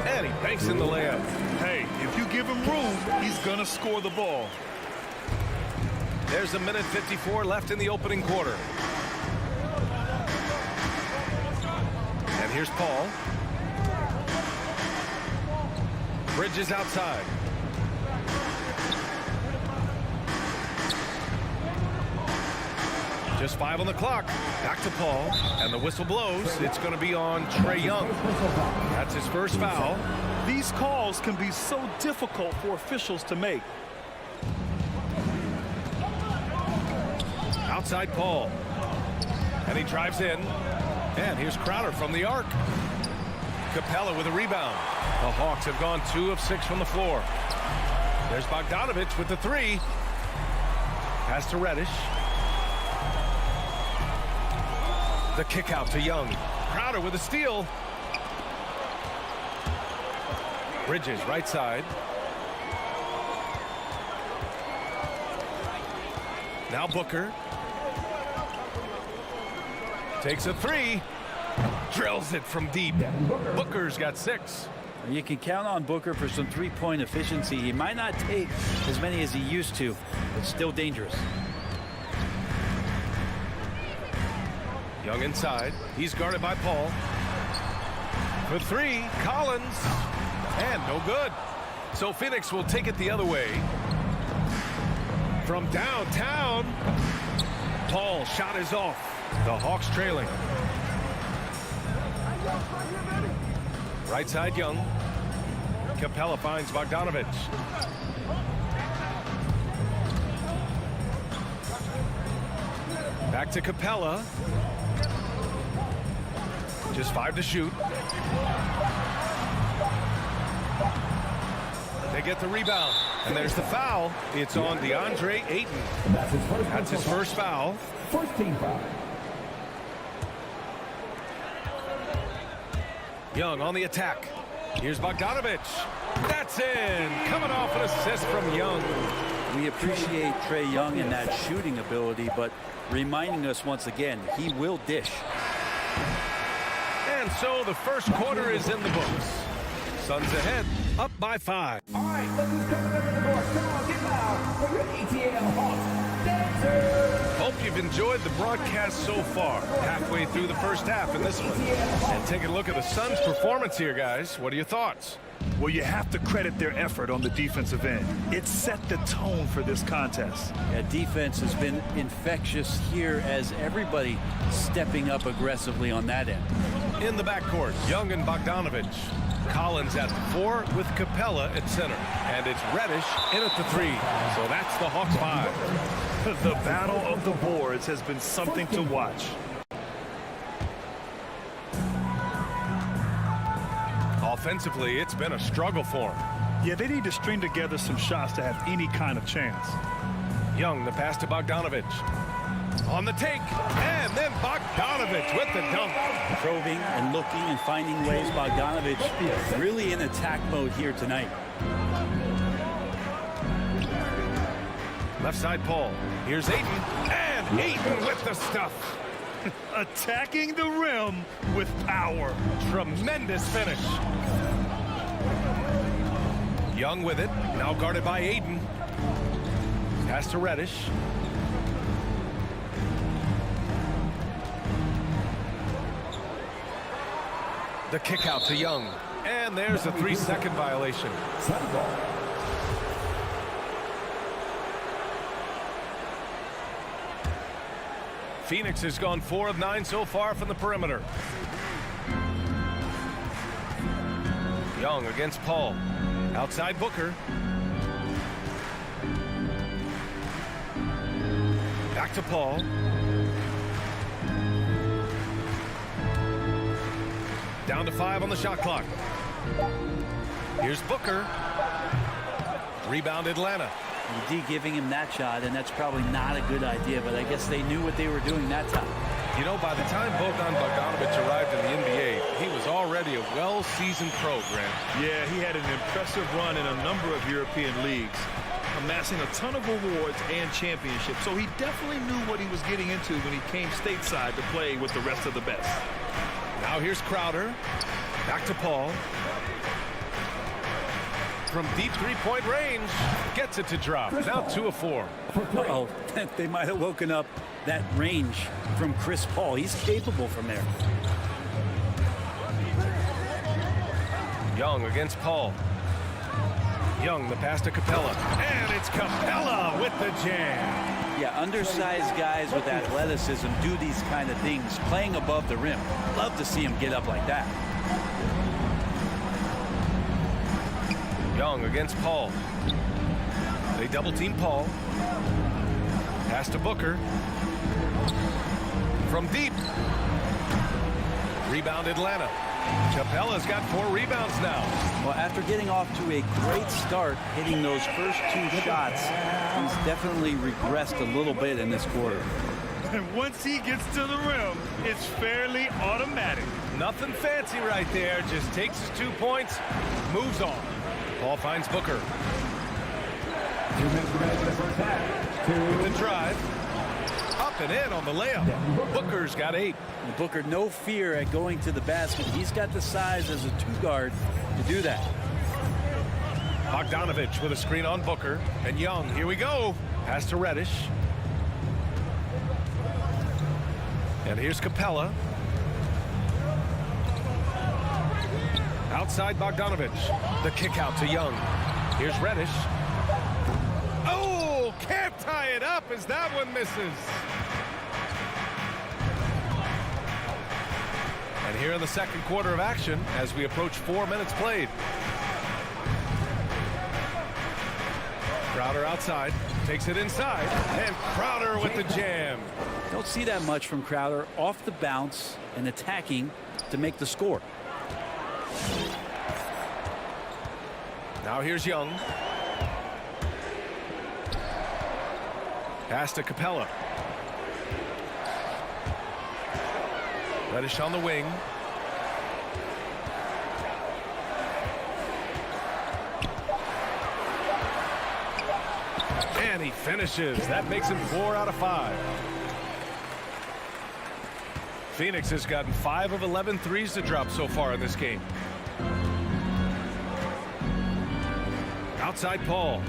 And he banks in the layup. Hey, if you give him room, he's going to score the ball. There's a minute 54 left in the opening quarter. And here's Paul. Bridges outside. Just 5 on the clock. Back to Paul. And the whistle blows. It's going to be on Trae Young. That's his first foul. These calls can be so difficult for officials to make. Outside Paul. And he drives in. And here's Crowder from the arc. Capella with a rebound. The Hawks have gone 2 of 6 from the floor. There's Bogdanovic with the 3. Pass to Reddish. The kick out to Young. Crowder with a steal. Bridges right side. Now Booker. Takes a 3. Drills it from deep. Booker's got 6. You can count on Booker for some three-point efficiency. He might not take as many as he used to, but still dangerous. Young inside. He's guarded by Paul. For 3, Collins. And no good. So Phoenix will take it the other way. From downtown. Paul shot is off. The Hawks trailing. Right side, Young. Capella finds Bogdanovich. Back to Capella. Just 5 to shoot. They get the rebound. And there's the foul. It's on DeAndre Ayton. That's his first foul. First team foul. Young on the attack. Here's Bogdanovich. That's in. Coming off an assist from Young. We appreciate Trae Young and that shooting ability, but reminding us once again, he will dish. And so the first quarter is in the books. Suns ahead, up by 5. All right, look who's coming up in the door. Come on, get loud for your ATL Hawks dancers. Hope you've enjoyed the broadcast so far. Halfway through the first half in this one. And take a look at the Suns' performance here, guys. What are your thoughts? Well, you have to credit their effort on the defensive end. It set the tone for this contest. Yeah, defense has been infectious here as everybody stepping up aggressively on that end. In the backcourt, Young and Bogdanovich. Collins at the 4 with Capella at center. And it's Reddish in at the 3. So that's the Hawks 5. The battle of the boards has been something to watch. Offensively, it's been a struggle for them. Yeah, they need to string together some shots to have any kind of chance. Young, the pass to Bogdanovich. On the take, and then Bogdanovich with the dunk. Probing and looking and finding ways. Bogdanovich really in attack mode here tonight. Left side, Paul. Here's Ayton, and Ayton with the stuff. Attacking the rim with power. Tremendous finish. Young with it, now guarded by Ayton. Pass to Reddish. The kick out to Young. And there's a 3-second violation. Phoenix has gone 4 of 9 so far from the perimeter. Young against Paul. Outside Booker. Back to Paul. Down to 5 on the shot clock. Here's Booker. Rebound Atlanta. D giving him that shot, and that's probably not a good idea, but I guess they knew what they were doing that time. You know, by the time Bogdan Bogdanovich arrived in the NBA, he was already a well-seasoned pro, Grant. Yeah, he had an impressive run in a number of European leagues, amassing a ton of awards and championships. So he definitely knew what he was getting into when he came stateside to play with the rest of the best. Now here's Crowder. Back to Paul. From deep three-point range, gets it to drop. Now 2 of 4. Uh-oh, they might have woken up that range from Chris Paul. He's capable from there. Young against Paul. Young, the pass to Capella. And it's Capella with the jam. Yeah, undersized guys with athleticism do these kind of things, playing above the rim. Love to see him get up like that. Young against Paul. They double team Paul. Pass to Booker. From deep. Rebound Atlanta. Capella's got 4 rebounds now. Well, after getting off to a great start, hitting those first 2 shots, he's definitely regressed a little bit in this quarter. And once he gets to the rim, it's fairly automatic. Nothing fancy right there. Just takes his 2 points, moves on. Paul finds Booker. 2 minutes remaining in the first half. With the drive. Up and in on the layup. Booker's got 8. And Booker, no fear at going to the basket. He's got the size as a 2-guard to do that. Bogdanovich with a screen on Booker. And Young, here we go. Pass to Reddish. And here's Capella. Outside Bogdanovich. The kick out to Young. Here's Reddish. Oh, can't tie it up as that one misses. And And here in the second quarter of action as we approach 4 minutes played. Crowder outside, takes it inside, and Crowder with the jam. Don't see that much from Crowder, off the bounce and attacking to make the score. Now here's Young. Pass to Capella. Reddish on the wing. And he finishes. That makes him 4 out of 5. Phoenix has gotten 5 of 11 threes to drop so far in this game. Outside Paul.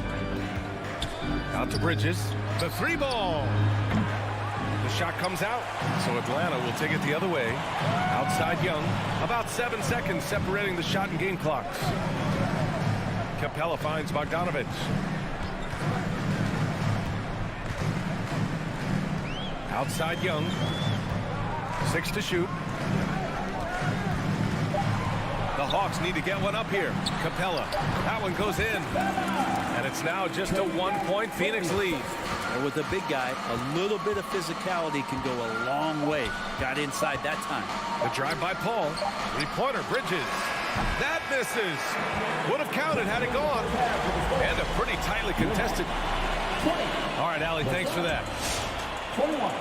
Out to Bridges. The 3-ball. The shot comes out, so Atlanta will take it the other way. Outside Young. About 7 seconds separating the shot and game clocks. Capella finds Bogdanovich. Outside Young. 6 to shoot. The Hawks need to get one up here. Capella. That one goes in. And it's now just a 1-point Phoenix lead. And with a big guy, a little bit of physicality can go a long way. Got inside that time. The drive by Paul. 3-pointer, Bridges. That misses. Would have counted had it gone. And a pretty tightly contested. All right, Allie, thanks for that. 21.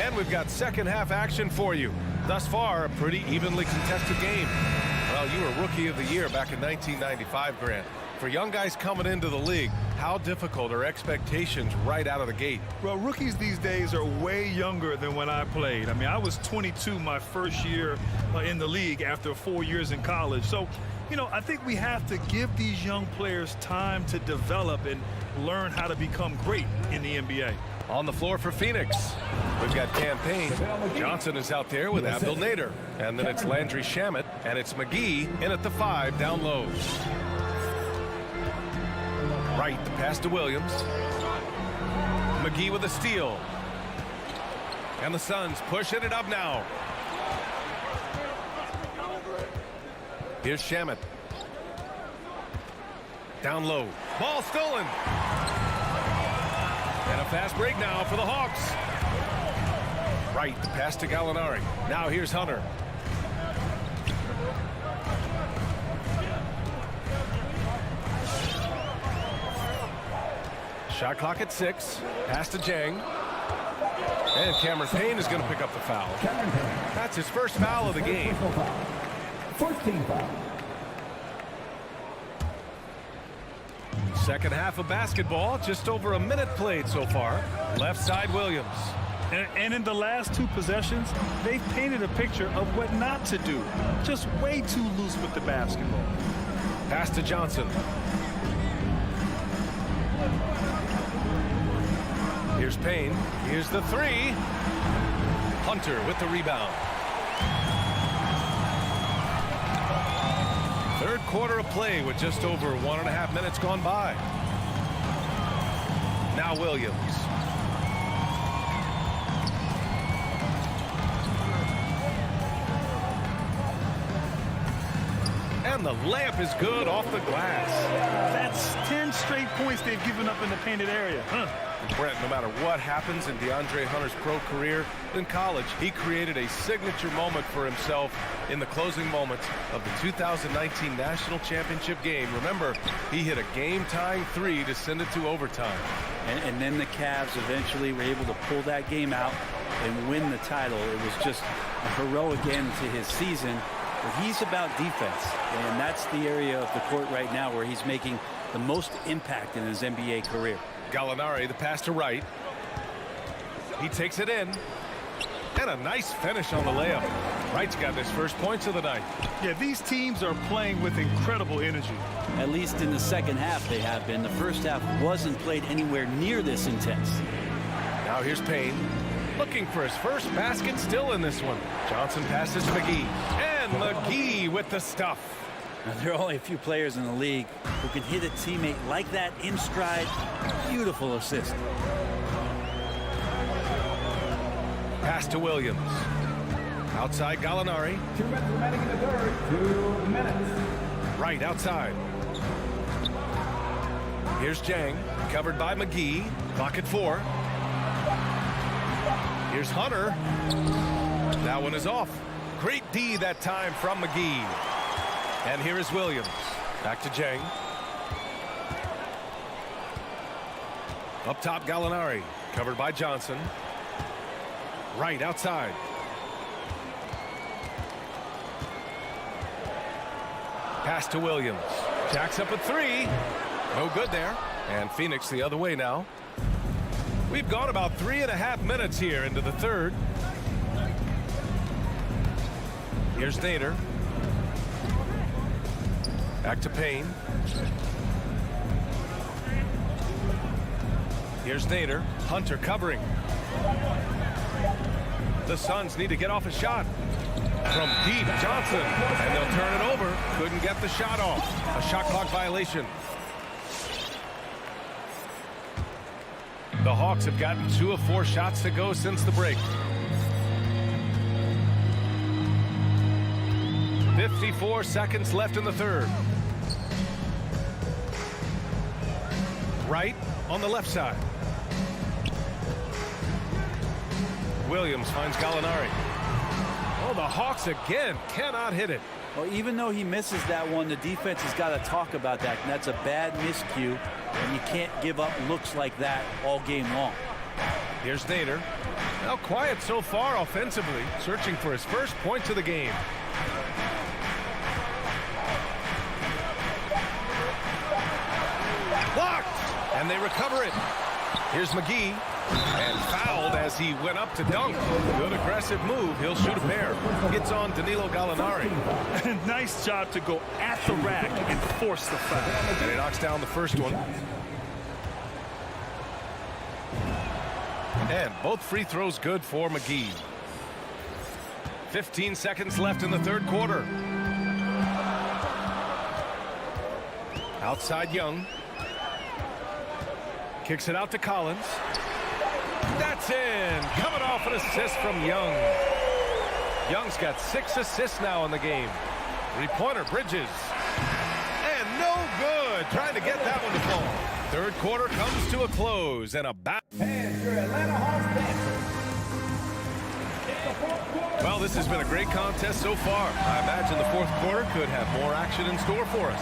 And we've got second half action for you. Thus far, a pretty evenly contested game. Well, you were Rookie of the Year back in 1995, Grant. For young guys coming into the league, how difficult are expectations right out of the gate? Well, rookies these days are way younger than when I played. I mean, I was 22 my first year in the league after 4 years in college. So, you know, I think we have to give these young players time to develop and learn how to become great in the NBA. On the floor for Phoenix, we've got Campaign. Johnson is out there with Abdel Nader. And then it's Landry Shamet, and it's McGee in at the 5 down low. Right, the pass to Williams. McGee with a steal. And the Suns pushing it up now. Here's Shamet. Down low. Ball stolen. And a fast break now for the Hawks. Right, the pass to Gallinari. Now here's Hunter. Shot clock at 6. Pass to Jang. And Cameron Payne is going to pick up the foul. That's his first foul of the game. 14 foul. Second half of basketball, just over a minute played so far. Left side Williams. And in the last 2 possessions, they've painted a picture of what not to do. Just way too loose with the basketball. Pass to Johnson. Here's Payne. Here's the 3. Hunter with the rebound. Third quarter of play with just over 1.5 minutes gone by. Now Williams. And the layup is good off the glass. That's 10 straight points they've given up in the painted area. Brent, no matter what happens in DeAndre Hunter's pro career, in college, he created a signature moment for himself in the closing moments of the 2019 National Championship game. Remember, he hit a game-tying 3 to send it to overtime. And then the Cavs eventually were able to pull that game out and win the title. It was just a heroic end to his season. But he's about defense, and that's the area of the court right now where he's making the most impact in his NBA career. Gallinari, the pass to Wright. He takes it in. And a nice finish on the layup. Wright's got his first points of the night. Yeah, these teams are playing with incredible energy. At least in the second half they have been. The first half wasn't played anywhere near this intense. Now here's Payne. Looking for his first basket still in this one. Johnson passes McGee. And McGee with the stuff. Now, there are only a few players in the league who can hit a teammate like that in stride. Beautiful assist. Pass to Williams. Outside Gallinari. 2 minutes remaining in the third. 2 minutes. Right outside. Here's Jang. Covered by McGee. Clock at 4. Here's Hunter. That one is off. Great D that time from McGee. And here is Williams. Back to Jang. Up top, Gallinari. Covered by Johnson. Right outside. Pass to Williams. Jacks up at 3. No good there. And Phoenix the other way now. We've gone about 3.5 minutes here into the third. Here's Nader. Back to Payne. Here's Nader. Hunter covering. The Suns need to get off a shot. From deep, Johnson. And they'll turn it over. Couldn't get the shot off. A shot clock violation. The Hawks have gotten 2 of 4 shots to go since the break. 54 seconds left in the third. Right on the left side. Williams finds Gallinari. Oh, the Hawks again cannot hit it. Well, even though he misses that one, the defense has got to talk about that. And that's a bad miscue, and you can't give up looks like that all game long. Here's Nader. Now quiet so far offensively, searching for his first points of the game. Blocked! And they recover it. Here's McGee. And fouled as he went up to dunk. Good aggressive move. He'll shoot a pair. Gets on Danilo Gallinari. Nice job to go at the rack and force the foul. And he knocks down the first one. And both free throws good for McGee. 15 seconds left in the third quarter. Outside Young. Kicks it out to Collins. That's in. Coming off an assist from Young. Young's got 6 assists now in the game. 3-pointer, Bridges. And no good. Trying to get that one to fall. Third quarter comes to a close and a back. And your Atlanta Hawks dancer. Well, this has been a great contest so far. I imagine the fourth quarter could have more action in store for us.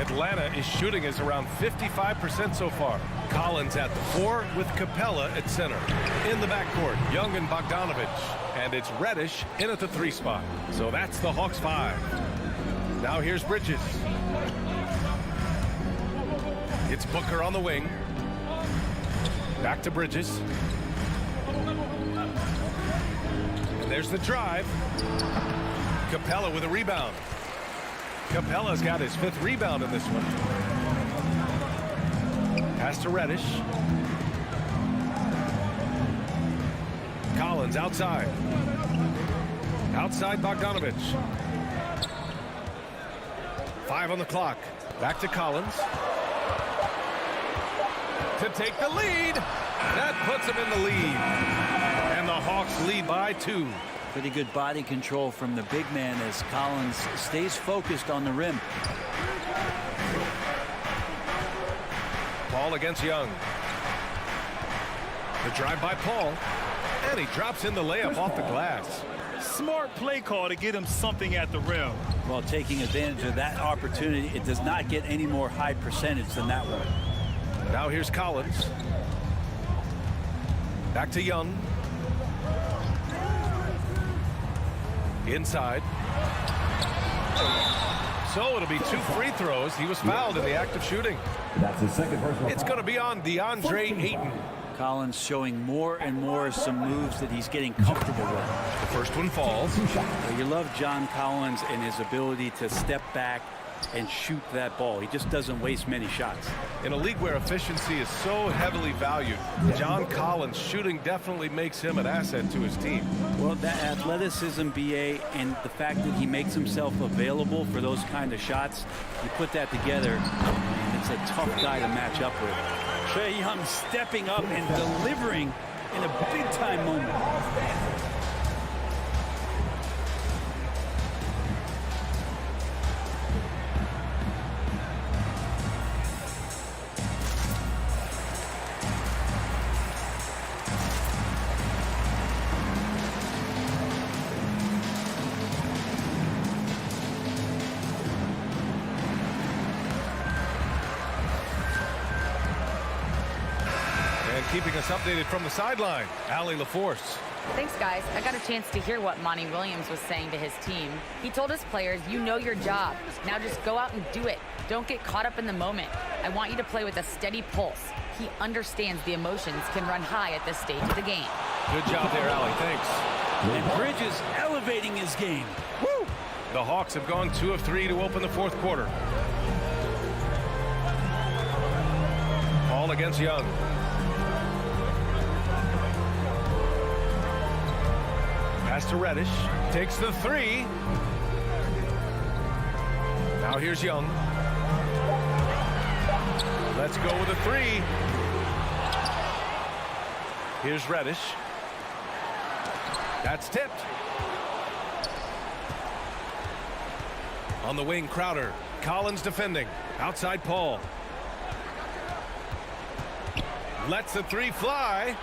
Atlanta is shooting is around 55% so far. Collins at the 4 with Capella at center. In the backcourt, Young and Bogdanovich. And it's Reddish in at the 3 spot. So that's the Hawks 5. Now here's Bridges. It's Booker on the wing. Back to Bridges. And there's the drive. Capella with a rebound. Capella's got his 5th rebound in this one. Pass to Reddish. Collins outside. Outside Bogdanovich. 5 on the clock. Back to Collins. To take the lead. That puts him in the lead. And the Hawks lead by 2. Pretty good body control from the big man as Collins stays focused on the rim. Paul against Young. The drive by Paul. And he drops in the layup off the glass. Smart play call to get him something at the rim. Well, taking advantage of that opportunity, it does not get any more high percentage than that one. Now here's Collins. Back to Young. Inside. So it'll be 2 free throws. He was fouled in the act of shooting. That's his second personal. It's going to be on DeAndre Ayton. Collins showing more and more some moves that he's getting comfortable with. The first one falls. You love John Collins and his ability to step back, and shoot that ball. He just doesn't waste many shots. In a league where efficiency is so heavily valued, John Collins' shooting definitely makes him an asset to his team. Well, that athleticism, BA, and the fact that he makes himself available for those kind of shots, you put that together, and it's a tough guy to match up with. Trae Young stepping up and delivering in a big-time moment. Keeping us updated from the sideline, Allie LaForce. Thanks, guys. I got a chance to hear what Monty Williams was saying to his team. He told his players, you know your job. Now just go out and do it. Don't get caught up in the moment. I want you to play with a steady pulse. He understands the emotions can run high at this stage of the game. Good job there, Allie. Thanks. And Bridges elevating his game. Woo! The Hawks have gone 2 of 3 to open the fourth quarter. Ball against Young. Pass to Reddish. Takes the 3. Now here's Young. Let's go with a 3. Here's Reddish. That's tipped. On the wing, Crowder. Collins defending. Outside Paul. Lets the 3 fly.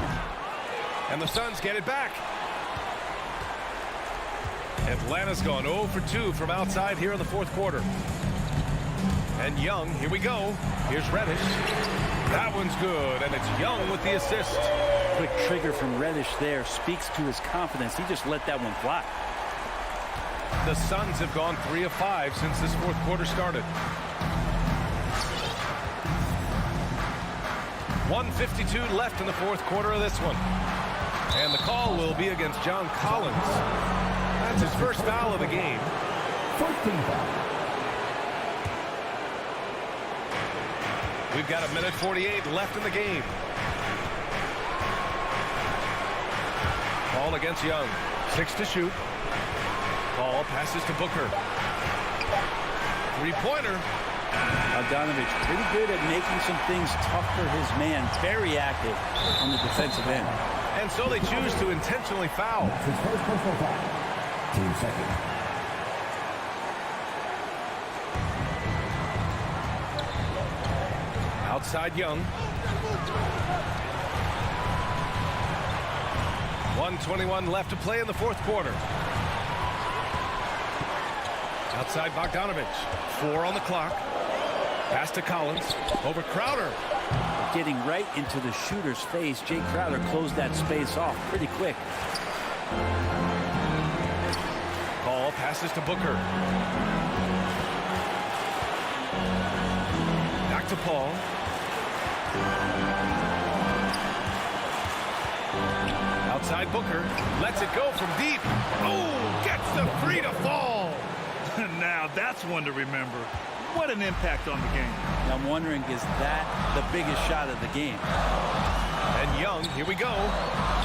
And the Suns get it back. Atlanta's gone 0 for 2 from outside here in the fourth quarter. And Young, here we go. Here's Reddish. That one's good, and it's Young with the assist. Quick trigger from Reddish there speaks to his confidence. He just let that one fly. The Suns have gone 3 of 5 since this fourth quarter started. 1:52 left in the fourth quarter of this one. And the call will be against John Collins. That's his first foul of the game. 14 foul. We've got 1:48 left in the game. Ball against Young. 6 to shoot. Ball passes to Booker. 3-pointer. Bogdanovich pretty good at making some things tough for his man. Very active on the defensive end. And so they choose to intentionally foul. That's his first personal foul. Team second. Outside Young. 1:21 left to play in the fourth quarter. Outside Bogdanovich. 4 on the clock. Pass to Collins. Over Crowder. Getting right into the shooter's face. Jay Crowder closed that space off pretty quick. Ball passes to Booker. Back to Paul. Outside Booker. Lets it go from deep. Oh, gets the 3 to fall. Now that's one to remember. What an impact on the game. Now I'm wondering, is that the biggest shot of the game? And Young, here we go.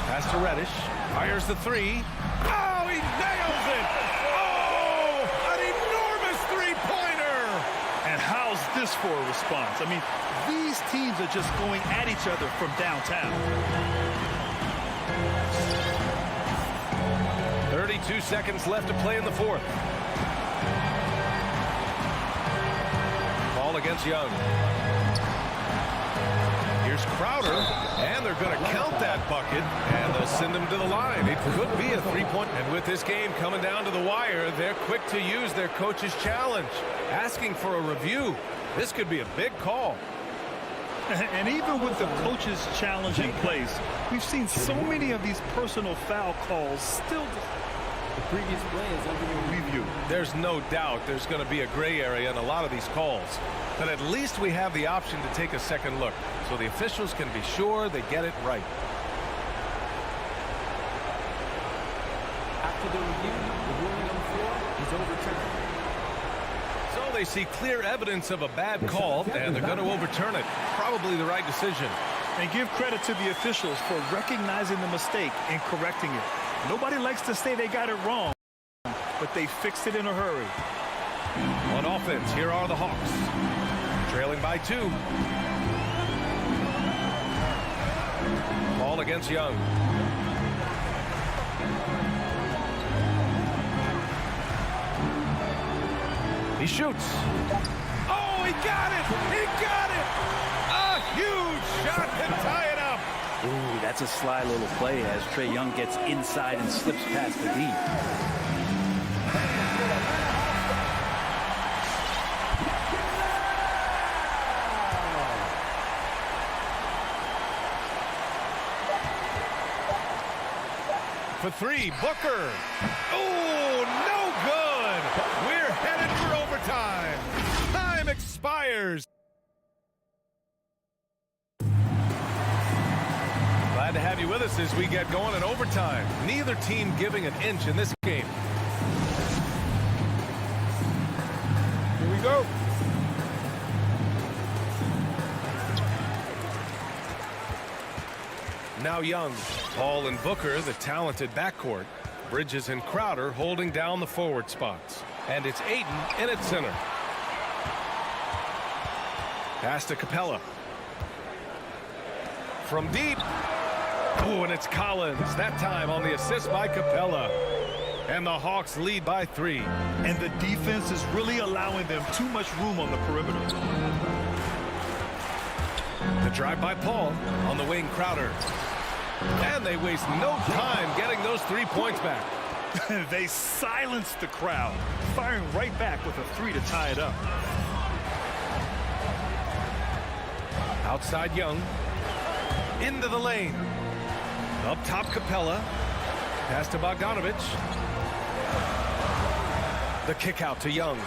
Pass to Reddish. Fires the 3. Oh, he nails it! Oh, an enormous 3-pointer! And how's this for a response? I mean, these teams are just going at each other from downtown. 32 seconds left to play in the fourth. Ball against Young. Here's Crowder, and they're going to count that bucket, and they'll send him to the line. It could be a 3-point. And with this game coming down to the wire, they're quick to use their coach's challenge, asking for a review. This could be a big call. And even with the coach's challenge in place, we've seen so many of these personal foul calls still. The previous play is under review. There's no doubt there's going to be a gray area in a lot of these calls. But at least we have the option to take a second look, so the officials can be sure they get it right. After the review, the ruling on the floor is overturned. So they see clear evidence of a bad call, and they're going to overturn it. Probably the right decision. And give credit to the officials for recognizing the mistake and correcting it. Nobody likes to say they got it wrong, but they fixed it in a hurry. On offense, here are the Hawks. Trailing by 2. Ball against Young. He shoots. Oh, he got it! He got it! A huge shot to tie it up. Ooh, that's a sly little play as Trae Young gets inside and slips past the D. For 3, Booker. Oh, no good. We're headed for overtime. Time expires. Glad to have you with us as we get going in overtime. Neither team giving an inch in this game. Here we go. Now Young, Paul and Booker, the talented backcourt. Bridges and Crowder holding down the forward spots. And it's Ayton in at center. Pass to Capella. From deep. Oh, and it's Collins. That time on the assist by Capella. And the Hawks lead by 3. And the defense is really allowing them too much room on the perimeter. The drive by Paul. On the wing, Crowder. And they waste no time getting those 3 points back. They silenced the crowd, firing right back with a 3 to tie it up. Outside Young. Into the lane. Up top Capella. Pass to Bogdanovich. The kick out to Young.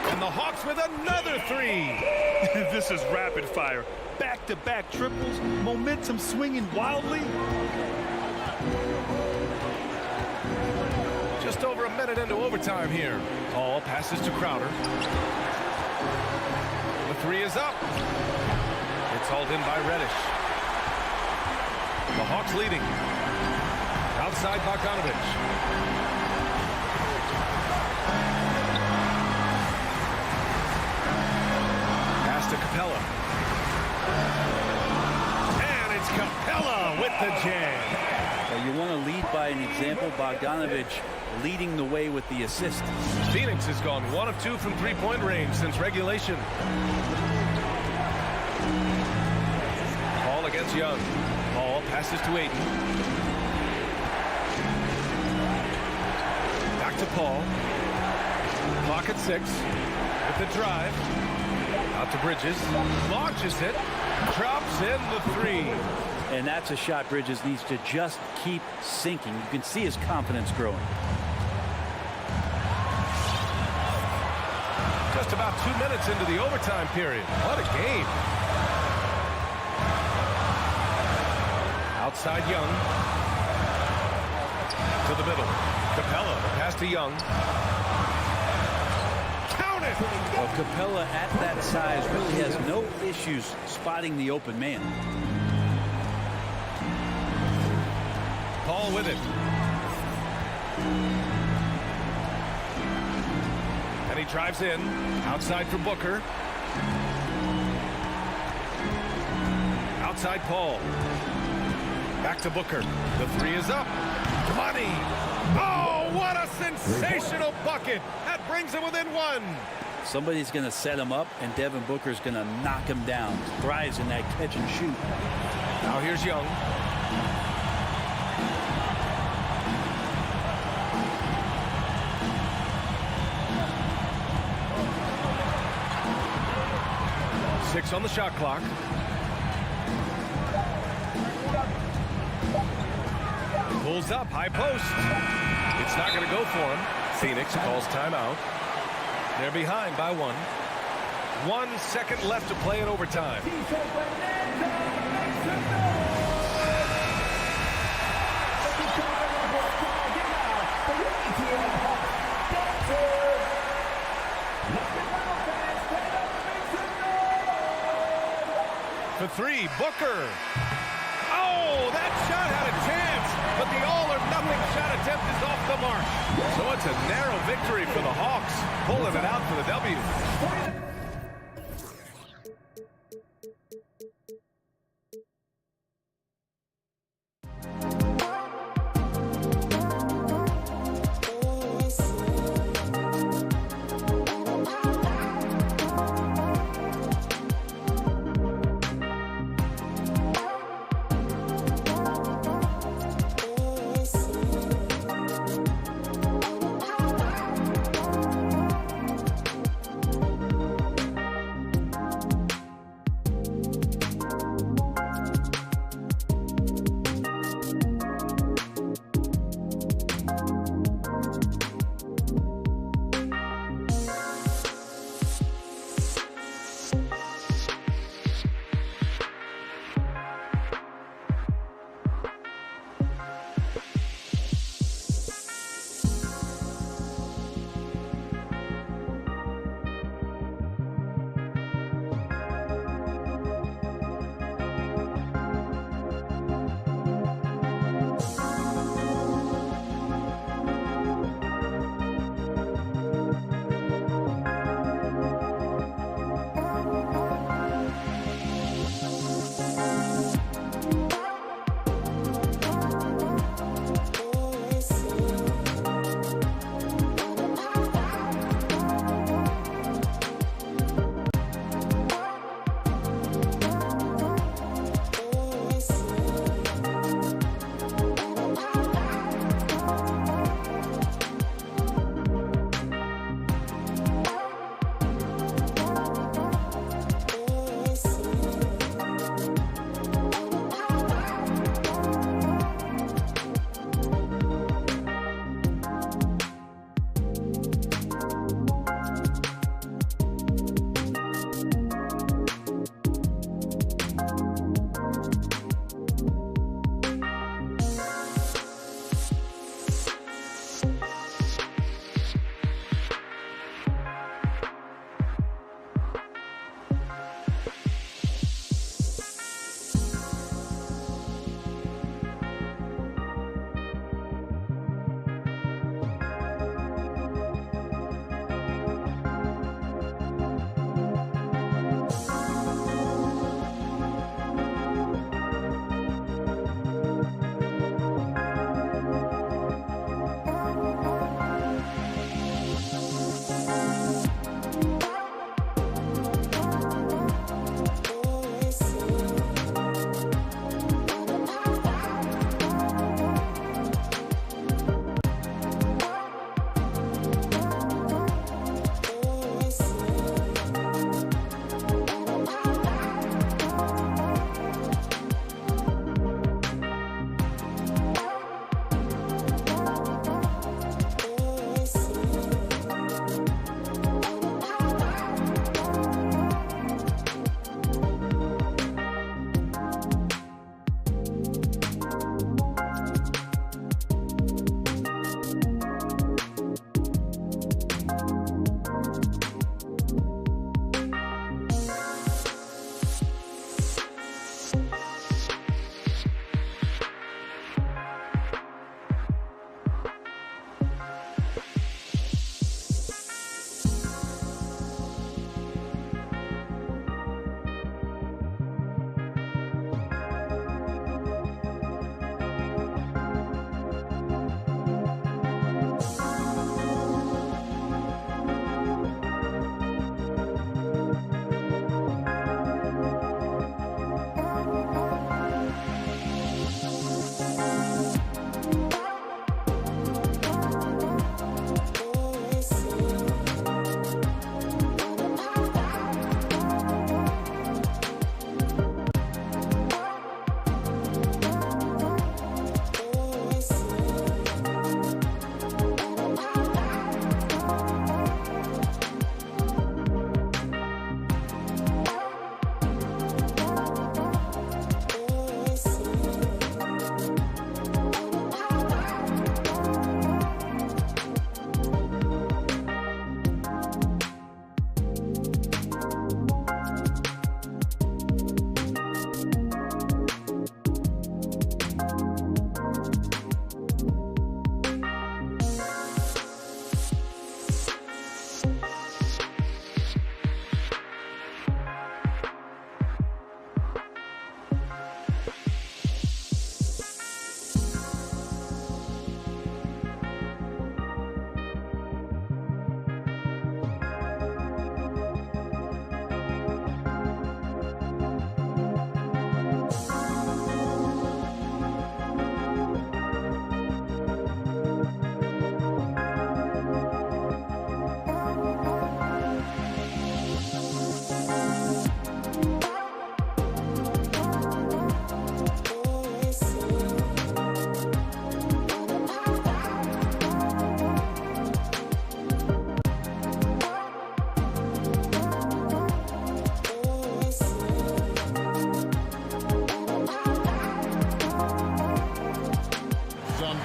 And the Hawks with another 3. This is rapid fire. Back-to-back triples, momentum swinging wildly. Just over a minute into overtime here. Paul passes to Crowder. The 3 is up. It's hauled in by Reddish. The Hawks leading. Outside Bogdanovich. Pass to Capella. And it's Capella with the jam. Well, you want to lead by an example. Bogdanovich leading the way with the assist. Phoenix has gone 1 of 2 from three-point range since regulation. Paul against Young. Paul passes to Ayton. Back to Paul. Clock at 6. With the drive. Out to Bridges. Launches it. Drops in the 3. And that's a shot Bridges needs to just keep sinking. You can see his confidence growing. Just about 2 minutes into the overtime period. What a game. Outside Young. To the middle. Capella. Pass to Young. Count it! Well, Capella at that size really has no issues spotting the open man. Paul with it. And he drives in. Outside for Booker. Outside Paul. Back to Booker. The 3 is up. Money. Oh, what a sensational bucket. That brings him within 1. Somebody's going to set him up, and Devin Booker's going to knock him down. Thrives in that catch and shoot. Now here's Young. Six on the shot clock. Pulls up, high post. It's not going to go for him. Phoenix calls timeout. They're behind by 1. 1 second left to play in overtime. Booker. Oh, that shot had a chance, but the all-or-nothing shot attempt is off the mark. So it's a narrow victory for the Hawks, pulling it out for the W.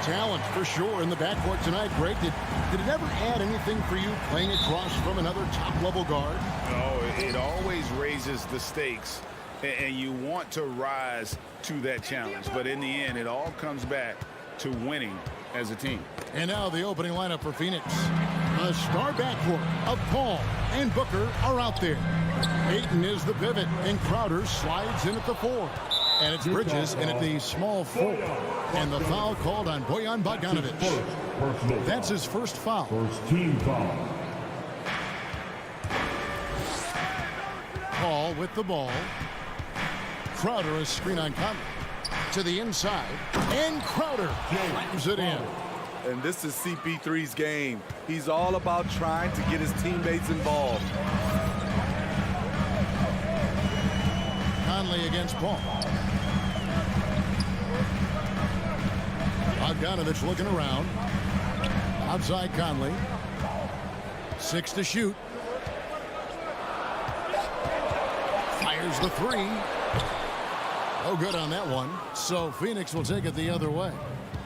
Talent for sure in the backcourt tonight, Greg. Did it ever add anything for you playing across from another top-level guard? No, it always raises the stakes, and you want to rise to that challenge. But in the end, it all comes back to winning as a team. And now the opening lineup for Phoenix. A star backcourt of Paul and Booker are out there. Ayton is the pivot, and Crowder slides in at the 4. And it's Bridges in at the small 4. And the foul called on Bojan Bogdanovic. That's his first foul. First team foul. Paul with the ball. Crowder a screen on Conley. To the inside. And Crowder slams it in. And this is CP3's game. He's all about trying to get his teammates involved. Conley against Paul. Bogdanovic looking around. Outside Conley. 6 to shoot. Fires the 3. No good on that one. So Phoenix will take it the other way.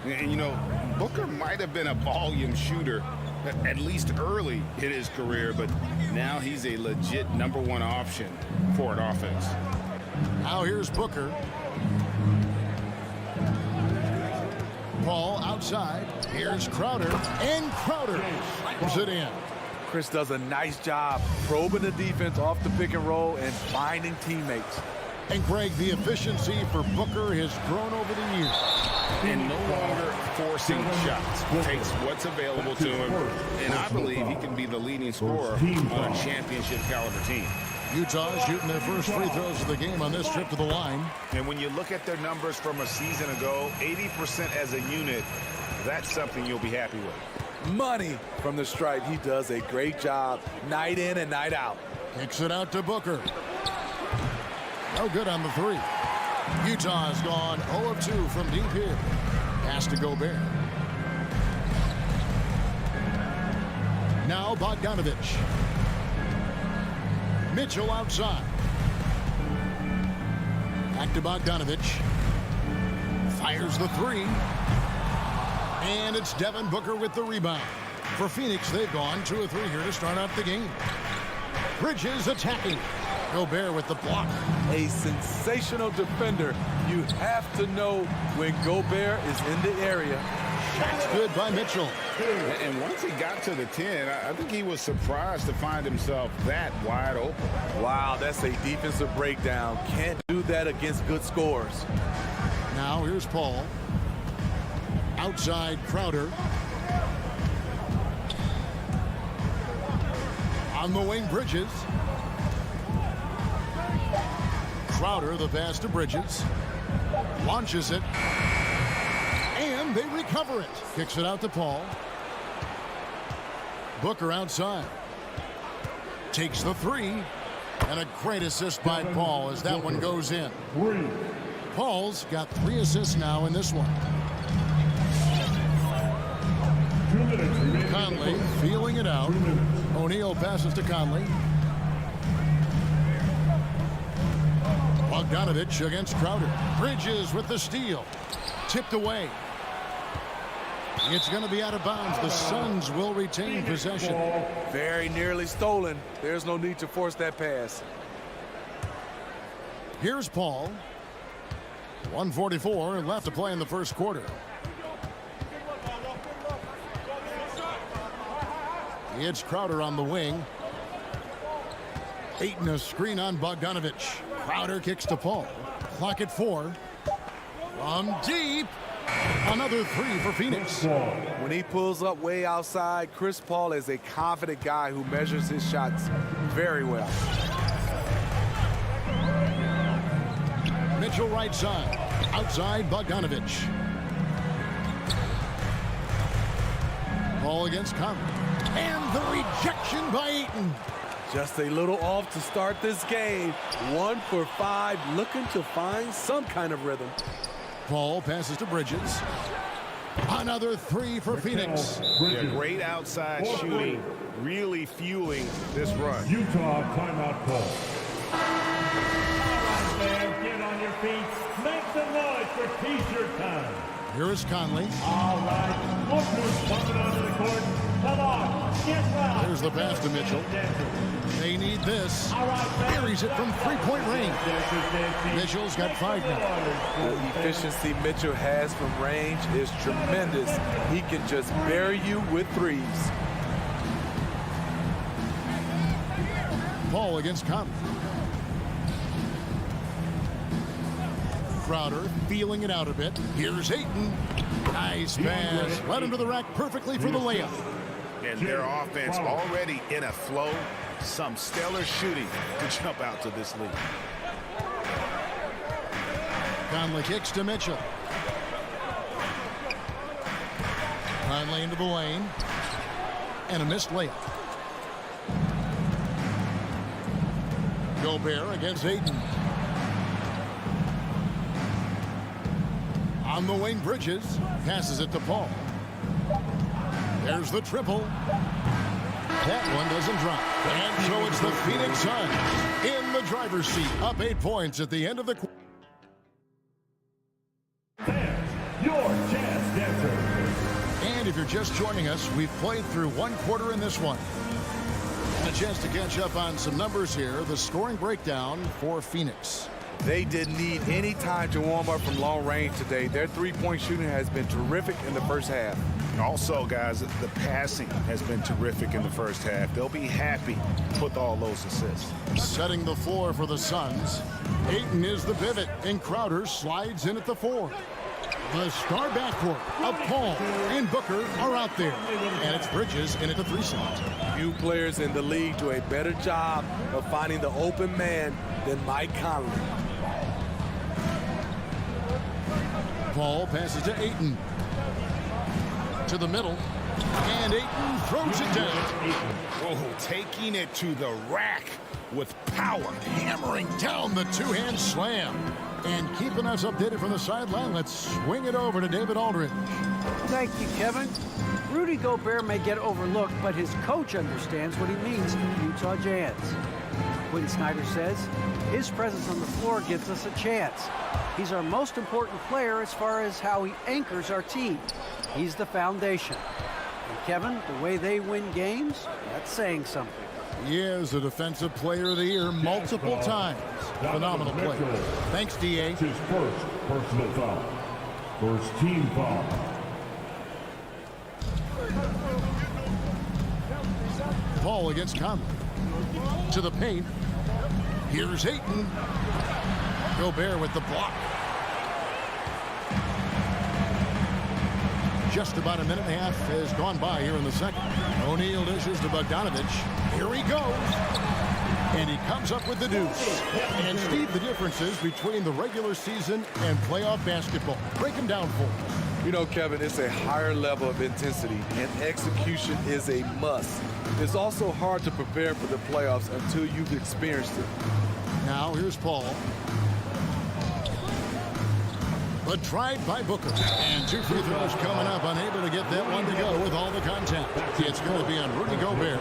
And, you know, Booker might have been a volume shooter, at least early in his career, but now he's a legit #1 option for an offense. Now here's Booker. Paul outside. Here's Crowder. And Crowder slams it in. Chris does a nice job probing the defense off the pick and roll and finding teammates. And Greg, the efficiency for Booker has grown over the years. And no longer forcing shots. Takes what's available to him. And I believe he can be the leading scorer on a championship caliber team. Utah shooting their first free throws of the game on this trip to the line. And when you look at their numbers from a season ago, 80% as a unit, that's something you'll be happy with. Money from the stripe. He does a great job night in and night out. Kicks it out to Booker. No good on the 3. Utah has gone 0 of 2 from deep here. Pass to Gobert. Now Bogdanovic. Mitchell outside. Back to Bogdanovic. Fires the 3. And it's Devin Booker with the rebound. For Phoenix, they've gone 2 of 3 here to start out the game. Bridges attacking. Gobert with the block. A sensational defender. You have to know when Gobert is in the area. That's good by Mitchell. And once he got to the 10, I think he was surprised to find himself that wide open. Wow, that's a defensive breakdown. Can't do that against good scores. Now here's Paul. Outside Crowder. On the wing, Bridges. Crowder, the pass to Bridges. Launches it. And they recover it. Kicks it out to Paul. Booker outside. Takes the 3. And a great assist by Paul as that one goes in. Paul's got 3 assists now in this one. Conley feeling it out. O'Neal passes to Conley. Bogdanovic against Crowder. Bridges with the steal. Tipped away. It's going to be out of bounds. The Suns will retain possession. Very nearly stolen. There's no need to force that pass. Here's Paul. 1:44 left to play in the first quarter. It's Crowder on the wing. Ayton a screen on Bogdanovic. Crowder kicks to Paul. Clock at 4. From deep. Another 3 for Phoenix. When he pulls up way outside, Chris Paul is a confident guy who measures his shots very well. Mitchell right side. Outside Bogdanovic. Paul against Conley. And the rejection by Ayton. Just a little off to start this game. 1 for 5, looking to find some kind of rhythm. Paul passes to Bridges. Another 3 for Phoenix. Yeah, great outside shooting, really fueling this run. Utah timeout call. All right, there, get on your feet. Make some noise for T-shirt time. Here is Conley. All right, Booker's coming onto the court. Come on, get well. There's the pass to Mitchell. They need this. Buries it from three-point range. Mitchell's got 5 now. The efficiency Mitchell has from range is tremendous. He can just bury you with threes. Ball against Conley. Crowder feeling it out a bit. Here's Ayton. Nice pass. Led him to the rack perfectly for the layup. And their offense already in a flow. Some stellar shooting to jump out to this lead. Conley kicks to Mitchell. Conley into the lane. And a missed layup. Gobert against Ayton. On the wing, Bridges passes it to Paul. There's the triple. That one doesn't drop. And so it's the Phoenix Suns in the driver's seat, up 8 points at the end of the quarter. Your chance dancer. And if you're just joining us, we've played through 1 quarter in this one. And a chance to catch up on some numbers here. The scoring breakdown for Phoenix. They didn't need any time to warm up from long range today. Their three-point shooting has been terrific in the first half. Also, guys, the passing has been terrific in the first half. They'll be happy with all those assists. Setting the floor for the Suns. Ayton is the pivot, and Crowder slides in at the 4. The star backcourt of Paul and Booker are out there. And it's Bridges in at the 3 slot. Few players in the league do a better job of finding the open man than Mike Conley. Paul passes to Ayton. To the middle. And Ayton throws it down. Oh, taking it to the rack with power. Hammering down the two-hand slam. And keeping us updated from the sideline, let's swing it over to David Aldridge. Thank you, Kevin. Rudy Gobert may get overlooked, but his coach understands what he means to the Utah Jazz. Quinn Snyder says, his presence on the floor gives us a chance. He's our most important player as far as how he anchors our team. He's the foundation. And Kevin, the way they win games, that's saying something. He is a Defensive Player of the Year multiple times. Phenomenal player. Thanks, D.A. His first personal foul. First team foul. Ball against Conley. To the paint. Here's Ayton. Gobert with the block. Just about a minute and a half has gone by here in the second. O'Neal dishes to Bogdanovich. Here he goes. And he comes up with the deuce. And Steve, the differences between the regular season and playoff basketball. Break them down for us. You know, Kevin, it's a higher level of intensity, and execution is a must. It's also hard to prepare for the playoffs until you've experienced it. Now, here's Paul. But tried by Booker. And 2 free throws coming up, unable to get that one to go with all the contact. It's going to be on Rudy Gobert.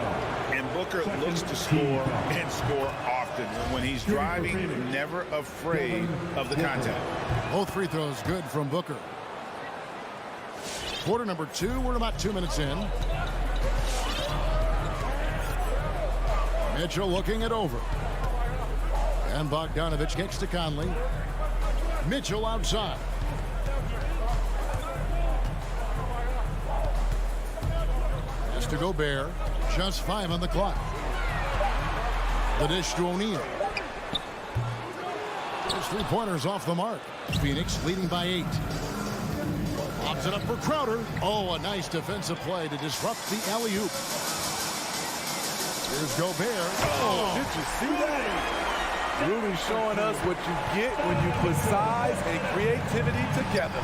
And Booker looks to score and score often. When he's driving, never afraid of the contact. Both free throws good from Booker. Quarter number 2, we're about 2 minutes in. Mitchell looking it over. And Bogdanovich kicks to Conley. Mitchell outside. Pass to Gobert. Just 5 on the clock. The dish to O'Neal. His 3-pointers off the mark. Phoenix leading by 8. Lobs it up for Crowder. Oh, a nice defensive play to disrupt the alley-oop. Here's Gobert. Oh, did you see that? Rudy showing us what you get when you put size and creativity together.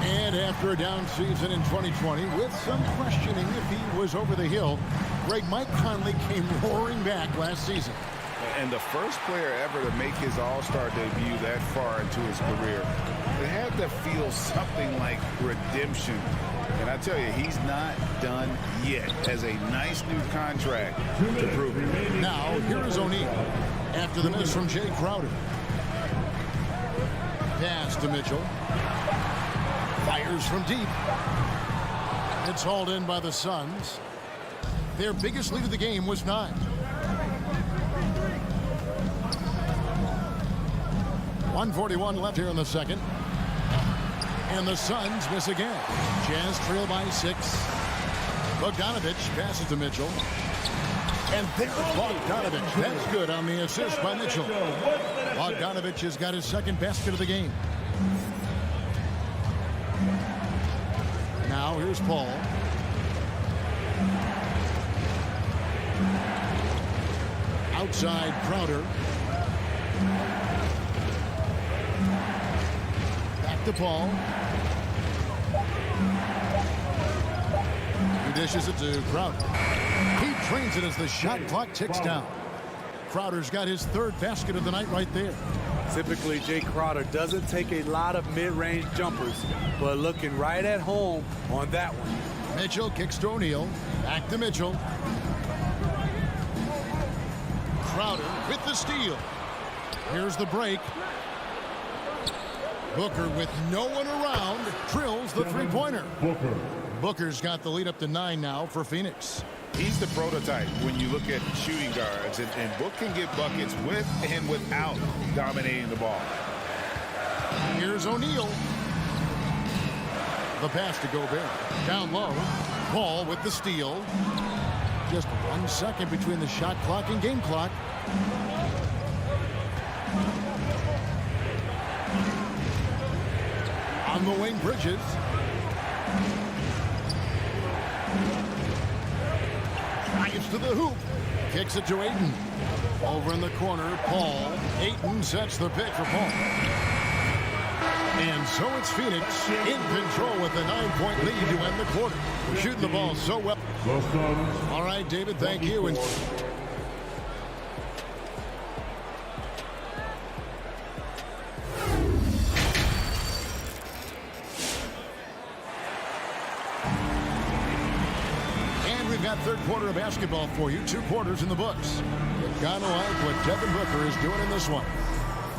And after a down season in 2020, with some questioning if he was over the hill, Mike Conley came roaring back last season. And the first player ever to make his All-Star debut that far into his career. It had to feel something like redemption. And I tell you, he's not done yet. Has a nice new contract to prove it. Now, here is O'Neal after the miss from Jay Crowder. Pass to Mitchell. Fires from deep. It's hauled in by the Suns. Their biggest lead of the game was 9. 1:41 left here in the second. And the Suns miss again. Jazz trail by 6. Bogdanovich passes to Mitchell. And there's Bogdanovich. That's good on the assist by Mitchell. Bogdanovich has got his second basket of the game. Now here's Paul. Outside Crowder. Back to Paul. He dishes it to Crowder. He trains it as the shot clock ticks down. Crowder's got his third basket of the night right there. Typically, Jay Crowder doesn't take a lot of mid-range jumpers, but looking right at home on that one. Mitchell kicks to O'Neal. Back to Mitchell. Crowder with the steal. Here's the break. Booker with no one around drills the three-pointer. Booker's got the lead up to 9 now for Phoenix. He's the prototype when you look at shooting guards, and Book can get buckets with and without dominating the ball. Here's O'Neal. The pass to Gobert. Down low. Paul with the steal. Just 1 second between the shot clock and game clock. On the wing, Bridges. Drives to the hoop. Kicks it to Ayton. Over in the corner, Paul. Ayton sets the pick for Paul. And so it's Phoenix in control with a 9-point lead to end the quarter. Shooting the ball so well. All right, David, thank you. And we've got third quarter of basketball for you. 2 quarters in the books. You've got to like what Devin Booker is doing in this one.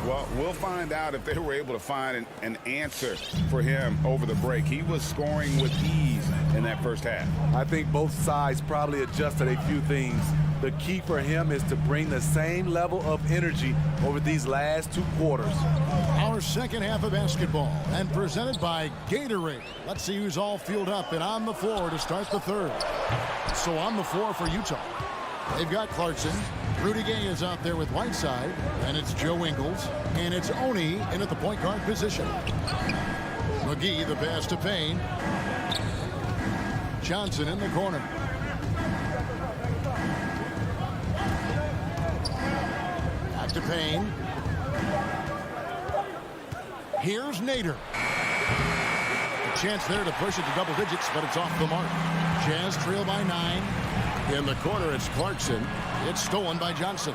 Well, we'll find out if they were able to find an answer for him over the break. He was scoring with ease in that first half. I think both sides probably adjusted a few things. The key for him is to bring the same level of energy over these last 2 quarters. Our second half of basketball and presented by Gatorade. Let's see who's all fueled up and on the floor to start the third. So on the floor for Utah, they've got Clarkson. Rudy Gay is out there with Whiteside, and it's Joe Ingles, and it's Oni in at the point guard position. McGee, the pass to Payne. Johnson in the corner. Back to Payne. Here's Nader. A chance there to push it to double digits, but it's off the mark. Jazz trail by 9. In the corner, it's Clarkson. It's stolen by Johnson.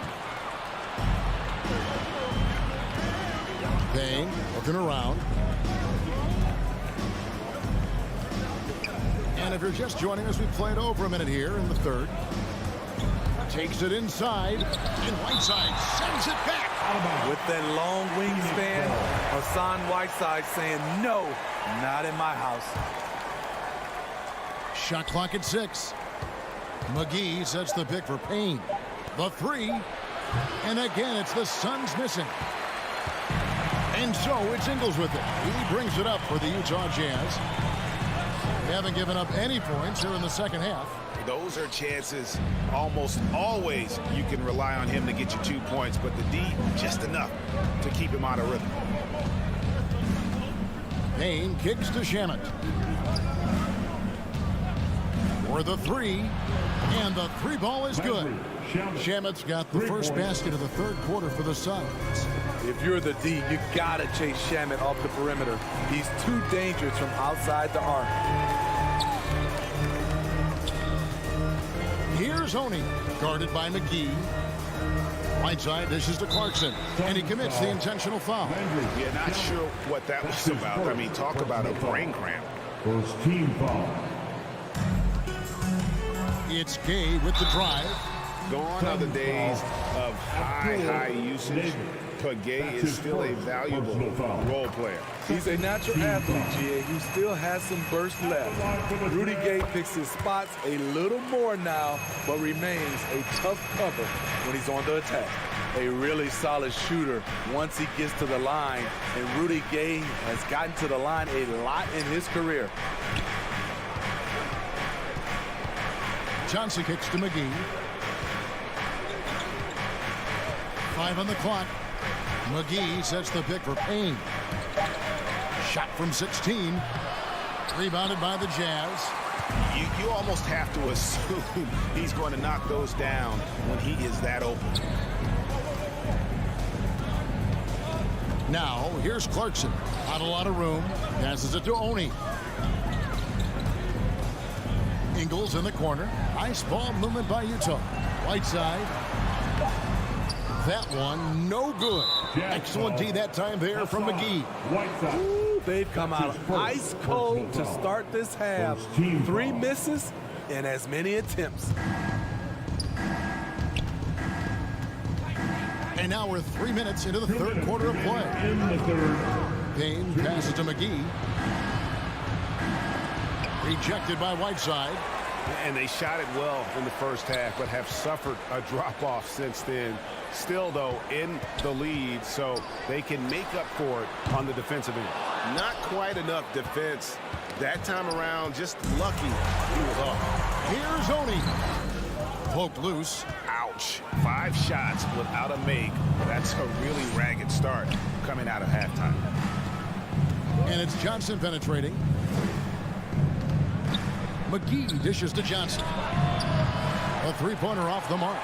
Payne looking around. And if you're just joining us, we played over a minute here in the third. Takes it inside, and Whiteside sends it back. With that long wingspan, Hassan Whiteside saying, no, not in my house. Shot clock at 6. McGee sets the pick for Payne. The 3. And again, it's the Suns missing. And so it's Ingles with it. He brings it up for the Utah Jazz. They haven't given up any points here in the second half. Those are chances almost always you can rely on him to get you 2 points, but the D, just enough to keep him out of rhythm. Payne kicks to Shamet. For the 3. And the 3 ball is good. Shamet's got the first basket of the third quarter for the Suns. If you're the D, you gotta chase Shamet off the perimeter. He's too dangerous from outside the arc. Here's Oni, guarded by McGee. Whiteside dishes to Clarkson, and he commits the intentional foul. Yeah, not sure what that was about. I mean, talk about a brain cramp. First team foul. It's Gay with the drive. Gone are the days of high usage, but Gay is still a valuable role player. He's a natural athlete, GA, who still has some burst left. Rudy Gay picks his spots a little more now, but remains a tough cover when he's on the attack. A really solid shooter once he gets to the line, and Rudy Gay has gotten to the line a lot in his career. Johnson kicks to McGee. 5 on the clock. McGee sets the pick for Payne. Shot from 16. Rebounded by the Jazz. You almost have to assume he's going to knock those down when he is that open. Now, here's Clarkson. Not a lot of room. Passes it to Oni. Ingles in the corner. Nice ball movement by Utah. Whiteside. That one, no good. Excellent D that time there from McGee. Ooh, they've come out ice cold to start this half. 3 misses and as many attempts. And now we're 3 minutes into the third quarter of play. Payne passes to McGee. Rejected by Whiteside. And they shot it well in the first half, but have suffered a drop-off since then. Still, though, in the lead, so they can make up for it on the defensive end. Not quite enough defense that time around. Just lucky he was off. Here's Oni. Poked loose. Ouch. 5 shots without a make. That's a really ragged start coming out of halftime. And it's Johnson penetrating. McGee dishes to Johnson. A three-pointer off the mark.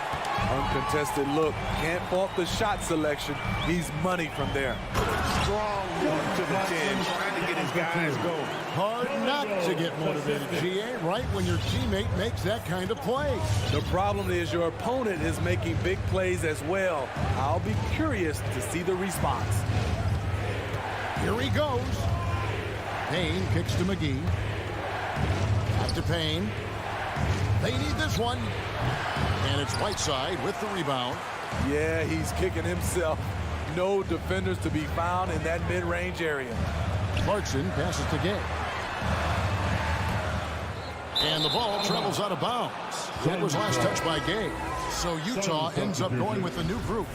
Uncontested look. Can't fault the shot selection. He's money from there. Strong look to the 10, trying to get his guys going. Hard not to get motivated, GA, right when your teammate makes that kind of play. The problem is your opponent is making big plays as well. I'll be curious to see the response. Here he goes. Payne kicks to McGee. Back to Payne. They need this one. And it's Whiteside with the rebound. Yeah, he's kicking himself. No defenders to be found in that mid-range area. Clarkson passes to Gay. And the ball travels out of bounds. That was last touched by Gay. So Utah ends up going with a new group.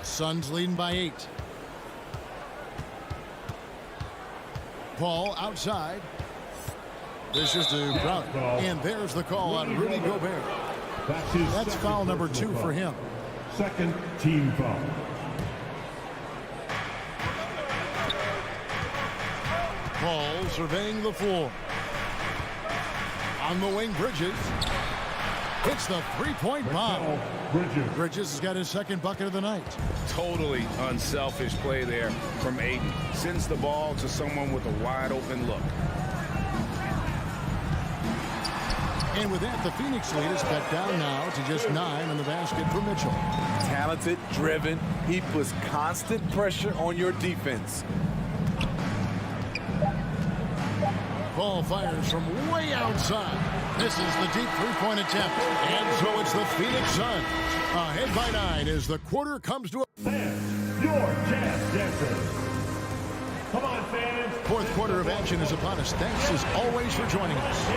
Suns leading by 8. Paul outside. This is to Crowder. And there's the call on Rudy Gobert. That's foul number 2 for him. Second team foul. Paul surveying the floor. On the wing, Bridges. Hits the three-point bomb. Bridges has got his second bucket of the night. Totally unselfish play there from Ayton. Sends the ball to someone with a wide-open look. And with that, the Phoenix lead is cut down now to just 9 on the basket for Mitchell. Talented, driven. He puts constant pressure on your defense. Paul fires from way outside. This is the deep three-point attempt. And so it's the Phoenix Suns. Ahead by 9 as the quarter comes to a... Fans, your Jazz Dancers. Come on, fans. Fourth quarter of action is upon us. Thanks as always for joining us.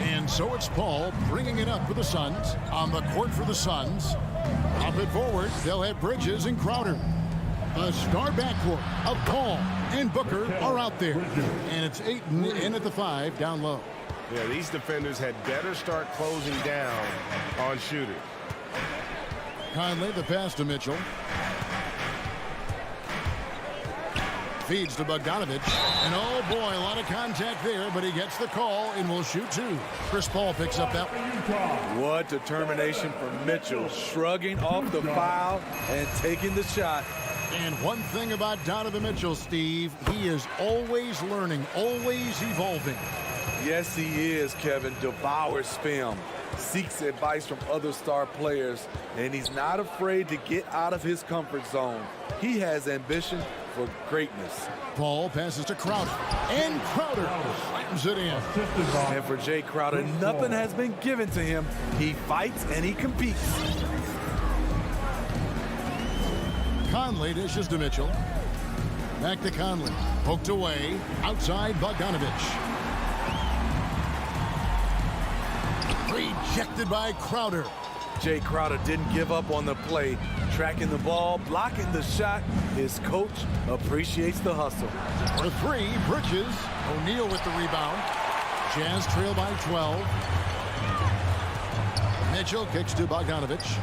And so it's Paul bringing it up for the Suns. On the court for the Suns. Up and forward, they'll have Bridges and Crowder. A star backcourt of Paul and Booker are out there. And it's Ayton in at the 5 down low. Yeah, these defenders had better start closing down on shooters. Conley, the pass to Mitchell. Feeds to Bogdanovich. And oh boy, a lot of contact there, but he gets the call and will shoot 2. Chris Paul picks up that one. What determination from Mitchell, shrugging off the foul and taking the shot. And one thing about Donovan Mitchell, Steve, he is always learning, always evolving. Yes, he is, Kevin. Devours film, seeks advice from other star players, and he's not afraid to get out of his comfort zone. He has ambition for greatness. Paul passes to Crowder, and Crowder slams it in. And for Jay Crowder, nothing has been given to him. He fights and he competes. Conley dishes to Mitchell. Back to Conley. Poked away. Outside Bogdanovich. Rejected by Crowder. Jay Crowder didn't give up on the play. Tracking the ball, blocking the shot. His coach appreciates the hustle. For three, Bridges. O'Neal with the rebound. Jazz trail by 12. Mitchell kicks to Bogdanovich.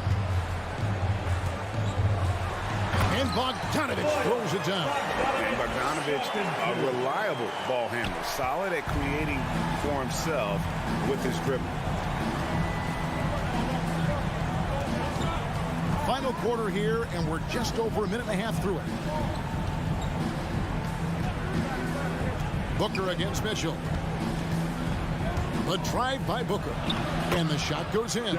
And Bogdanovich throws it down. And Bogdanovich, a reliable ball handler. Solid at creating for himself with his dribble. Final quarter here, and we're just over a minute and a half through it. Booker against Mitchell. A drive by Booker. And the shot goes in.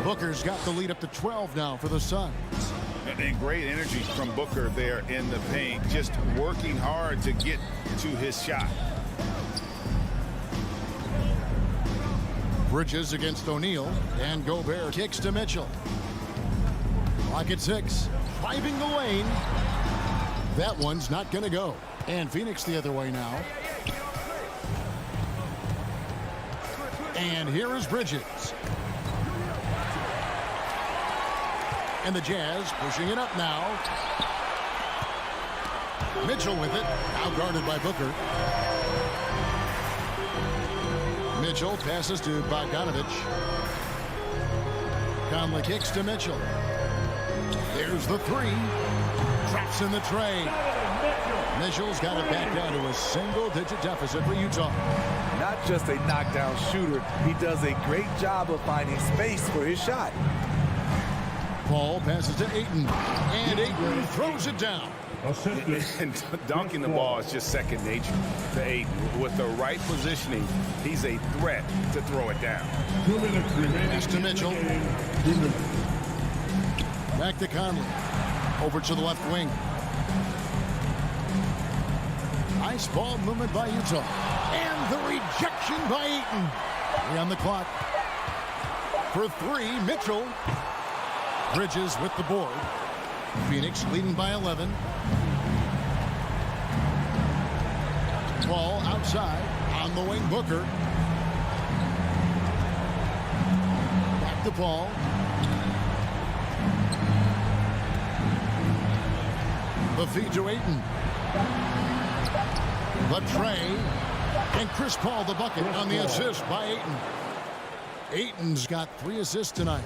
Booker's got the lead up to 12 now for the Suns. And great energy from Booker there in the paint. Just working hard to get to his shot. Bridges against O'Neal. And Gobert kicks to Mitchell. Clock at 6. Driving the lane. That one's not going to go. And Phoenix the other way now. And here is Bridges. And the Jazz pushing it up now. Mitchell with it. Now guarded by Booker. Mitchell passes to Bogdanovich. Conley kicks to Mitchell. There's the three. Traps in the tray. Mitchell's got it back down to a single-digit deficit for Utah. Not just a knockdown shooter, he does a great job of finding space for his shot. Paul passes to Ayton, and Ayton throws it down. And dunking the ball is just second nature to Ayton. With the right positioning, he's a threat to throw it down. Pass to Mitchell. Back to Conley. Over to the left wing. Nice ball movement by Utah. And the rejection by Ayton. 3 on the clock. For 3, Mitchell. Bridges with the board. Phoenix leading by 11. Ball outside. On the wing, Booker. Back to Paul. The feed to Ayton. The tray. And Chris Paul the bucket on the assist by Ayton. Ayton's got 3 assists tonight.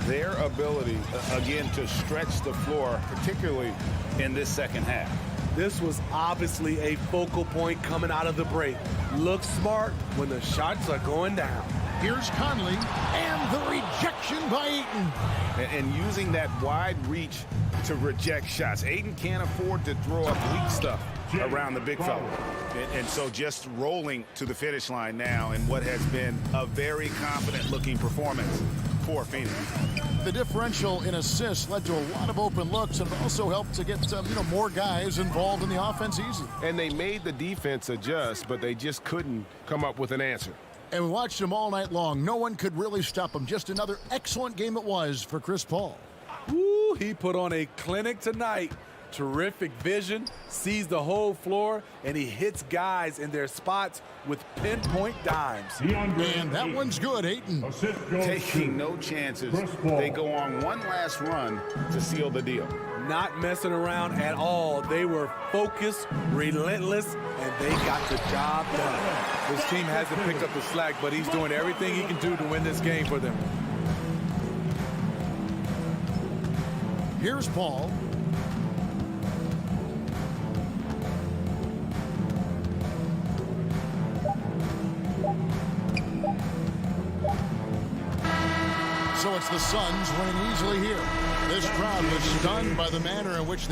Their ability, again, to stretch the floor, particularly in this second half. This was obviously a focal point coming out of the break. Look smart when the shots are going down. Here's Conley, and the rejection by Ayton. And using that wide reach to reject shots. Ayton can't afford to throw up weak stuff around the big fella. And so just rolling to the finish line now in what has been a very confident-looking performance for Phoenix. The differential in assists led to a lot of open looks and also helped to get more guys involved in the offense easy. And they made the defense adjust, but they just couldn't come up with an answer. And we watched him all night long. No one could really stop him. Just another excellent game it was for Chris Paul. Woo, he put on a clinic tonight. Terrific vision, sees the whole floor, and he hits guys in their spots with pinpoint dimes. And that one's good, Ayton. Taking no chances. They go on one last run to seal the deal. Not messing around at all. They were focused, relentless, and they got the job done. This team hasn't picked up the slack, but he's doing everything he can do to win this game for them. Here's Paul. So it's the Suns winning easily here. This crowd was stunned by the manner in which